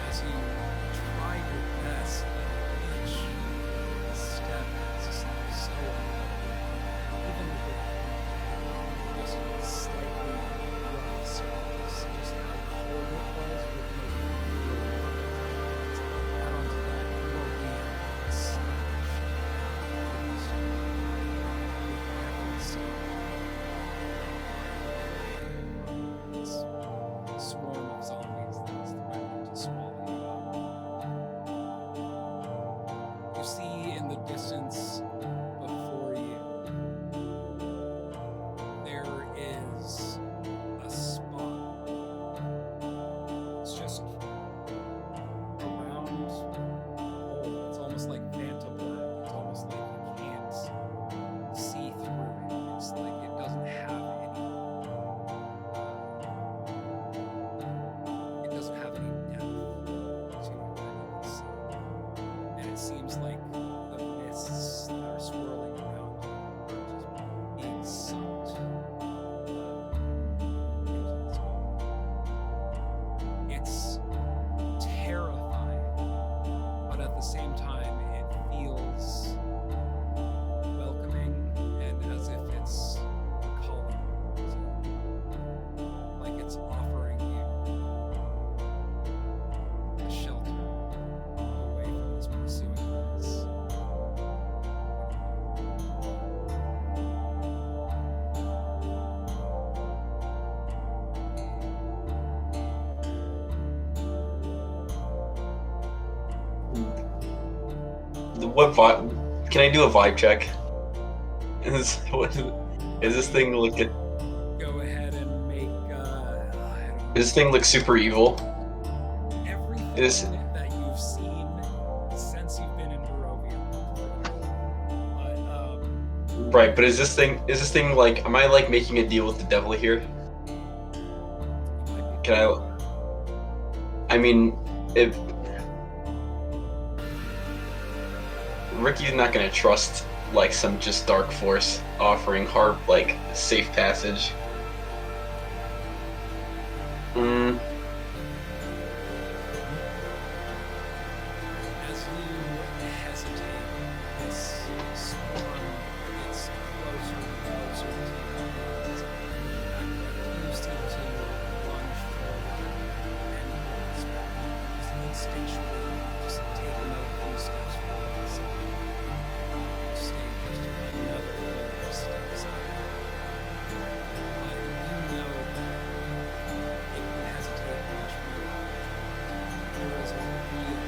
As you try your best to reach the step that's so even with just slightly rough surface, just how cold it was would make you feel add on to that you are being slashed with every step. This swarm of zombies that is threatening to swallow you. You see in the distance before you, there is a spot. It's just a round hole. It's almost like Vanta Black. It's almost like you can't see through it. It's like it doesn't have any depth to it that you can see. And it seems like the mists that are swirling around you are just being sucked into this hole. It's terrifying, but at the same time, it feels welcoming and as if it's calling to you. Like it's offering you a shelter away from this pursuing menace. What vibe? Can I do a vibe check? Is this thing look at? Go ahead and make, I don't Does this thing look super evil? know, everything Is- that you've seen since you've been in Barovia. But, Right, but is this thing like? Am I like making a deal with the devil here? Can I mean, if Ricky's not gonna trust like some just dark force offering Harp like safe passage. As you hesitate, this swarm gets closer and closer to you. You seem to lunge forward and just instinctually just take another few steps forward. Stay just another few steps out. But you know it can hesitate much more. There is a real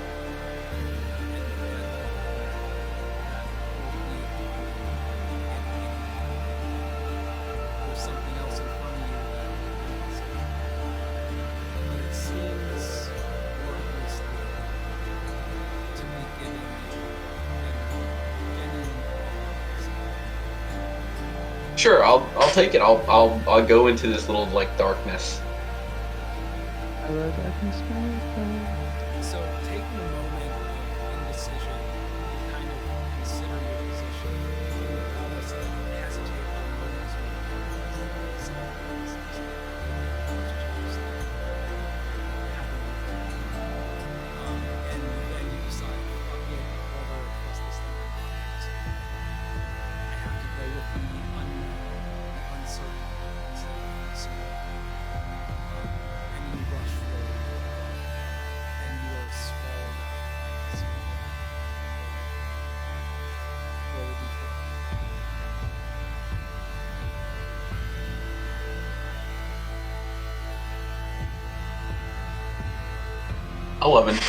there's something else in front of you that is, but it seems wordlessly to be giving you a genuine pause. Sure, I'll take it. I'll go into this little like darkness. Hello, darkness, my friend. So taking a moment of indecision, kind of consider your position, almost hesitate for a moment as well. 11.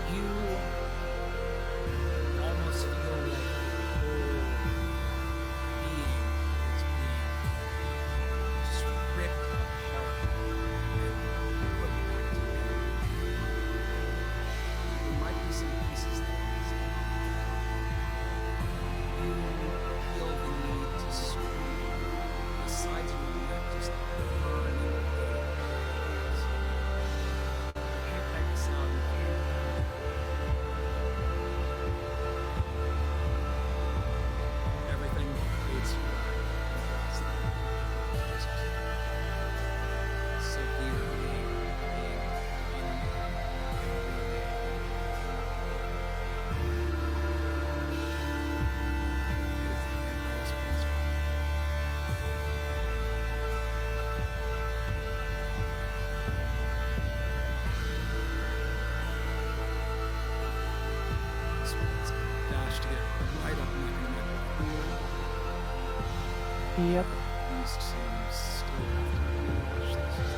You almost feel like your whole being is being stripped apart and put back together. There might be some pieces that are missing. You feel the need to scream. The sides of your neck just burn and ache. You can't make a sound. You can't. Everything fades to black. Just severe pain being unnamed. Sweat's dashed to get right up in the neck. Yep. Used to still have to watch this.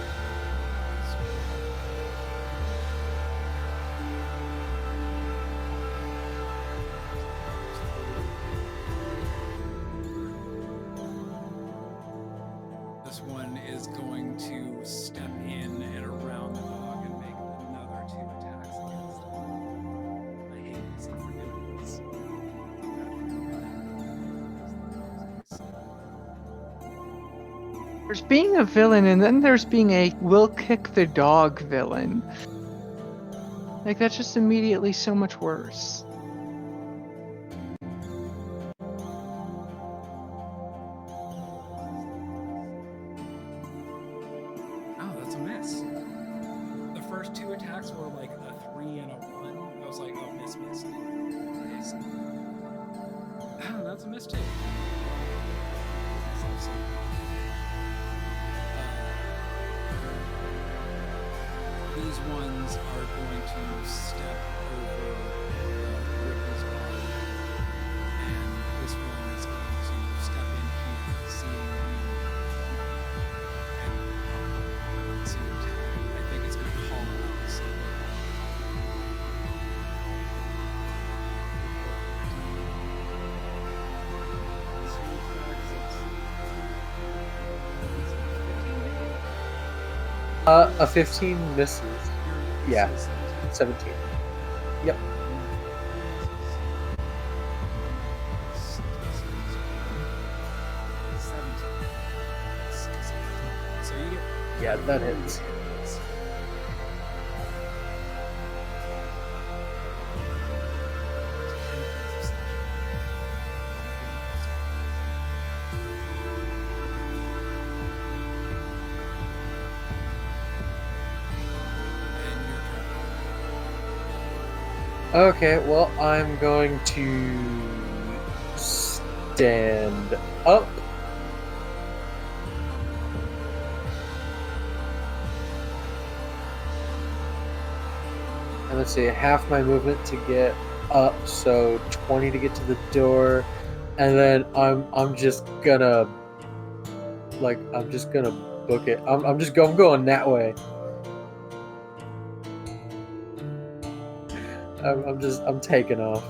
This one is going to step in and around the dog and make another 2 attacks against it. I hate these unforgivables. There's being a villain, and then there's being a will kick the dog villain. Like, that's just immediately so much worse. Oh, that's a miss. The first 2 attacks were like a 3 and a 1. I was like, oh, miss. Nice. Oh, that's a miss too. These ones are going to step over Ripple's body, and this one is going to step in here, seeing you, and see what I think it's going to call out. So. A 15 misses. Yeah, 17. Yep. So you get Yeah, that hits. Okay, well, I'm going to stand up. And let's see, half my movement to get up, so 20 to get to the door, and then I'm just gonna book it. I'm going that way. I'm taking off.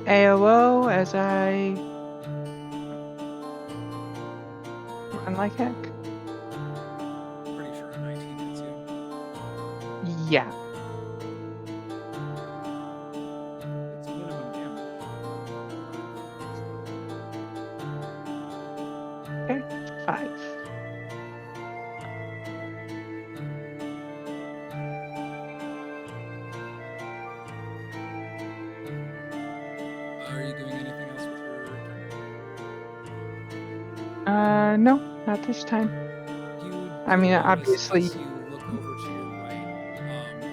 AOO as I run like heck. pretty sure a 19 hits you. Yeah. It's minimum damage. Okay. 5. Are you doing anything else with your turn? No, not this time. You I mean, notice obviously- as you look over to your right,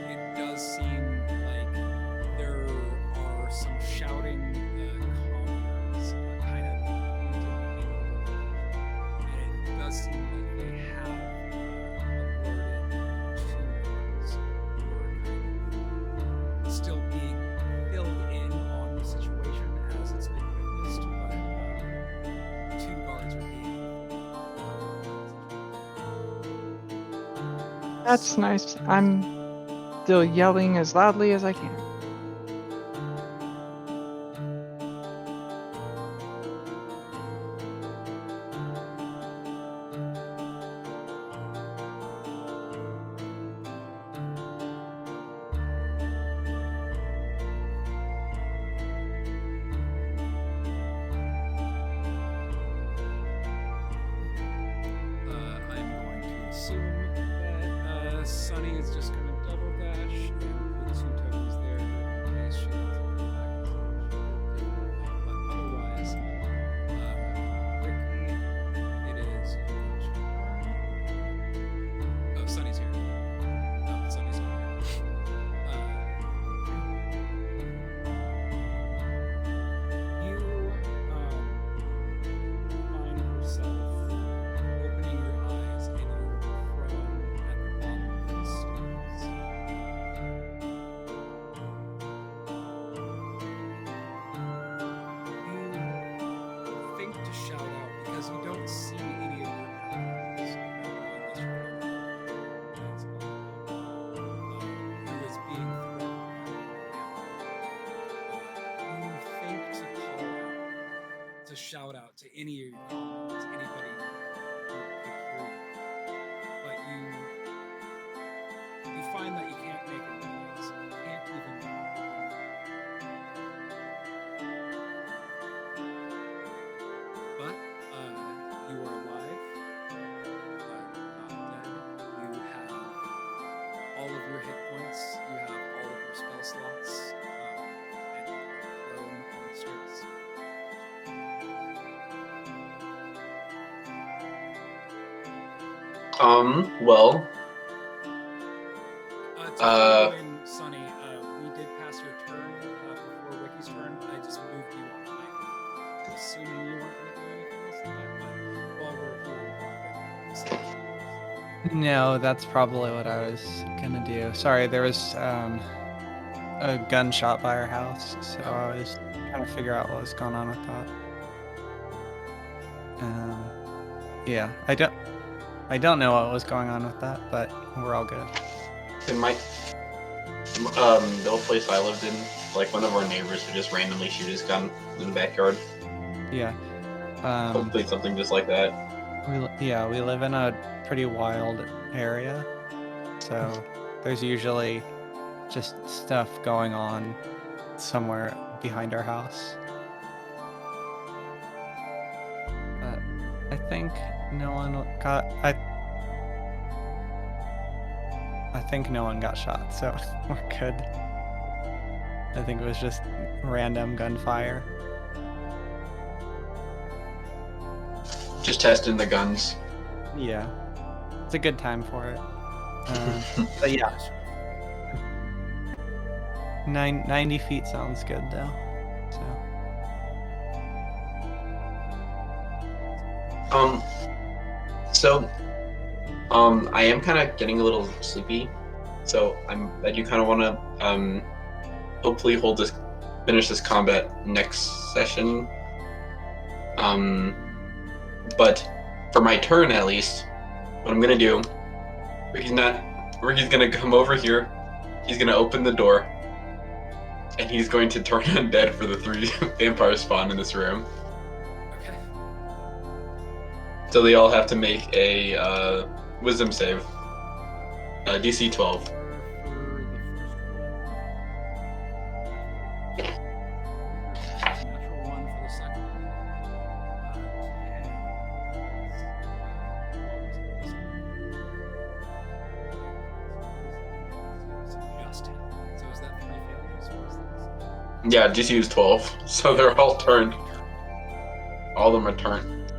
it does seem like there are some shouting commoners kind of moving inward, and it does seem like they have alerted two guards who are kind of still being filled in on the situation as it's been witnessed, but two guards are being That's nice. I'm still yelling as loudly as I can. I'm going to assume that Sunny is just going to double dash and put two tokens there in case she wants to come back. But otherwise, quickly, it is your turn. Oh, Sunny's here. No, Sunny's not here. You find yourself opening your eyes and you're prone at the bottom of the stairs. You think to shout out because you don't see any of your allies unless you're who is being thrown. You think to call out, to shout out to any of your comrades, anybody who could hear you, but you find that you can't make a noise. You can't even move. But you are alive. Not dead. You have all of your hit points. You have all of your spell slots, and you are prone on the stairs. Well, To in Sunny, we did pass your turn before Ricky's turn. I just moved you up. I'm assuming you weren't going to do anything else than that, but while we're here, No, that's probably what I was gonna do. Sorry, there was a gunshot by our house, so I was trying to figure out what was going on with that. Yeah, I don't know what was going on with that, but we're all good. in the old place I lived in, like one of our neighbors would just randomly shoot his gun in the backyard. Yeah. Hopefully something just like that. We live in a pretty wild area, so there's usually just stuff going on somewhere behind our house. But I think no one got. I think no one got shot, so we're good. I think it was just random gunfire. Just testing the guns. Yeah, it's a good time for it. But yeah, 90 feet sounds good though. So. I am kind of getting a little sleepy, so I do kind of want to hopefully finish this combat next session. But for my turn at least, what I'm gonna do, Ricky's gonna come over here, he's gonna open the door, and he's going to turn undead for the 3 vampires spawn in this room. Okay. So they all have to make a wisdom save. DC 12. For the first natural one for the second one. 10. Just 10. So is that 3 failures? Yeah, DC is 12. So they're all turned. All of them are turned.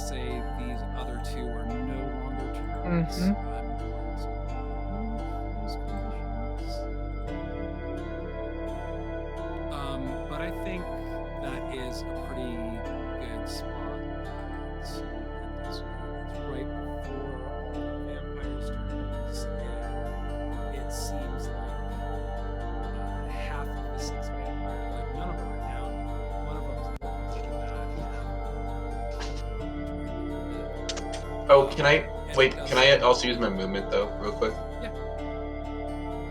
say these other two are no longer targets, I'm going to remove those conditions. But I think that is a pretty good spot to end this one. It's right before all the vampires' turns, and it seems like half of the 6 vampires, like none of them are down. One of them's looking bad. Oh, can I wait? Can I also use my movement though, real quick? Yeah.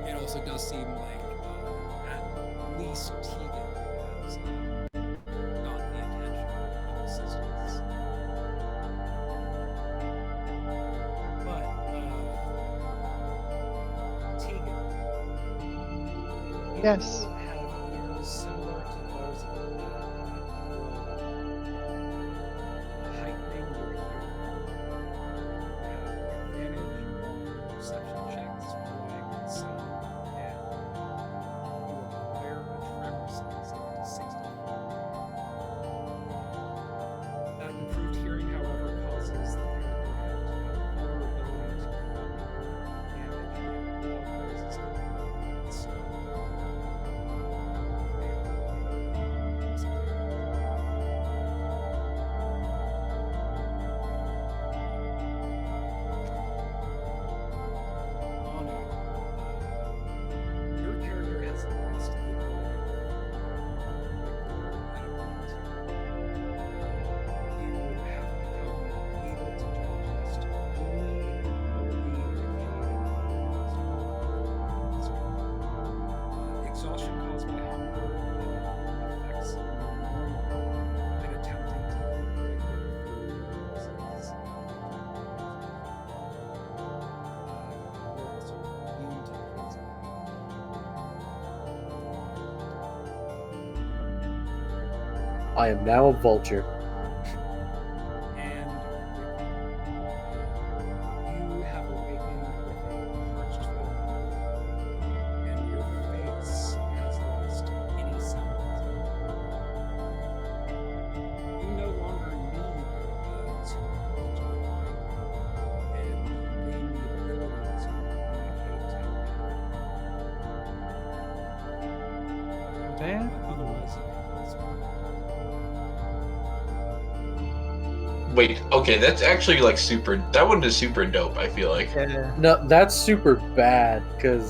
It also does seem like at least Tegan has got the attention of assistants. But Tegan, you Yes. have ears similar to those of a man heightening your hearing. Have advantage on perception checks relating to sound, and you acquire a tremor sense up to 60. That improved hearing, however, causes the character to have vulnerability to damage and water resistant. So Manu, your character has lost the ability you have become able to digest only exhaustion caused by hunger affects normal when attempting to eat regular food sources. You're also immune to poison. I am now a vulture. And you have awakened with a parched throat, and your face has lost any semblance of color. You no longer need to eat and you gain the ability to communicate telepathically. Damn. But otherwise, you cannot speak. Wait, okay, that's actually like super. That one is super dope. I feel like. Yeah. No, that's super bad because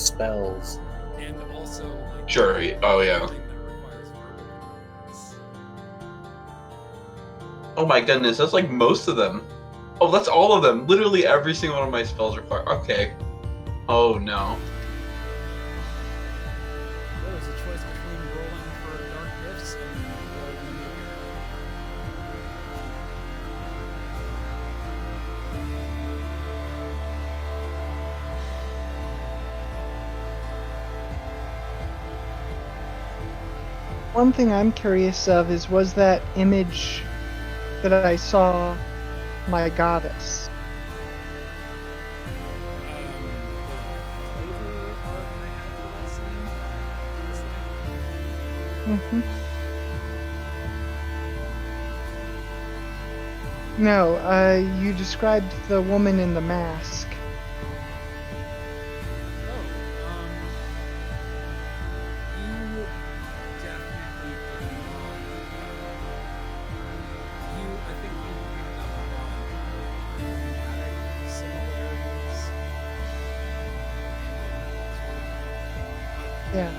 spells. And also, like, Sure. Oh yeah. something that requires verbal commands. Oh my goodness, that's like most of them. Oh, that's all of them. Literally every single one of my spells require. Okay. Oh no. There was a choice between rolling for dark gifts and rolling a meteor. One thing I'm curious of is, was that image that I saw my goddess? Flavor art I had last night. Mm-hmm. No, you described the woman in the mask. You definitely did not. I think you picked up on thematic similarities. Yeah.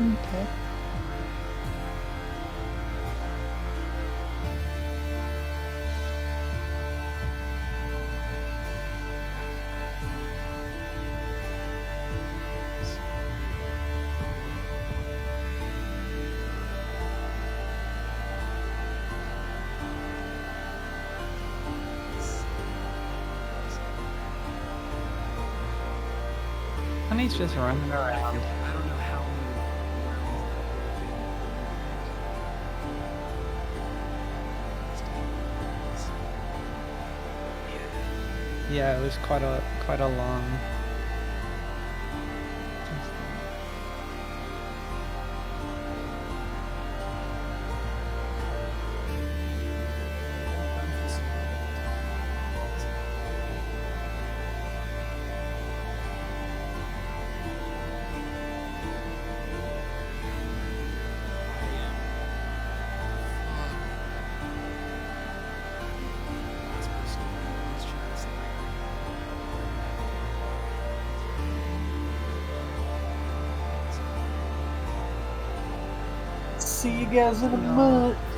Okay. Honey's just running around. I don't know how many rounds Yeah, it was quite a long. See you guys in a month.